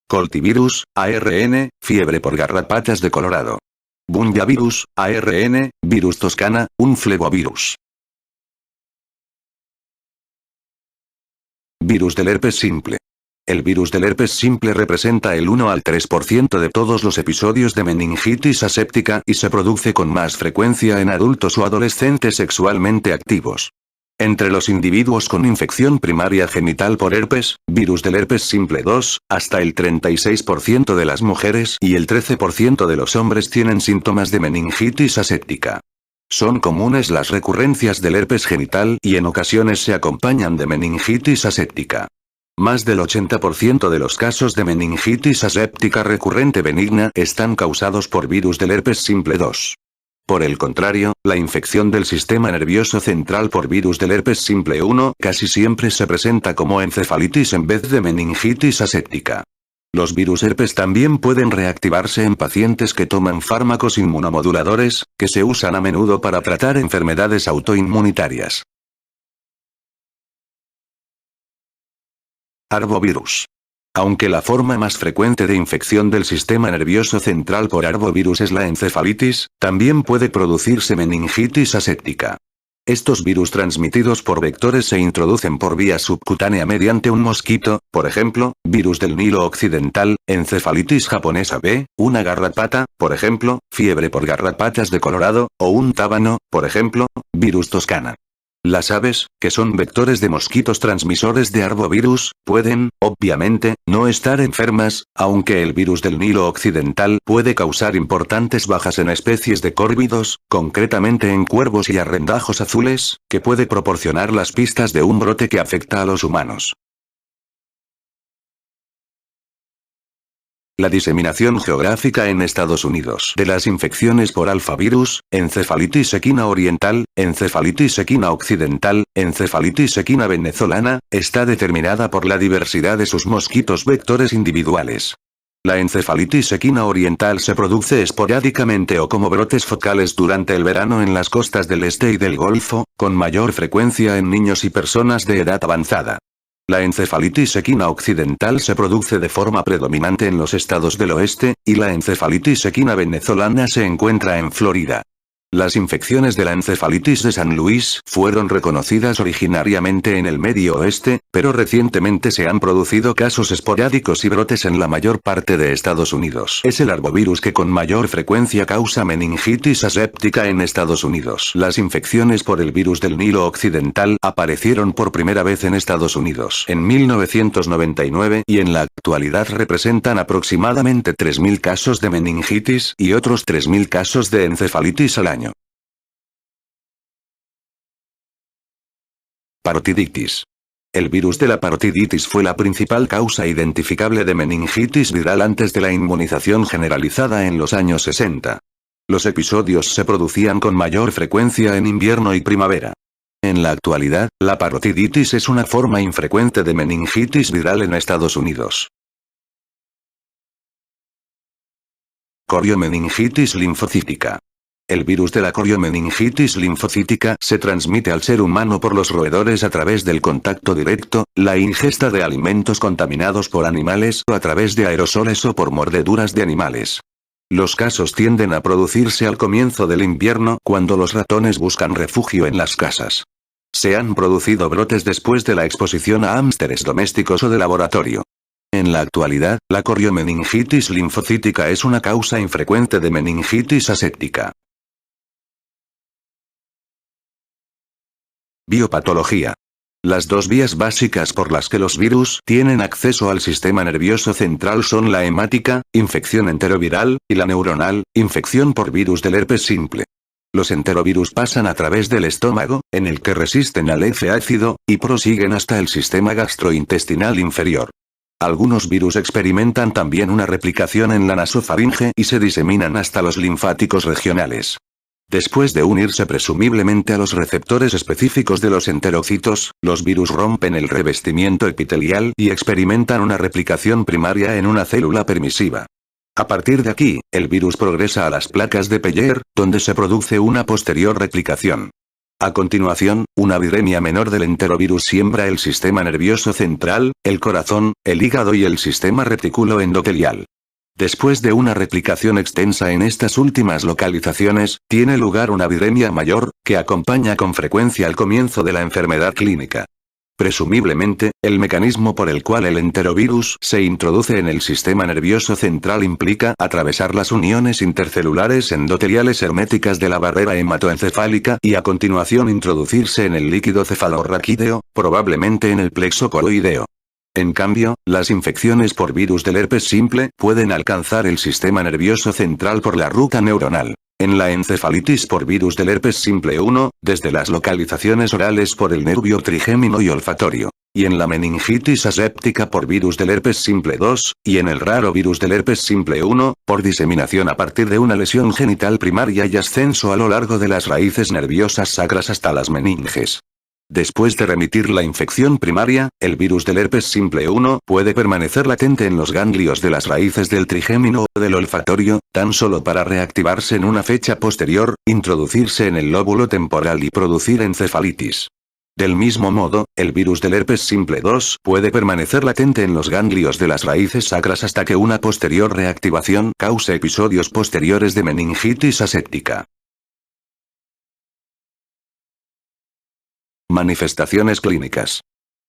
Coltivirus, ARN, fiebre por garrapatas de Colorado. Bunyavirus, ARN, virus toscana, un flevovirus. Virus del herpes simple. El virus del herpes simple representa el 1 al 3% de todos los episodios de meningitis aséptica y se produce con más frecuencia en adultos o adolescentes sexualmente activos. Entre los individuos con infección primaria genital por herpes, virus del herpes simple 2, hasta el 36% de las mujeres y el 13% de los hombres tienen síntomas de meningitis aséptica. Son comunes las recurrencias del herpes genital y en ocasiones se acompañan de meningitis aséptica. Más del 80% de los casos de meningitis aséptica recurrente benigna están causados por virus del herpes simple 2. Por el contrario, la infección del sistema nervioso central por virus del herpes simple 1 casi siempre se presenta como encefalitis en vez de meningitis aséptica. Los virus herpes también pueden reactivarse en pacientes que toman fármacos inmunomoduladores, que se usan a menudo para tratar enfermedades autoinmunitarias. Arbovirus. Aunque la forma más frecuente de infección del sistema nervioso central por arbovirus es la encefalitis, también puede producirse meningitis aséptica. Estos virus transmitidos por vectores se introducen por vía subcutánea mediante un mosquito, por ejemplo, virus del Nilo occidental, encefalitis japonesa B, una garrapata, por ejemplo, fiebre por garrapatas de Colorado, o un tábano, por ejemplo, virus toscana. Las aves, que son vectores de mosquitos transmisores de arbovirus, pueden, obviamente, no estar enfermas, aunque el virus del Nilo occidental puede causar importantes bajas en especies de córvidos, concretamente en cuervos y arrendajos azules, que puede proporcionar las pistas de un brote que afecta a los humanos. La diseminación geográfica en Estados Unidos de las infecciones por alfavirus, encefalitis equina oriental, encefalitis equina occidental, encefalitis equina venezolana, está determinada por la diversidad de sus mosquitos vectores individuales. La encefalitis equina oriental se produce esporádicamente o como brotes focales durante el verano en las costas del este y del Golfo, con mayor frecuencia en niños y personas de edad avanzada. La encefalitis equina occidental se produce de forma predominante en los estados del oeste, y la encefalitis equina venezolana se encuentra en Florida. Las infecciones de la encefalitis de San Luis fueron reconocidas originariamente en el Medio Oeste, pero recientemente se han producido casos esporádicos y brotes en la mayor parte de Estados Unidos. Es el arbovirus que con mayor frecuencia causa meningitis aséptica en Estados Unidos. Las infecciones por el virus del Nilo Occidental aparecieron por primera vez en Estados Unidos en 1999 y en la actualidad representan aproximadamente 3.000 casos de meningitis y otros 3.000 casos de encefalitis al año. Parotiditis. El virus de la parotiditis fue la principal causa identificable de meningitis viral antes de la inmunización generalizada en los años 60. Los episodios se producían con mayor frecuencia en invierno y primavera. En la actualidad, la parotiditis es una forma infrecuente de meningitis viral en Estados Unidos. Coriomeningitis linfocítica. El virus de la coriomeningitis linfocítica se transmite al ser humano por los roedores a través del contacto directo, la ingesta de alimentos contaminados por animales o a través de aerosoles o por mordeduras de animales. Los casos tienden a producirse al comienzo del invierno cuando los ratones buscan refugio en las casas. Se han producido brotes después de la exposición a hámsteres domésticos o de laboratorio. En la actualidad, la coriomeningitis linfocítica es una causa infrecuente de meningitis aséptica. Biopatología. Las dos vías básicas por las que los virus tienen acceso al sistema nervioso central son la hemática, infección enteroviral, y la neuronal, infección por virus del herpes simple. Los enterovirus pasan a través del estómago, en el que resisten al F-ácido, y prosiguen hasta el sistema gastrointestinal inferior. Algunos virus experimentan también una replicación en la nasofaringe y se diseminan hasta los linfáticos regionales. Después de unirse presumiblemente a los receptores específicos de los enterocitos, los virus rompen el revestimiento epitelial y experimentan una replicación primaria en una célula permisiva. A partir de aquí, el virus progresa a las placas de Peyer, donde se produce una posterior replicación. A continuación, una viremia menor del enterovirus siembra el sistema nervioso central, el corazón, el hígado y el sistema reticuloendotelial. Después de una replicación extensa en estas últimas localizaciones, tiene lugar una viremia mayor, que acompaña con frecuencia al comienzo de la enfermedad clínica. Presumiblemente, el mecanismo por el cual el enterovirus se introduce en el sistema nervioso central implica atravesar las uniones intercelulares endoteliales herméticas de la barrera hematoencefálica y a continuación introducirse en el líquido cefalorraquídeo, probablemente en el plexo coroideo. En cambio, las infecciones por virus del herpes simple pueden alcanzar el sistema nervioso central por la ruta neuronal. En la encefalitis por virus del herpes simple 1, desde las localizaciones orales por el nervio trigémino y olfatorio. Y en la meningitis aséptica por virus del herpes simple 2, y en el raro virus del herpes simple 1, por diseminación a partir de una lesión genital primaria y ascenso a lo largo de las raíces nerviosas sacras hasta las meninges. Después de remitir la infección primaria, el virus del herpes simple 1 puede permanecer latente en los ganglios de las raíces del trigémino o del olfatorio, tan solo para reactivarse en una fecha posterior, introducirse en el lóbulo temporal y producir encefalitis. Del mismo modo, el virus del herpes simple 2 puede permanecer latente en los ganglios de las raíces sacras hasta que una posterior reactivación cause episodios posteriores de meningitis aséptica. Manifestaciones clínicas.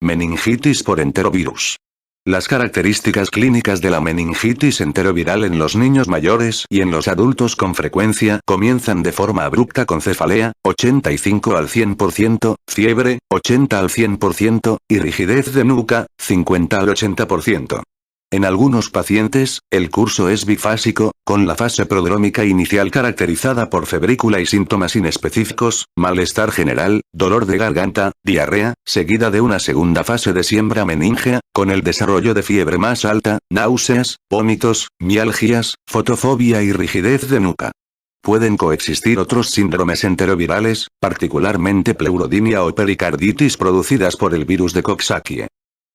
Meningitis por enterovirus. Las características clínicas de la meningitis enteroviral en los niños mayores y en los adultos con frecuencia comienzan de forma abrupta con cefalea, 85 al 100%, fiebre, 80 al 100%, y rigidez de nuca, 50 al 80%. En algunos pacientes, el curso es bifásico, con la fase prodrómica inicial caracterizada por febrícula y síntomas inespecíficos, malestar general, dolor de garganta, diarrea, seguida de una segunda fase de siembra meningea, con el desarrollo de fiebre más alta, náuseas, vómitos, mialgias, fotofobia y rigidez de nuca. Pueden coexistir otros síndromes enterovirales, particularmente pleurodimia o pericarditis producidas por el virus de Coxsackie.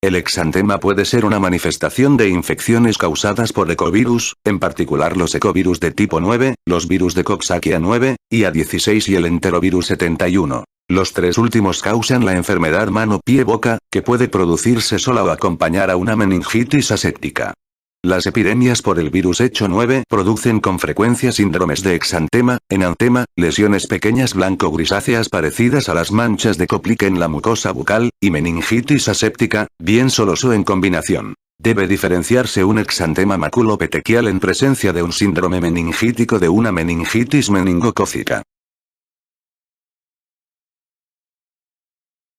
El exantema puede ser una manifestación de infecciones causadas por ecovirus, en particular los ecovirus de tipo 9, los virus de Coxsackie A9 y A16 y el enterovirus 71. Los tres últimos causan la enfermedad mano-pie-boca, que puede producirse sola o acompañar a una meningitis aséptica. Las epidemias por el virus Hecho 9 producen con frecuencia síndromes de exantema, enantema, lesiones pequeñas blanco-grisáceas parecidas a las manchas de Koplik en la mucosa bucal, y meningitis aséptica, bien solos o en combinación. Debe diferenciarse un exantema maculopetequial en presencia de un síndrome meningítico de una meningitis meningocócica.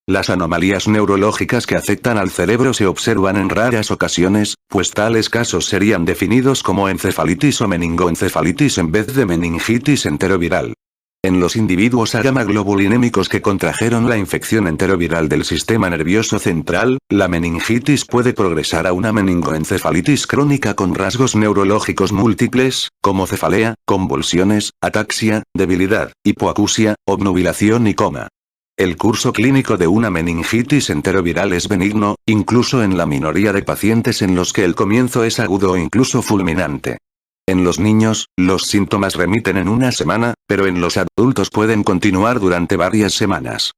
Las anomalías neurológicas que afectan al cerebro se observan en raras ocasiones, pues tales casos serían definidos como encefalitis o meningoencefalitis en vez de meningitis enteroviral. En los individuos gamma-globulinémicos que contrajeron la infección enteroviral del sistema nervioso central, la meningitis puede progresar a una meningoencefalitis crónica con rasgos neurológicos múltiples, como cefalea, convulsiones, ataxia, debilidad, hipoacusia, obnubilación y coma. El curso clínico de una meningitis enteroviral es benigno, incluso en la minoría de pacientes en los que el comienzo es agudo o incluso fulminante. En los niños, los síntomas remiten en una semana, pero en los adultos pueden continuar durante varias semanas.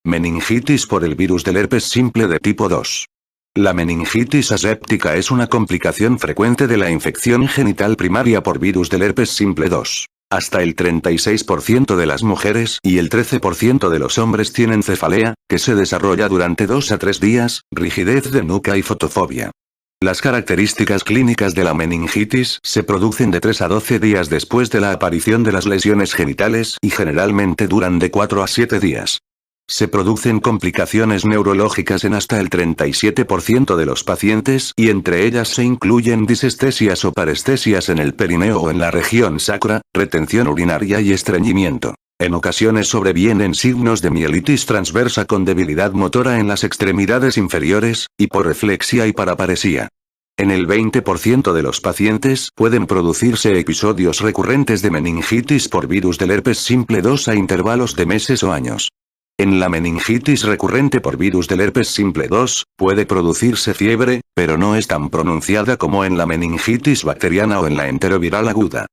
Meningitis por el virus del herpes simple de tipo 2. La meningitis aséptica es una complicación frecuente de la infección genital primaria por virus del herpes simple 2. Hasta el 36% de las mujeres y el 13% de los hombres tienen cefalea, que se desarrolla durante 2 a 3 días, rigidez de nuca y fotofobia. Las características clínicas de la meningitis se producen de 3 a 12 días después de la aparición de las lesiones genitales y generalmente duran de 4 a 7 días. Se producen complicaciones neurológicas en hasta el 37% de los pacientes y entre ellas se incluyen disestesias o parestesias en el perineo o en la región sacra, retención urinaria y estreñimiento. En ocasiones sobrevienen signos de mielitis transversa con debilidad motora en las extremidades inferiores, hiporreflexia y paraparesía. En el 20% de los pacientes pueden producirse episodios recurrentes de meningitis por virus del herpes simple 2 a intervalos de meses o años. En la meningitis recurrente por virus del herpes simple 2, puede producirse fiebre, pero no es tan pronunciada como en la meningitis bacteriana o en la enteroviral aguda.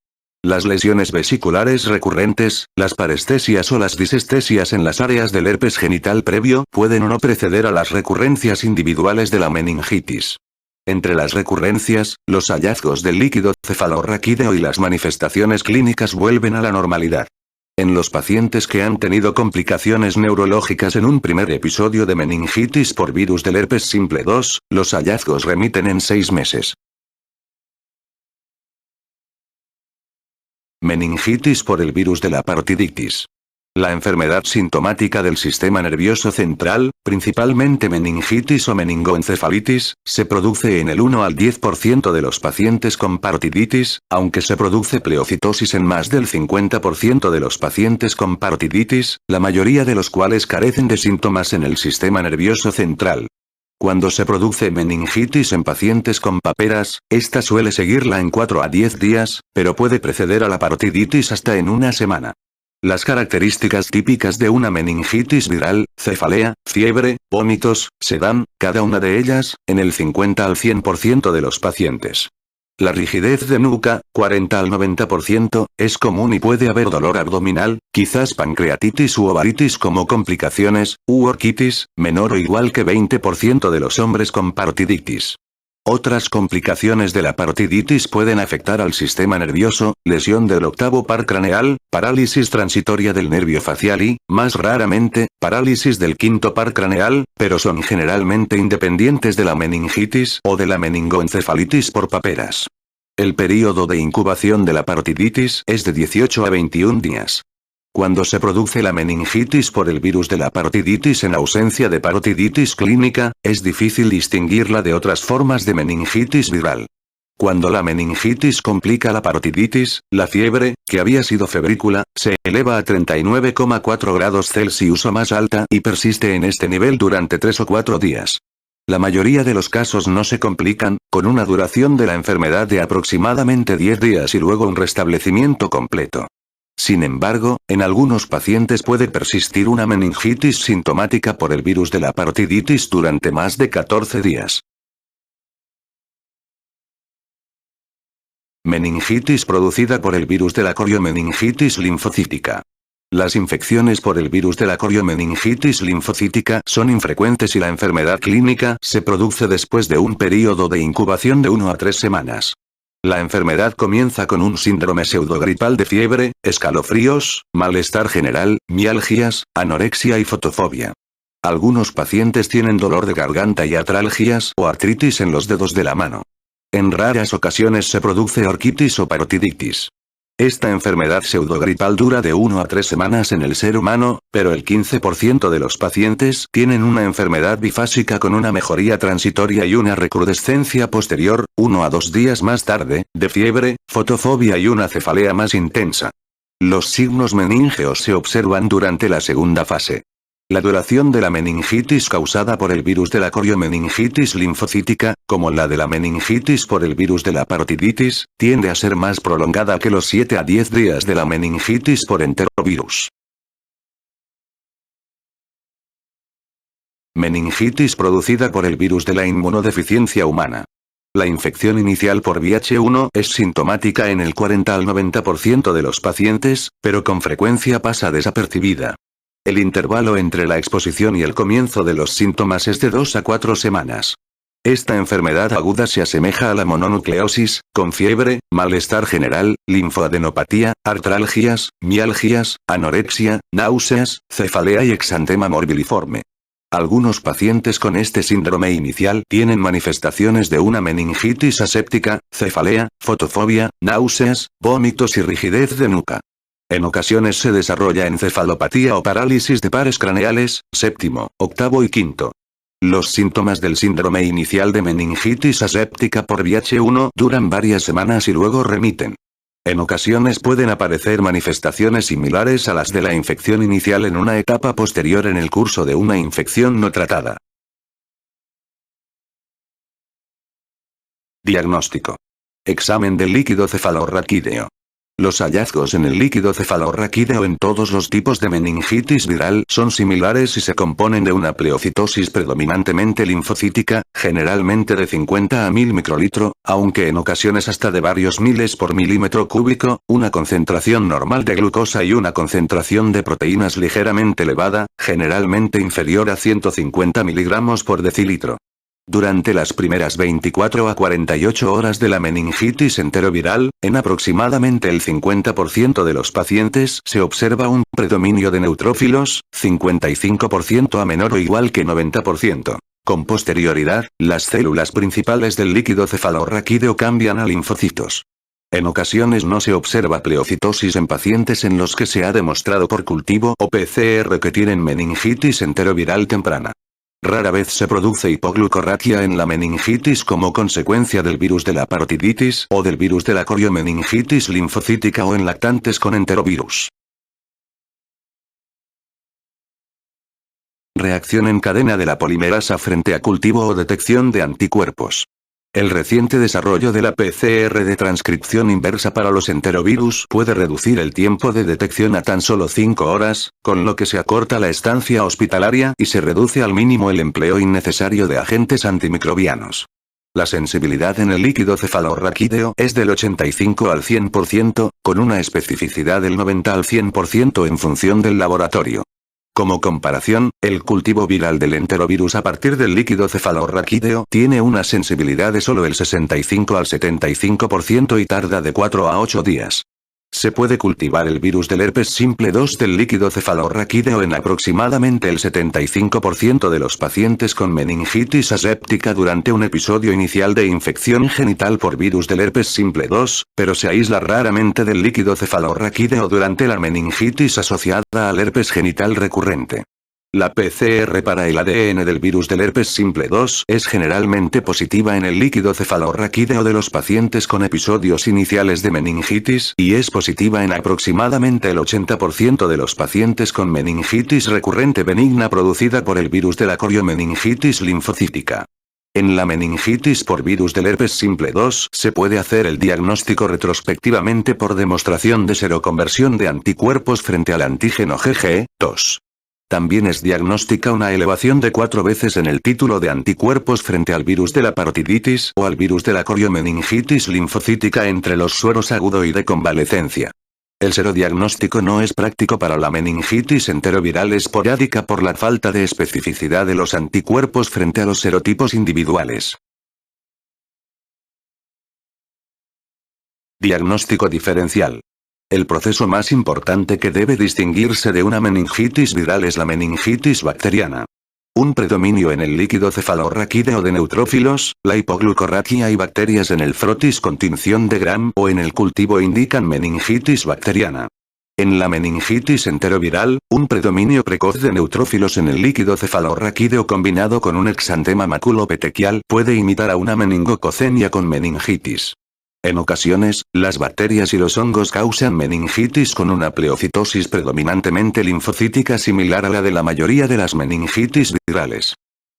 Las lesiones vesiculares recurrentes, las parestesias o las disestesias en las áreas del herpes genital previo pueden o no preceder a las recurrencias individuales de la meningitis. Entre las recurrencias, los hallazgos del líquido cefalorraquídeo y las manifestaciones clínicas vuelven a la normalidad. En los pacientes que han tenido complicaciones neurológicas en un primer episodio de meningitis por virus del herpes simple 2, los hallazgos remiten en 6 meses. Meningitis por el virus de la parotiditis. La enfermedad sintomática del sistema nervioso central, principalmente meningitis o meningoencefalitis, se produce en el 1 al 10% de los pacientes con parotiditis, aunque se produce pleocitosis en más del 50% de los pacientes con parotiditis, la mayoría de los cuales carecen de síntomas en el sistema nervioso central. Cuando se produce meningitis en pacientes con paperas, esta suele seguirla en 4 a 10 días, pero puede preceder a la parotiditis hasta en una semana. Las características típicas de una meningitis viral, cefalea, fiebre, vómitos, se dan, cada una de ellas, en el 50 al 100% de los pacientes. La rigidez de nuca, 40 al 90%, es común y puede haber dolor abdominal, quizás pancreatitis u ovaritis como complicaciones, u orquitis, menor o igual que 20% de los hombres con parotiditis. Otras complicaciones de la parotiditis pueden afectar al sistema nervioso, lesión del octavo par craneal, parálisis transitoria del nervio facial y, más raramente, parálisis del quinto par craneal, pero son generalmente independientes de la meningitis o de la meningoencefalitis por paperas. El período de incubación de la parotiditis es de 18 a 21 días. Cuando se produce la meningitis por el virus de la parotiditis en ausencia de parotiditis clínica, es difícil distinguirla de otras formas de meningitis viral. Cuando la meningitis complica la parotiditis, la fiebre, que había sido febrícula, se eleva a 39,4 grados Celsius o más alta y persiste en este nivel durante 3 o 4 días. La mayoría de los casos no se complican, con una duración de la enfermedad de aproximadamente 10 días y luego un restablecimiento completo. Sin embargo, en algunos pacientes puede persistir una meningitis sintomática por el virus de la parotiditis durante más de 14 días. Meningitis producida por el virus de la coriomeningitis linfocítica. Las infecciones por el virus de la coriomeningitis linfocítica son infrecuentes y la enfermedad clínica se produce después de un período de incubación de 1 a 3 semanas. La enfermedad comienza con un síndrome pseudogripal de fiebre, escalofríos, malestar general, mialgias, anorexia y fotofobia. Algunos pacientes tienen dolor de garganta y artralgias o artritis en los dedos de la mano. En raras ocasiones se produce orquitis o parotiditis. Esta enfermedad pseudogripal dura de 1 a 3 semanas en el ser humano, pero el 15% de los pacientes tienen una enfermedad bifásica con una mejoría transitoria y una recrudescencia posterior, 1 a 2 días más tarde, de fiebre, fotofobia y una cefalea más intensa. Los signos meníngeos se observan durante la segunda fase. La duración de la meningitis causada por el virus de la coriomeningitis linfocítica, como la de la meningitis por el virus de la parotiditis, tiende a ser más prolongada que los 7 a 10 días de la meningitis por enterovirus. Meningitis producida por el virus de la inmunodeficiencia humana. La infección inicial por VIH-1 es sintomática en el 40 al 90% de los pacientes, pero con frecuencia pasa desapercibida. El intervalo entre la exposición y el comienzo de los síntomas es de 2 a 4 semanas. Esta enfermedad aguda se asemeja a la mononucleosis, con fiebre, malestar general, linfoadenopatía, artralgias, mialgias, anorexia, náuseas, cefalea y exantema morbiliforme. Algunos pacientes con este síndrome inicial tienen manifestaciones de una meningitis aséptica, cefalea, fotofobia, náuseas, vómitos y rigidez de nuca. En ocasiones se desarrolla encefalopatía o parálisis de pares craneales, séptimo, octavo y quinto. Los síntomas del síndrome inicial de meningitis aséptica por VIH-1 duran varias semanas y luego remiten. En ocasiones pueden aparecer manifestaciones similares a las de la infección inicial en una etapa posterior en el curso de una infección no tratada. Diagnóstico. Examen del líquido cefalorraquídeo. Los hallazgos en el líquido cefalorraquídeo en todos los tipos de meningitis viral son similares y se componen de una pleocitosis predominantemente linfocítica, generalmente de 50 a 1000 microlitro, aunque en ocasiones hasta de varios miles por milímetro cúbico, una concentración normal de glucosa y una concentración de proteínas ligeramente elevada, generalmente inferior a 150 miligramos por decilitro. Durante las primeras 24 a 48 horas de la meningitis enteroviral, en aproximadamente el 50% de los pacientes se observa un predominio de neutrófilos, 55% a menor o igual que 90%. Con posterioridad, las células principales del líquido cefalorraquídeo cambian a linfocitos. En ocasiones no se observa pleocitosis en pacientes en los que se ha demostrado por cultivo o PCR que tienen meningitis enteroviral temprana. Rara vez se produce hipoglucorraquia en la meningitis como consecuencia del virus de la parotiditis o del virus de la coriomeningitis linfocítica o en lactantes con enterovirus. Reacción en cadena de la polimerasa frente a cultivo o detección de anticuerpos. El reciente desarrollo de la PCR de transcripción inversa para los enterovirus puede reducir el tiempo de detección a tan solo 5 horas, con lo que se acorta la estancia hospitalaria y se reduce al mínimo el empleo innecesario de agentes antimicrobianos. La sensibilidad en el líquido cefalorraquídeo es del 85 al 100%, con una especificidad del 90 al 100% en función del laboratorio. Como comparación, el cultivo viral del enterovirus a partir del líquido cefalorraquídeo tiene una sensibilidad de solo el 65 al 75% y tarda de 4 a 8 días. Se puede cultivar el virus del herpes simple 2 del líquido cefalorraquídeo en aproximadamente el 75% de los pacientes con meningitis aséptica durante un episodio inicial de infección genital por virus del herpes simple 2, pero se aísla raramente del líquido cefalorraquídeo durante la meningitis asociada al herpes genital recurrente. La PCR para el ADN del virus del herpes simple 2 es generalmente positiva en el líquido cefalorraquídeo de los pacientes con episodios iniciales de meningitis y es positiva en aproximadamente el 80% de los pacientes con meningitis recurrente benigna producida por el virus de la coriomeningitis linfocítica. En la meningitis por virus del herpes simple 2 se puede hacer el diagnóstico retrospectivamente por demostración de seroconversión de anticuerpos frente al antígeno GG2. También es diagnóstica una elevación de 4 veces en el título de anticuerpos frente al virus de la parotiditis o al virus de la coriomeningitis linfocítica entre los sueros agudo y de convalecencia. El serodiagnóstico no es práctico para la meningitis enteroviral esporádica por la falta de especificidad de los anticuerpos frente a los serotipos individuales. Diagnóstico diferencial. El proceso más importante que debe distinguirse de una meningitis viral es la meningitis bacteriana. Un predominio en el líquido cefalorraquídeo de neutrófilos, la hipoglucorraquia y bacterias en el frotis con tinción de Gram o en el cultivo indican meningitis bacteriana. En la meningitis enteroviral, un predominio precoz de neutrófilos en el líquido cefalorraquídeo combinado con un exantema maculopetequial puede imitar a una meningococenia con meningitis. En ocasiones, las bacterias y los hongos causan meningitis con una pleocitosis predominantemente linfocítica similar a la de la mayoría de las meningitis virales.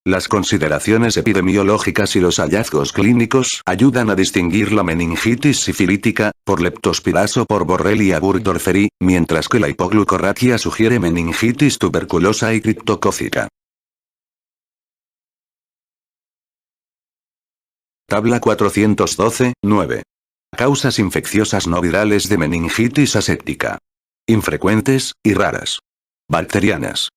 Las consideraciones epidemiológicas y los hallazgos clínicos ayudan a distinguir la meningitis sifilítica, por leptospirazo por Borrelia burgdorferi, mientras que la hipoglucorraquia sugiere meningitis tuberculosa y criptocócica. Tabla 412, 9. Causas infecciosas no virales de meningitis aséptica. Infrecuentes, y raras. Bacterianas.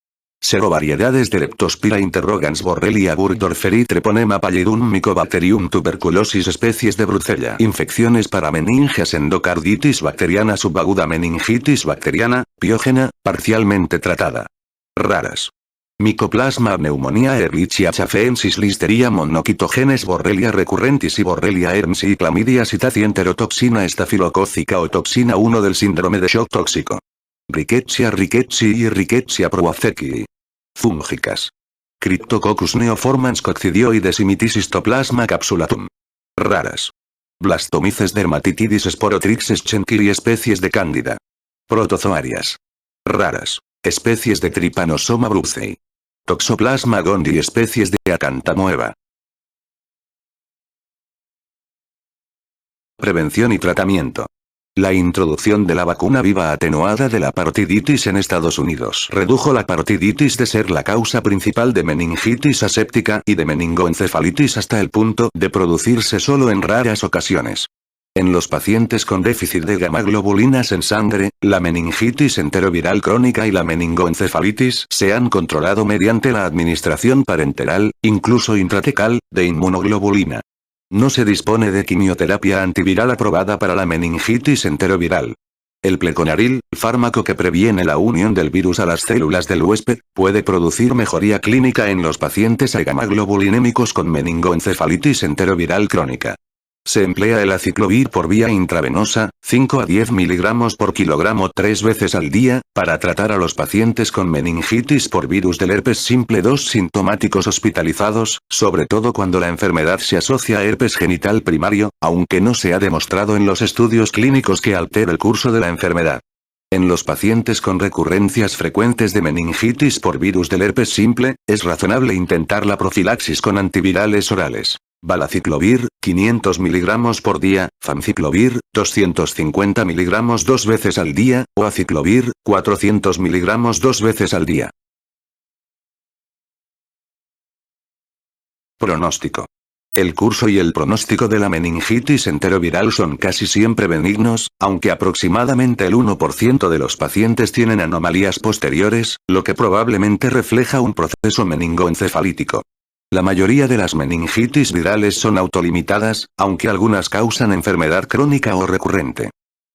Serovariedades de Leptospira interrogans Borrelia burgdorferi Treponema pallidum Mycobacterium tuberculosis especies de Brucella. Infecciones para meningias endocarditis bacteriana subaguda meningitis bacteriana, piógena, parcialmente tratada. Raras. Mycoplasma pneumonia Ehrlichia chafensis Listeria monocytogenes Borrelia recurrentis y Borrelia hermsi y Chlamydia psittaci enterotoxina estafilocócica o toxina 1 del síndrome de shock tóxico. Rickettsia rickettsii y Rickettsia prowazekii. Fúngicas. Cryptococcus neoformans coccidioides y Myticistoplasma capsulatum. Raras. Blastomices dermatitidis Sporotrix schenkeri especies de Cándida. Protozoarias. Raras. Especies de Trypanosoma brucei. Toxoplasma gondii especies de Acanthamoeba. Prevención y tratamiento. La introducción de la vacuna viva atenuada de la parotiditis en Estados Unidos redujo la parotiditis de ser la causa principal de meningitis aséptica y de meningoencefalitis hasta el punto de producirse solo en raras ocasiones. En los pacientes con déficit de gamaglobulinas en sangre, la meningitis enteroviral crónica y la meningoencefalitis se han controlado mediante la administración parenteral, incluso intratecal, de inmunoglobulina. No se dispone de quimioterapia antiviral aprobada para la meningitis enteroviral. El pleconaril, fármaco que previene la unión del virus a las células del huésped, puede producir mejoría clínica en los pacientes agamaglobulinémicos con meningoencefalitis enteroviral crónica. Se emplea el aciclovir por vía intravenosa, 5 a 10 mg por kilogramo 3 veces al día, para tratar a los pacientes con meningitis por virus del herpes simple 2 sintomáticos hospitalizados, sobre todo cuando la enfermedad se asocia a herpes genital primario, aunque no se ha demostrado en los estudios clínicos que altere el curso de la enfermedad. En los pacientes con recurrencias frecuentes de meningitis por virus del herpes simple, es razonable intentar la profilaxis con antivirales orales. Valaciclovir, 500 mg por día, famciclovir, 250 mg 2 veces al día, o aciclovir, 400 mg 2 veces al día. Pronóstico. El curso y el pronóstico de la meningitis enteroviral son casi siempre benignos, aunque aproximadamente el 1% de los pacientes tienen anomalías posteriores, lo que probablemente refleja un proceso meningoencefalítico. La mayoría de las meningitis virales son autolimitadas, aunque algunas causan enfermedad crónica o recurrente.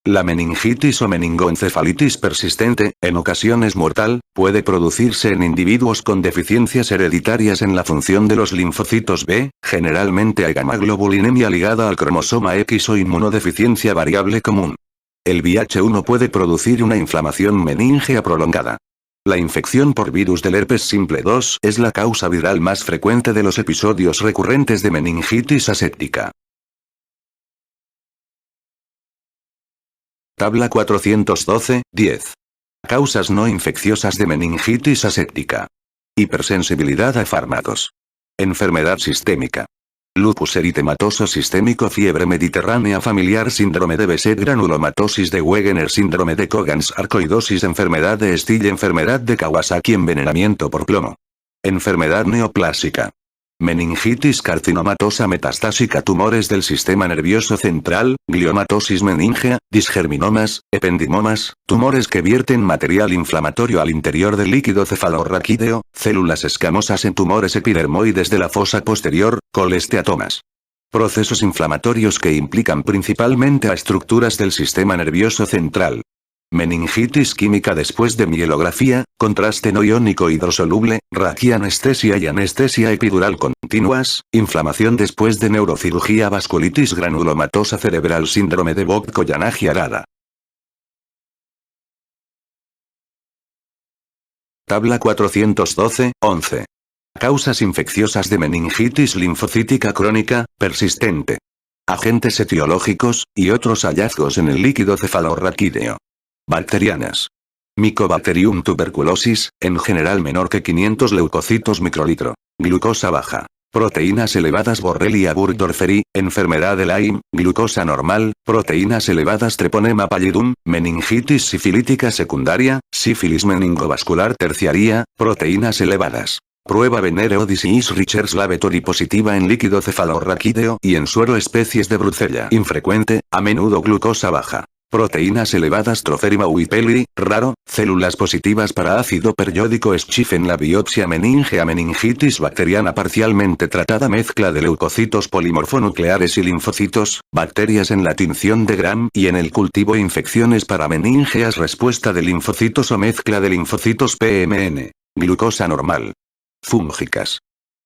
La meningitis o meningoencefalitis persistente, en ocasiones mortal, puede producirse en individuos con deficiencias hereditarias en la función de los linfocitos B, generalmente hay gamaglobulinemia ligada al cromosoma X o inmunodeficiencia variable común. El VIH-1 puede producir una inflamación meningea prolongada. La infección por virus del herpes simple 2 es la causa viral más frecuente de los episodios recurrentes de meningitis aséptica. Tabla 412, 10. Causas no infecciosas de meningitis aséptica. Hipersensibilidad a fármacos. Enfermedad sistémica. Lupus eritematoso sistémico, fiebre mediterránea familiar, síndrome de Behçet, granulomatosis de Wegener, síndrome de Cogan, sarcoidosis, enfermedad de Stille, enfermedad de Kawasaki, envenenamiento por plomo. Enfermedad neoplásica. Meningitis carcinomatosa metastásica, tumores del sistema nervioso central, gliomatosis meningea, disgerminomas, ependimomas, tumores que vierten material inflamatorio al interior del líquido cefalorraquídeo, células escamosas en tumores epidermoides de la fosa posterior, colesteatomas. Procesos inflamatorios que implican principalmente a estructuras del sistema nervioso central. Meningitis química después de mielografía, contraste no iónico hidrosoluble, raquianestesia y anestesia epidural continuas, inflamación después de neurocirugía, vasculitis granulomatosa cerebral, síndrome de Vogt-Koyanagi-Arada. Tabla 412, 11. Causas infecciosas de meningitis linfocítica crónica, persistente. Agentes etiológicos, y otros hallazgos en el líquido cefalorraquídeo. Bacterianas. Mycobacterium tuberculosis, en general menor que 500 leucocitos microlitro. Glucosa baja. Proteínas elevadas, Borrelia burgdorferi, enfermedad de Lyme, glucosa normal, proteínas elevadas, Treponema pallidum, meningitis sifilítica secundaria, sífilis meningovascular terciaria, proteínas elevadas. Prueba Venere Disease Richards Laboratory positiva en líquido cefalorraquídeo y en suero, especies de Brucella infrecuente, a menudo glucosa baja. Proteínas elevadas, Tropherium wipelii, raro, células positivas para ácido periódico Schiff en la biopsia meningea, meningitis bacteriana parcialmente tratada, mezcla de leucocitos polimorfonucleares y linfocitos, bacterias en la tinción de Gram y en el cultivo, infecciones para meningeas, respuesta de linfocitos o mezcla de linfocitos PMN. Glucosa normal. Fúngicas.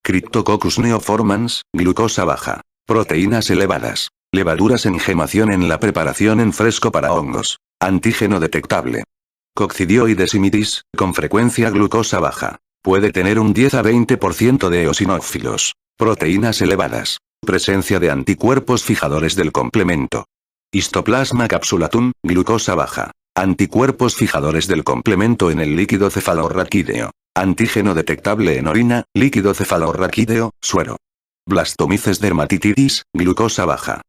Cryptococcus neoformans, glucosa baja. Proteínas elevadas. Levaduras en gemación en la preparación en fresco para hongos. Antígeno detectable. Coccidioides imitis, con frecuencia glucosa baja. Puede tener un 10 a 20% de eosinófilos. Proteínas elevadas. Presencia de anticuerpos fijadores del complemento. Histoplasma capsulatum, glucosa baja. Anticuerpos fijadores del complemento en el líquido cefalorraquídeo. Antígeno detectable en orina, líquido cefalorraquídeo, suero. Blastomices dermatitidis, glucosa baja.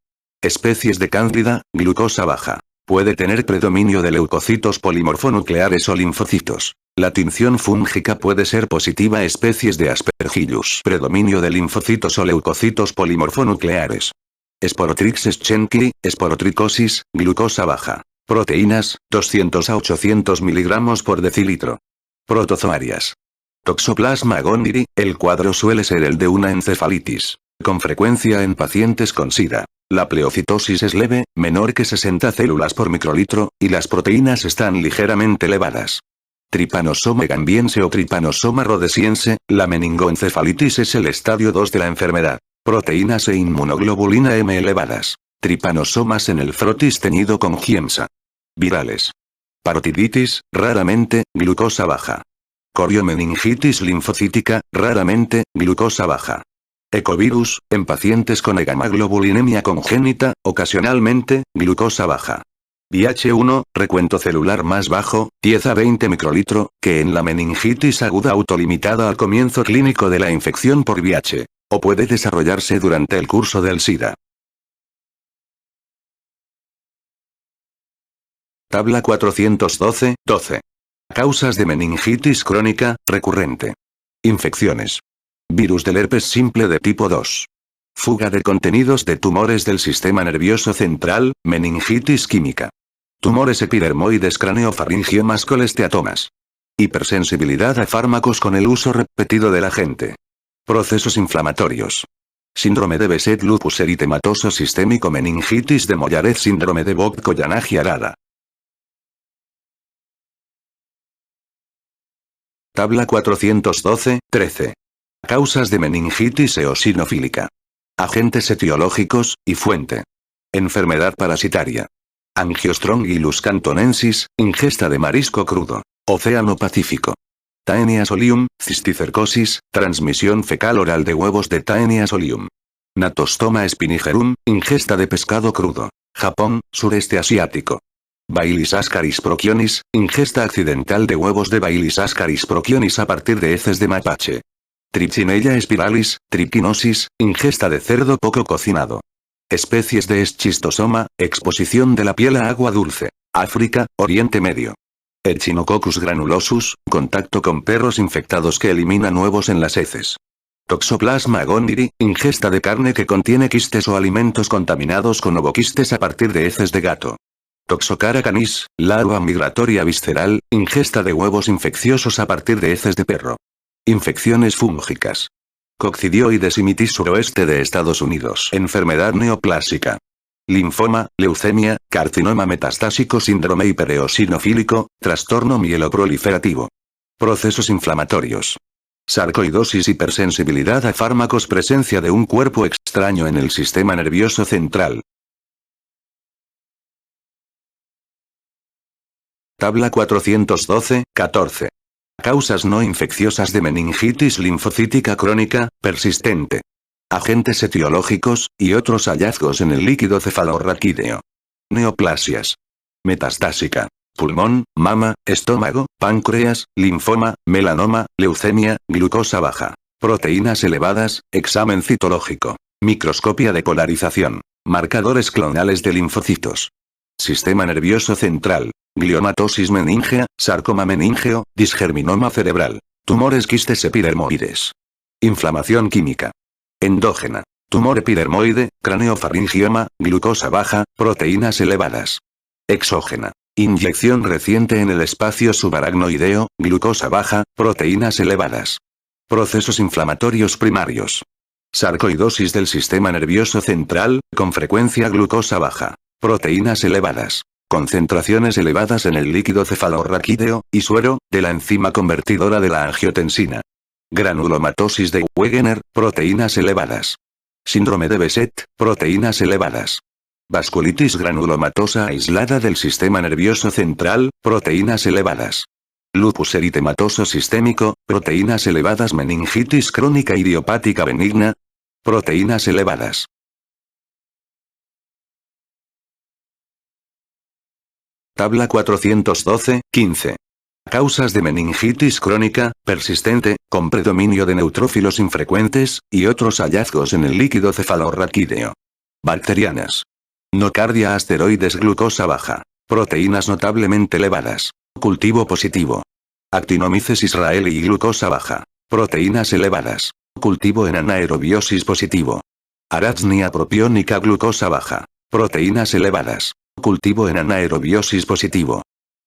Especies de Cándida, glucosa baja. Puede tener predominio de leucocitos polimorfonucleares o linfocitos. La tinción fúngica puede ser positiva, especies de Aspergillus. Predominio de linfocitos o leucocitos polimorfonucleares. Sporotrix schenkii, esporotricosis, glucosa baja. Proteínas, 200 a 800 miligramos por decilitro. Protozoarias. Toxoplasma gondii, el cuadro suele ser el de una encefalitis. Con frecuencia en pacientes con SIDA. La pleocitosis es leve, menor que 60 células por microlitro, y las proteínas están ligeramente elevadas. Trypanosoma gambiense o Trypanosoma rhodesiense, la meningoencefalitis es el estadio 2 de la enfermedad. Proteínas e inmunoglobulina M elevadas. Trypanosomas en el frotis teñido con giemsa. Virales. Parotiditis, raramente, glucosa baja. Coriomeningitis linfocítica, raramente, glucosa baja. Ecovirus, en pacientes con gamaglobulinemia congénita, ocasionalmente, glucosa baja. VIH-1, recuento celular más bajo, 10 a 20 microlitro, que en la meningitis aguda autolimitada al comienzo clínico de la infección por VIH. O puede desarrollarse durante el curso del SIDA. Tabla 412, 12. Causas de meningitis crónica, recurrente. Infecciones. Virus del herpes simple de tipo 2. Fuga de contenidos de tumores del sistema nervioso central, meningitis química. Tumores epidermoides craneofaringiomas, colesteatomas. Hipersensibilidad a fármacos con el uso repetido del agente. Procesos inflamatorios. Síndrome de Behçet, lupus eritematoso sistémico, meningitis de Mollaret, síndrome de Vogt-Koyanagi-Arada. Tabla 412, 13. Causas de meningitis eosinofílica. Agentes etiológicos, y fuente. Enfermedad parasitaria. Angiostrongyllus cantonensis, ingesta de marisco crudo. Océano Pacífico. Taenia solium, cisticercosis, transmisión fecal oral de huevos de Taenia solium. Natostoma spinigerum, ingesta de pescado crudo. Japón, sureste asiático. Bailis ascaris procyonis, ingesta accidental de huevos de Bailis ascaris procyonis a partir de heces de mapache. Trichinella spiralis, trichinosis, ingesta de cerdo poco cocinado. Especies de Schistosoma, exposición de la piel a agua dulce. África, Oriente Medio. Echinococcus granulosus, contacto con perros infectados que eliminan huevos en las heces. Toxoplasma gondii, ingesta de carne que contiene quistes o alimentos contaminados con ovoquistes a partir de heces de gato. Toxocara canis, larva migratoria visceral, ingesta de huevos infecciosos a partir de heces de perro. Infecciones fúngicas. Coccidioides imitis suroeste de Estados Unidos. Enfermedad neoplásica. Linfoma, leucemia, carcinoma metastásico, síndrome hipereosinofílico, trastorno mieloproliferativo. Procesos inflamatorios. Sarcoidosis, hipersensibilidad a fármacos, presencia de un cuerpo extraño en el sistema nervioso central. Tabla 412, 14. Causas no infecciosas de meningitis linfocítica crónica, persistente. Agentes etiológicos, y otros hallazgos en el líquido cefalorraquídeo. Neoplasias. Metastásica. Pulmón, mama, estómago, páncreas, linfoma, melanoma, leucemia, glucosa baja. Proteínas elevadas, examen citológico. Microscopia de polarización. Marcadores clonales de linfocitos. Sistema nervioso central. Gliomatosis meningea, sarcoma meningeo, disgerminoma cerebral. Tumores quistes epidermoides. Inflamación química. Endógena. Tumor epidermoide, craneofaringioma, glucosa baja, proteínas elevadas. Exógena. Inyección reciente en el espacio subaracnoideo, glucosa baja, proteínas elevadas. Procesos inflamatorios primarios. Sarcoidosis del sistema nervioso central, con frecuencia glucosa baja. Proteínas elevadas. Concentraciones elevadas en el líquido cefalorraquídeo, y suero, de la enzima convertidora de la angiotensina. Granulomatosis de Wegener, proteínas elevadas. Síndrome de Behçet, proteínas elevadas. Vasculitis granulomatosa aislada del sistema nervioso central, proteínas elevadas. Lupus eritematoso sistémico, proteínas elevadas. Meningitis crónica idiopática benigna, proteínas elevadas. Tabla 412, 15. Causas de meningitis crónica, persistente, con predominio de neutrófilos infrecuentes, y otros hallazgos en el líquido cefalorraquídeo. Bacterianas. Nocardia asteroides, glucosa baja. Proteínas notablemente elevadas. Cultivo positivo. Actinomyces israeli y glucosa baja. Proteínas elevadas. Cultivo en anaerobiosis positivo. Arachnia propionica, glucosa baja. Proteínas elevadas. Cultivo en anaerobiosis positivo.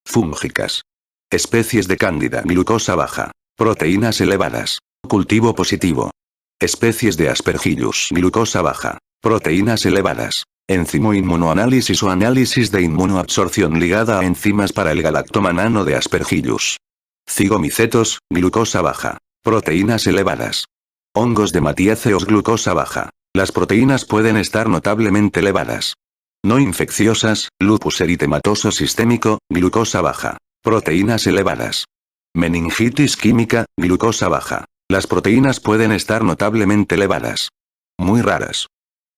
Fúngicas. Especies de cándida, glucosa baja. Proteínas elevadas. Cultivo positivo. Especies de Aspergillus, glucosa baja. Proteínas elevadas. Enzimoinmunoanálisis o análisis de inmunoabsorción ligada a enzimas para el galactomanano de Aspergillus. Cigomicetos, glucosa baja. Proteínas elevadas. Hongos de Matiaceos, glucosa baja. Las proteínas pueden estar notablemente elevadas. No infecciosas, lupus eritematoso sistémico, glucosa baja. Proteínas elevadas. Meningitis química, glucosa baja. Las proteínas pueden estar notablemente elevadas. Muy raras.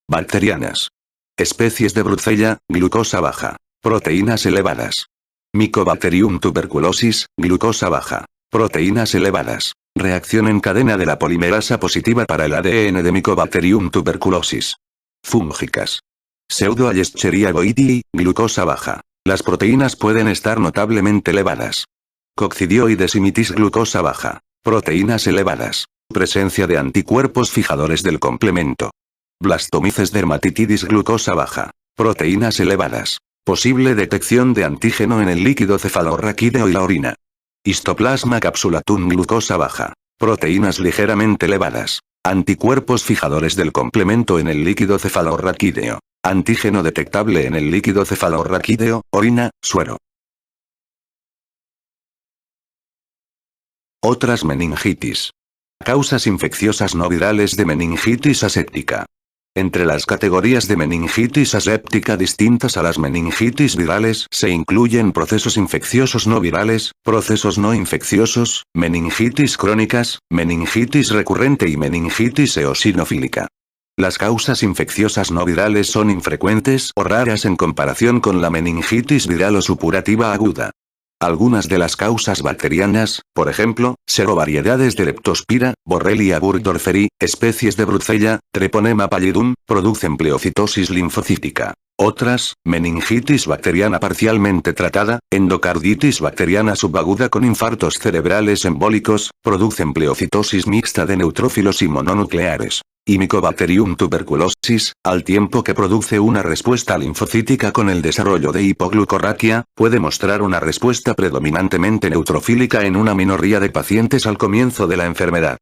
Bacterianas. Especies de Brucella, glucosa baja. Proteínas elevadas. Mycobacterium tuberculosis, glucosa baja. Proteínas elevadas. Reacción en cadena de la polimerasa positiva para el ADN de Mycobacterium tuberculosis. Fúngicas. Pseudo-Escherichia coli, glucosa baja. Las proteínas pueden estar notablemente elevadas. Coccidioides imitis, glucosa baja. Proteínas elevadas. Presencia de anticuerpos fijadores del complemento. Blastomyces dermatitidis, glucosa baja. Proteínas elevadas. Posible detección de antígeno en el líquido cefalorraquídeo y la orina. Histoplasma capsulatum, glucosa baja. Proteínas ligeramente elevadas. Anticuerpos fijadores del complemento en el líquido cefalorraquídeo. Antígeno detectable en el líquido cefalorraquídeo, orina, suero. Otras meningitis. Causas infecciosas no virales de meningitis aséptica. Entre las categorías de meningitis aséptica distintas a las meningitis virales se incluyen procesos infecciosos no virales, procesos no infecciosos, meningitis crónicas, meningitis recurrente y meningitis eosinofílica. Las causas infecciosas no virales son infrecuentes o raras en comparación con la meningitis viral o supurativa aguda. Algunas de las causas bacterianas, por ejemplo, serovariedades de Leptospira, Borrelia burgdorferi, especies de Brucella, Treponema pallidum, producen pleocitosis linfocítica. Otras, meningitis bacteriana parcialmente tratada, endocarditis bacteriana subaguda con infartos cerebrales embólicos, producen pleocitosis mixta de neutrófilos y mononucleares. Y Mycobacterium tuberculosis, al tiempo que produce una respuesta linfocítica con el desarrollo de hipoglucorraquia, puede mostrar una respuesta predominantemente neutrofílica en una minoría de pacientes al comienzo de la enfermedad.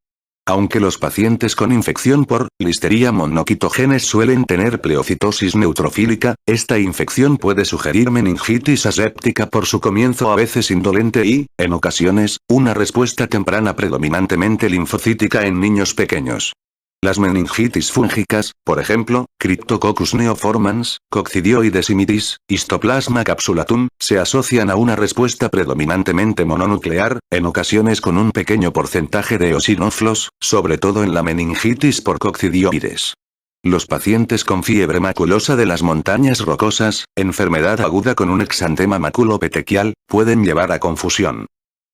Aunque los pacientes con infección por Listeria monocytogenes suelen tener pleocitosis neutrofílica, esta infección puede sugerir meningitis aséptica por su comienzo a veces indolente y, en ocasiones, una respuesta temprana predominantemente linfocítica en niños pequeños. Las meningitis fúngicas, por ejemplo, Cryptococcus neoformans, Coccidioides imitis, Histoplasma capsulatum, se asocian a una respuesta predominantemente mononuclear, en ocasiones con un pequeño porcentaje de eosinófilos, sobre todo en la meningitis por coccidioides. Los pacientes con fiebre maculosa de las montañas rocosas, enfermedad aguda con un exantema maculopetequial, pueden llevar a confusión.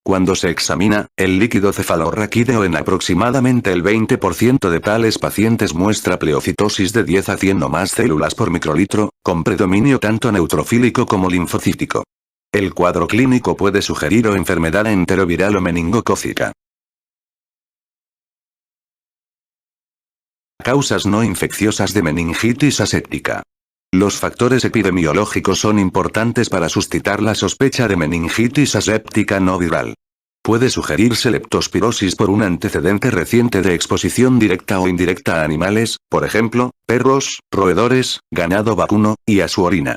Cuando se examina, el líquido cefalorraquídeo en aproximadamente el 20% de tales pacientes muestra pleocitosis de 10 a 100 o más células por microlitro, con predominio tanto neutrofílico como linfocítico. El cuadro clínico puede sugerir o enfermedad enteroviral o meningocócica. Causas no infecciosas de meningitis aséptica. Los factores epidemiológicos son importantes para suscitar la sospecha de meningitis aséptica no viral. Puede sugerirse leptospirosis por un antecedente reciente de exposición directa o indirecta a animales, por ejemplo, perros, roedores, ganado vacuno, y a su orina.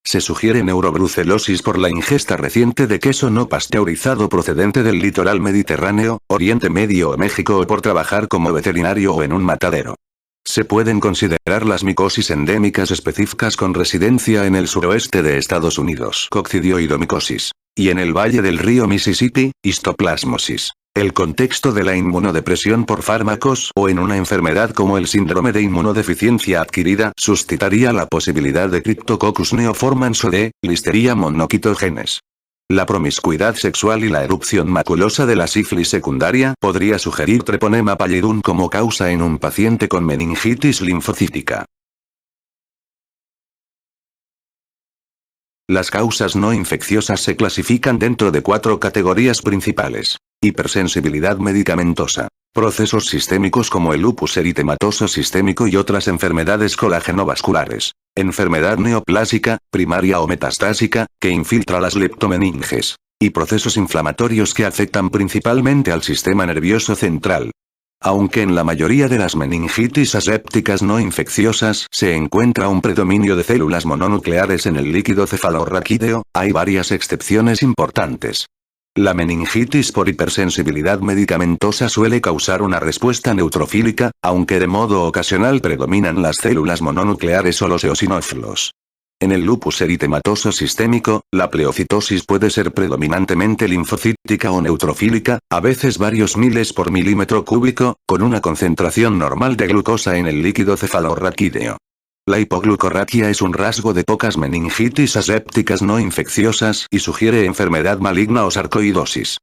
Se sugiere neurobrucelosis por la ingesta reciente de queso no pasteurizado procedente del litoral mediterráneo, Oriente Medio o México o por trabajar como veterinario o en un matadero. Se pueden considerar las micosis endémicas específicas con residencia en el suroeste de Estados Unidos, coccidioidomicosis, y en el valle del río Mississippi, histoplasmosis. El contexto de la inmunodepresión por fármacos o en una enfermedad como el síndrome de inmunodeficiencia adquirida suscitaría la posibilidad de Cryptococcus neoformans o de Listeria monocytogenes. La promiscuidad sexual y la erupción maculosa de la sífilis secundaria podría sugerir Treponema pallidum como causa en un paciente con meningitis linfocítica. Las causas no infecciosas se clasifican dentro de 4 categorías principales. Hipersensibilidad medicamentosa. Procesos sistémicos como el lupus eritematoso sistémico y otras enfermedades colágenovasculares. Enfermedad neoplásica, primaria o metastásica, que infiltra las leptomeninges. Y procesos inflamatorios que afectan principalmente al sistema nervioso central. Aunque en la mayoría de las meningitis asépticas no infecciosas se encuentra un predominio de células mononucleares en el líquido cefalorraquídeo, hay varias excepciones importantes. La meningitis por hipersensibilidad medicamentosa suele causar una respuesta neutrofílica, aunque de modo ocasional predominan las células mononucleares o los eosinófilos. En el lupus eritematoso sistémico, la pleocitosis puede ser predominantemente linfocítica o neutrofílica, a veces varios miles por milímetro cúbico, con una concentración normal de glucosa en el líquido cefalorraquídeo. La hipoglucorraquia es un rasgo de pocas meningitis asépticas no infecciosas y sugiere enfermedad maligna o sarcoidosis.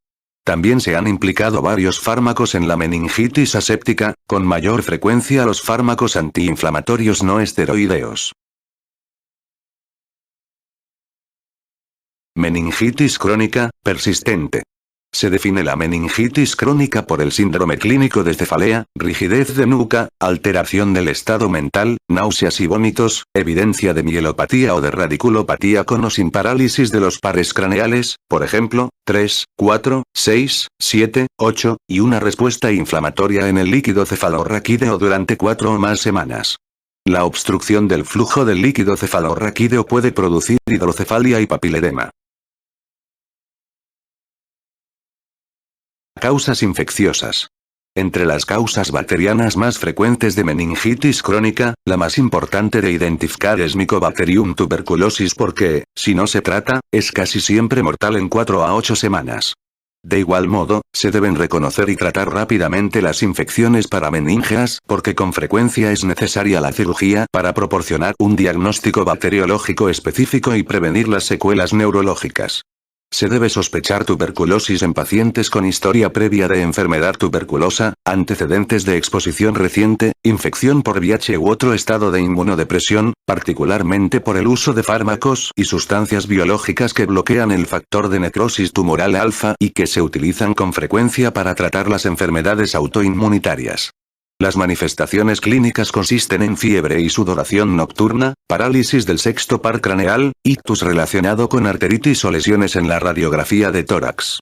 También se han implicado varios fármacos en la meningitis aséptica, con mayor frecuencia los fármacos antiinflamatorios no esteroideos. Meningitis crónica, persistente. Se define la meningitis crónica por el síndrome clínico de cefalea, rigidez de nuca, alteración del estado mental, náuseas y vómitos, evidencia de mielopatía o de radiculopatía con o sin parálisis de los pares craneales, por ejemplo, 3, 4, 6, 7, 8, y una respuesta inflamatoria en el líquido cefalorraquídeo durante 4 o más semanas. La obstrucción del flujo del líquido cefalorraquídeo puede producir hidrocefalia y papiledema. Causas infecciosas. Entre las causas bacterianas más frecuentes de meningitis crónica, la más importante de identificar es Mycobacterium tuberculosis porque, si no se trata, es casi siempre mortal en 4 a 8 semanas. De igual modo, se deben reconocer y tratar rápidamente las infecciones parameníngeas porque con frecuencia es necesaria la cirugía para proporcionar un diagnóstico bacteriológico específico y prevenir las secuelas neurológicas. Se debe sospechar tuberculosis en pacientes con historia previa de enfermedad tuberculosa, antecedentes de exposición reciente, infección por VIH u otro estado de inmunodepresión, particularmente por el uso de fármacos y sustancias biológicas que bloquean el factor de necrosis tumoral alfa y que se utilizan con frecuencia para tratar las enfermedades autoinmunitarias. Las manifestaciones clínicas consisten en fiebre y sudoración nocturna, parálisis del sexto par craneal, ictus relacionado con arteritis o lesiones en la radiografía de tórax.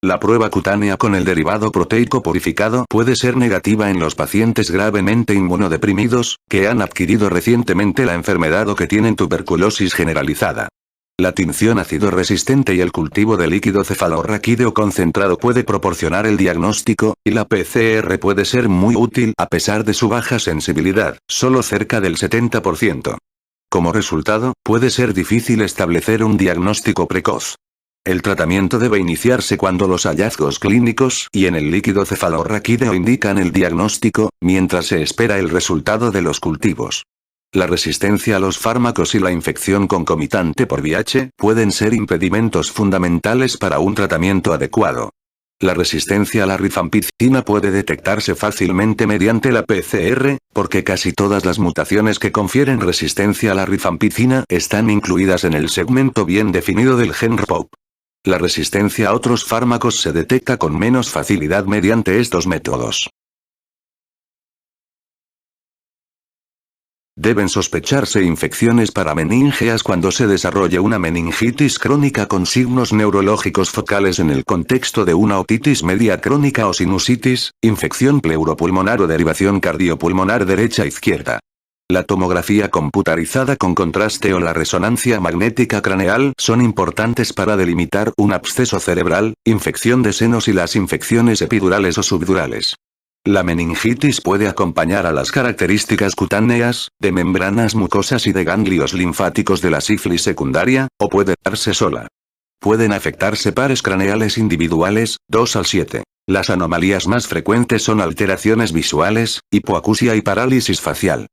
La prueba cutánea con el derivado proteico purificado puede ser negativa en los pacientes gravemente inmunodeprimidos, que han adquirido recientemente la enfermedad o que tienen tuberculosis generalizada. La tinción ácido resistente y el cultivo de líquido cefalorraquídeo concentrado puede proporcionar el diagnóstico, y la PCR puede ser muy útil a pesar de su baja sensibilidad, solo cerca del 70%. Como resultado, puede ser difícil establecer un diagnóstico precoz. El tratamiento debe iniciarse cuando los hallazgos clínicos y en el líquido cefalorraquídeo indican el diagnóstico, mientras se espera el resultado de los cultivos. La resistencia a los fármacos y la infección concomitante por VIH pueden ser impedimentos fundamentales para un tratamiento adecuado. La resistencia a la rifampicina puede detectarse fácilmente mediante la PCR, porque casi todas las mutaciones que confieren resistencia a la rifampicina están incluidas en el segmento bien definido del gen RPOP. La resistencia a otros fármacos se detecta con menos facilidad mediante estos métodos. Deben sospecharse infecciones parameníngeas cuando se desarrolle una meningitis crónica con signos neurológicos focales en el contexto de una otitis media crónica o sinusitis, infección pleuropulmonar o derivación cardiopulmonar derecha-izquierda. La tomografía computarizada con contraste o la resonancia magnética craneal son importantes para delimitar un absceso cerebral, infección de senos y las infecciones epidurales o subdurales. La meningitis puede acompañar a las características cutáneas, de membranas mucosas y de ganglios linfáticos de la sífilis secundaria, o puede darse sola. Pueden afectarse pares craneales individuales, 2 al 7. Las anomalías más frecuentes son alteraciones visuales, hipoacusia y parálisis facial.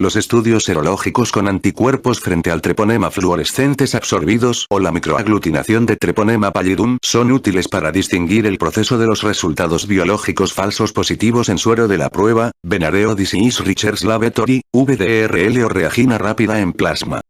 Los estudios serológicos con anticuerpos frente al treponema fluorescentes absorbidos o la microaglutinación de treponema pallidum son útiles para distinguir el proceso de los resultados biológicos falsos positivos en suero de la prueba, Venareo Disease Research Laboratory, VDRL o reagina rápida en plasma.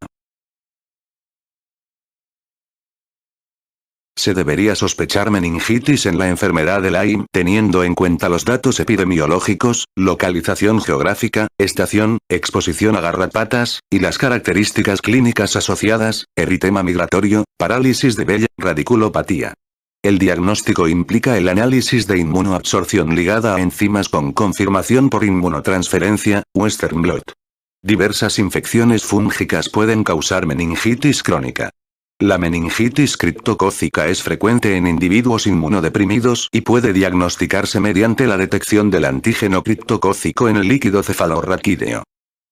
Se debería sospechar meningitis en la enfermedad de Lyme teniendo en cuenta los datos epidemiológicos, localización geográfica, estación, exposición a garrapatas, y las características clínicas asociadas, eritema migratorio, parálisis de Bell, radiculopatía. El diagnóstico implica el análisis de inmunoabsorción ligada a enzimas con confirmación por inmunotransferencia, Western blot. Diversas infecciones fúngicas pueden causar meningitis crónica. La meningitis criptocócica es frecuente en individuos inmunodeprimidos y puede diagnosticarse mediante la detección del antígeno criptocócico en el líquido cefalorraquídeo.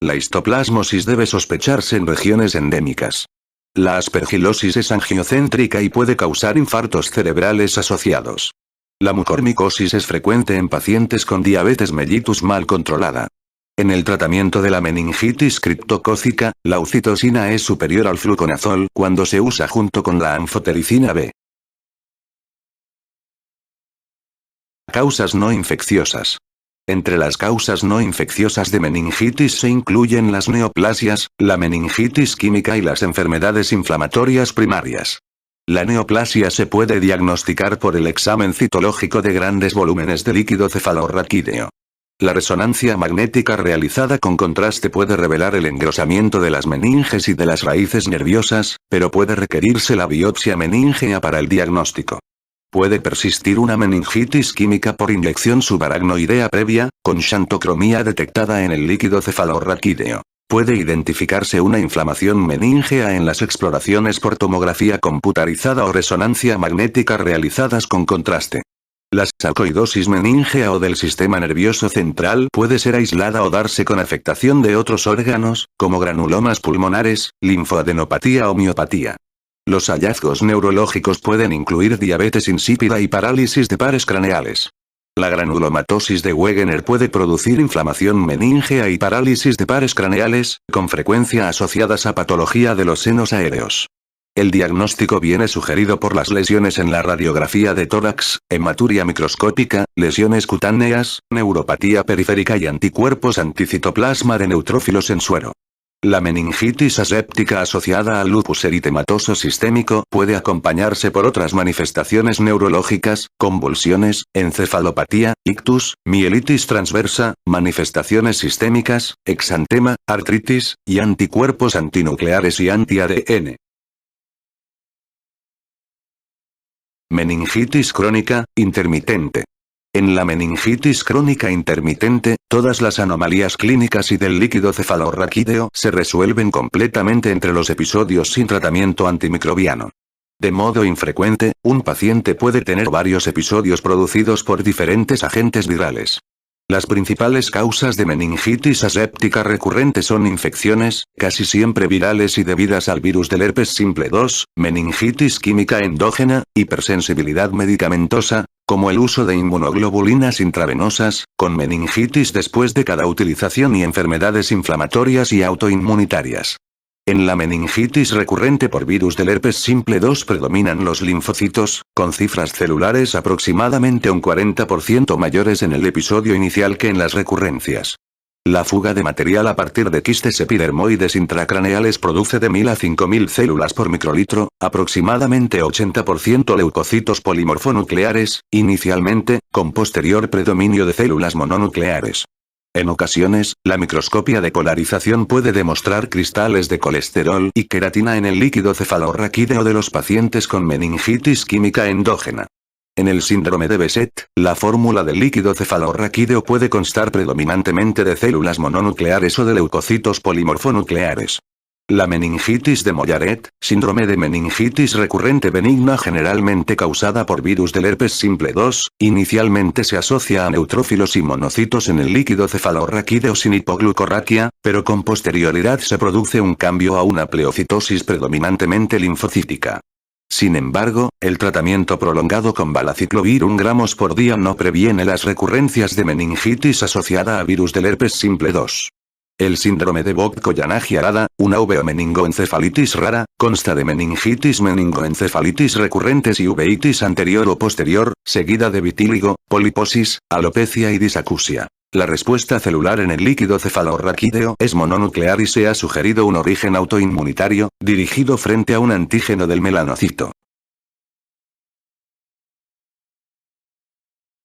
La histoplasmosis debe sospecharse en regiones endémicas. La aspergilosis es angiocéntrica y puede causar infartos cerebrales asociados. La mucormicosis es frecuente en pacientes con diabetes mellitus mal controlada. En el tratamiento de la meningitis criptocócica, la oxitocina es superior al fluconazol cuando se usa junto con la anfotericina B. Causas no infecciosas. Entre las causas no infecciosas de meningitis se incluyen las neoplasias, la meningitis química y las enfermedades inflamatorias primarias. La neoplasia se puede diagnosticar por el examen citológico de grandes volúmenes de líquido cefalorraquídeo. La resonancia magnética realizada con contraste puede revelar el engrosamiento de las meninges y de las raíces nerviosas, pero puede requerirse la biopsia meningea para el diagnóstico. Puede persistir una meningitis química por inyección subaracnoidea previa, con xantocromía detectada en el líquido cefalorraquídeo. Puede identificarse una inflamación meningea en las exploraciones por tomografía computarizada o resonancia magnética realizadas con contraste. La sarcoidosis meningea o del sistema nervioso central puede ser aislada o darse con afectación de otros órganos, como granulomas pulmonares, linfoadenopatía o miopatía. Los hallazgos neurológicos pueden incluir diabetes insípida y parálisis de pares craneales. La granulomatosis de Wegener puede producir inflamación meningea y parálisis de pares craneales, con frecuencia asociadas a patología de los senos aéreos. El diagnóstico viene sugerido por las lesiones en la radiografía de tórax, hematuria microscópica, lesiones cutáneas, neuropatía periférica y anticuerpos anticitoplasma de neutrófilos en suero. La meningitis aséptica asociada al lupus eritematoso sistémico puede acompañarse por otras manifestaciones neurológicas, convulsiones, encefalopatía, ictus, mielitis transversa, manifestaciones sistémicas, exantema, artritis, y anticuerpos antinucleares y anti-ADN. Meningitis crónica, intermitente. En la meningitis crónica intermitente, todas las anomalías clínicas y del líquido cefalorraquídeo se resuelven completamente entre los episodios sin tratamiento antimicrobiano. De modo infrecuente, un paciente puede tener varios episodios producidos por diferentes agentes virales. Las principales causas de meningitis aséptica recurrente son infecciones, casi siempre virales y debidas al virus del herpes simple 2, meningitis química endógena, hipersensibilidad medicamentosa, como el uso de inmunoglobulinas intravenosas, con meningitis después de cada utilización y enfermedades inflamatorias y autoinmunitarias. En la meningitis recurrente por virus del herpes simple 2 predominan los linfocitos, con cifras celulares aproximadamente un 40% mayores en el episodio inicial que en las recurrencias. La fuga de material a partir de quistes epidermoides intracraneales produce de 1000 a 5000 células por microlitro, aproximadamente 80% leucocitos polimorfonucleares, inicialmente, con posterior predominio de células mononucleares. En ocasiones, la microscopia de polarización puede demostrar cristales de colesterol y queratina en el líquido cefalorraquídeo de los pacientes con meningitis química endógena. En el síndrome de Behçet, la fórmula del líquido cefalorraquídeo puede constar predominantemente de células mononucleares o de leucocitos polimorfonucleares. La meningitis de Mollaret, síndrome de meningitis recurrente benigna generalmente causada por virus del herpes simple 2, inicialmente se asocia a neutrófilos y monocitos en el líquido cefalorraquídeo sin hipoglucorraquia, pero con posterioridad se produce un cambio a una pleocitosis predominantemente linfocítica. Sin embargo, el tratamiento prolongado con valaciclovir 1 gramos por día no previene las recurrencias de meningitis asociada a virus del herpes simple 2. El síndrome de Vogt-Koyanagi-Arada, una uveomeningoencefalitis rara, consta de meningitis meningoencefalitis recurrentes y uveitis anterior o posterior, seguida de vitíligo, poliposis, alopecia y disacusia. La respuesta celular en el líquido cefalorraquídeo es mononuclear y se ha sugerido un origen autoinmunitario, dirigido frente a un antígeno del melanocito.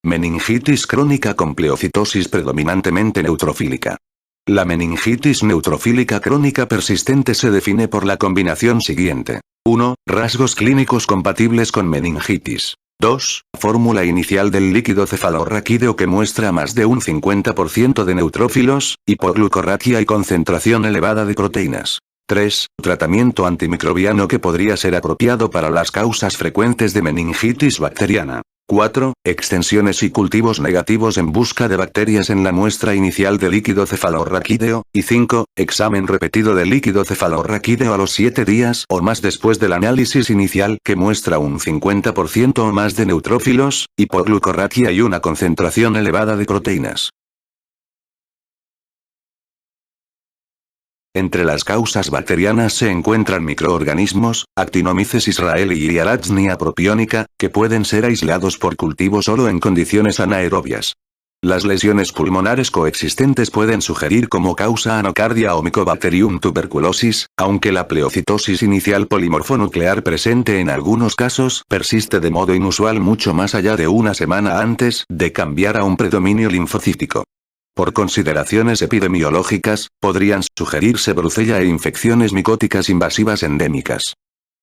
Meningitis crónica con pleocitosis predominantemente neutrofílica. La meningitis neutrofílica crónica persistente se define por la combinación siguiente. 1. Rasgos clínicos compatibles con meningitis. 2. Fórmula inicial del líquido cefalorraquídeo que muestra más de un 50% de neutrófilos, hipoglucorraquia y concentración elevada de proteínas. 3. Tratamiento antimicrobiano que podría ser apropiado para las causas frecuentes de meningitis bacteriana. 4. Extensiones y cultivos negativos en busca de bacterias en la muestra inicial de líquido cefalorraquídeo, y 5. Examen repetido de líquido cefalorraquídeo a los 7 días o más después del análisis inicial que muestra un 50% o más de neutrófilos, hipoglucorraquia y una concentración elevada de proteínas. Entre las causas bacterianas se encuentran microorganismos, Actinomyces israelii y Arachnia propionica, que pueden ser aislados por cultivo solo en condiciones anaerobias. Las lesiones pulmonares coexistentes pueden sugerir como causa anocardia o Mycobacterium tuberculosis, aunque la pleocitosis inicial polimorfonuclear presente en algunos casos persiste de modo inusual mucho más allá de una semana antes de cambiar a un predominio linfocítico. Por consideraciones epidemiológicas, podrían sugerirse brucella e infecciones micóticas invasivas endémicas.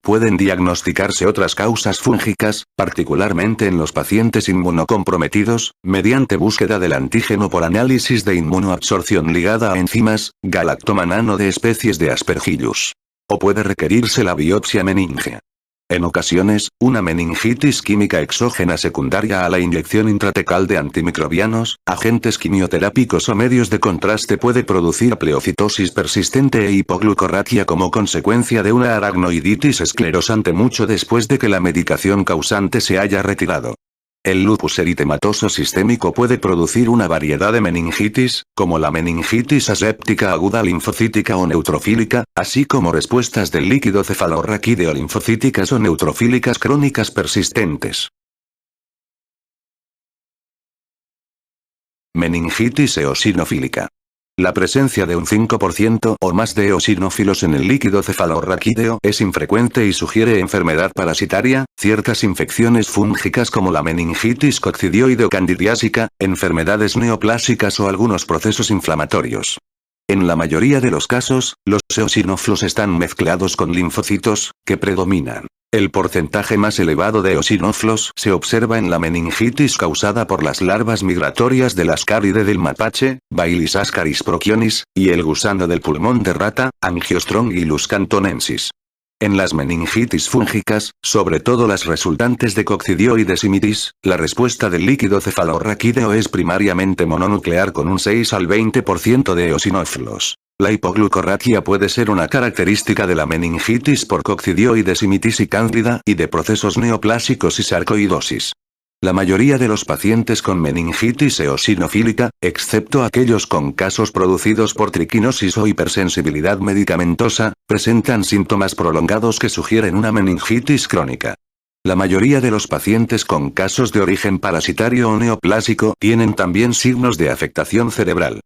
Pueden diagnosticarse otras causas fúngicas, particularmente en los pacientes inmunocomprometidos, mediante búsqueda del antígeno por análisis de inmunoabsorción ligada a enzimas, galactomanano de especies de Aspergillus. O puede requerirse la biopsia meníngea. En ocasiones, una meningitis química exógena secundaria a la inyección intratecal de antimicrobianos, agentes quimioterápicos o medios de contraste puede producir pleocitosis persistente e hipoglucorraquia como consecuencia de una aracnoiditis esclerosante mucho después de que la medicación causante se haya retirado. El lupus eritematoso sistémico puede producir una variedad de meningitis, como la meningitis aséptica aguda linfocítica o neutrofílica, así como respuestas del líquido cefalorraquídeo linfocíticas o neutrofílicas crónicas persistentes. Meningitis eosinofílica. La presencia de un 5% o más de eosinófilos en el líquido cefalorraquídeo es infrecuente y sugiere enfermedad parasitaria, ciertas infecciones fúngicas como la meningitis coccidioide o candidiásica, enfermedades neoplásicas o algunos procesos inflamatorios. En la mayoría de los casos, los eosinófilos están mezclados con linfocitos, que predominan. El porcentaje más elevado de eosinófilos se observa en la meningitis causada por las larvas migratorias del ascáride del mapache, Bailis ascaris procyonis, y el gusano del pulmón de rata, Angiostrongylus cantonensis. En las meningitis fúngicas, sobre todo las resultantes de coccidioides y mitis, la respuesta del líquido cefalorraquídeo es primariamente mononuclear con un 6 al 20% de eosinófilos. La hipoglucorraquia puede ser una característica de la meningitis por coccidioides y mitis y cándida y de procesos neoplásicos y sarcoidosis. La mayoría de los pacientes con meningitis eosinofílica, excepto aquellos con casos producidos por triquinosis o hipersensibilidad medicamentosa, presentan síntomas prolongados que sugieren una meningitis crónica. La mayoría de los pacientes con casos de origen parasitario o neoplásico tienen también signos de afectación cerebral.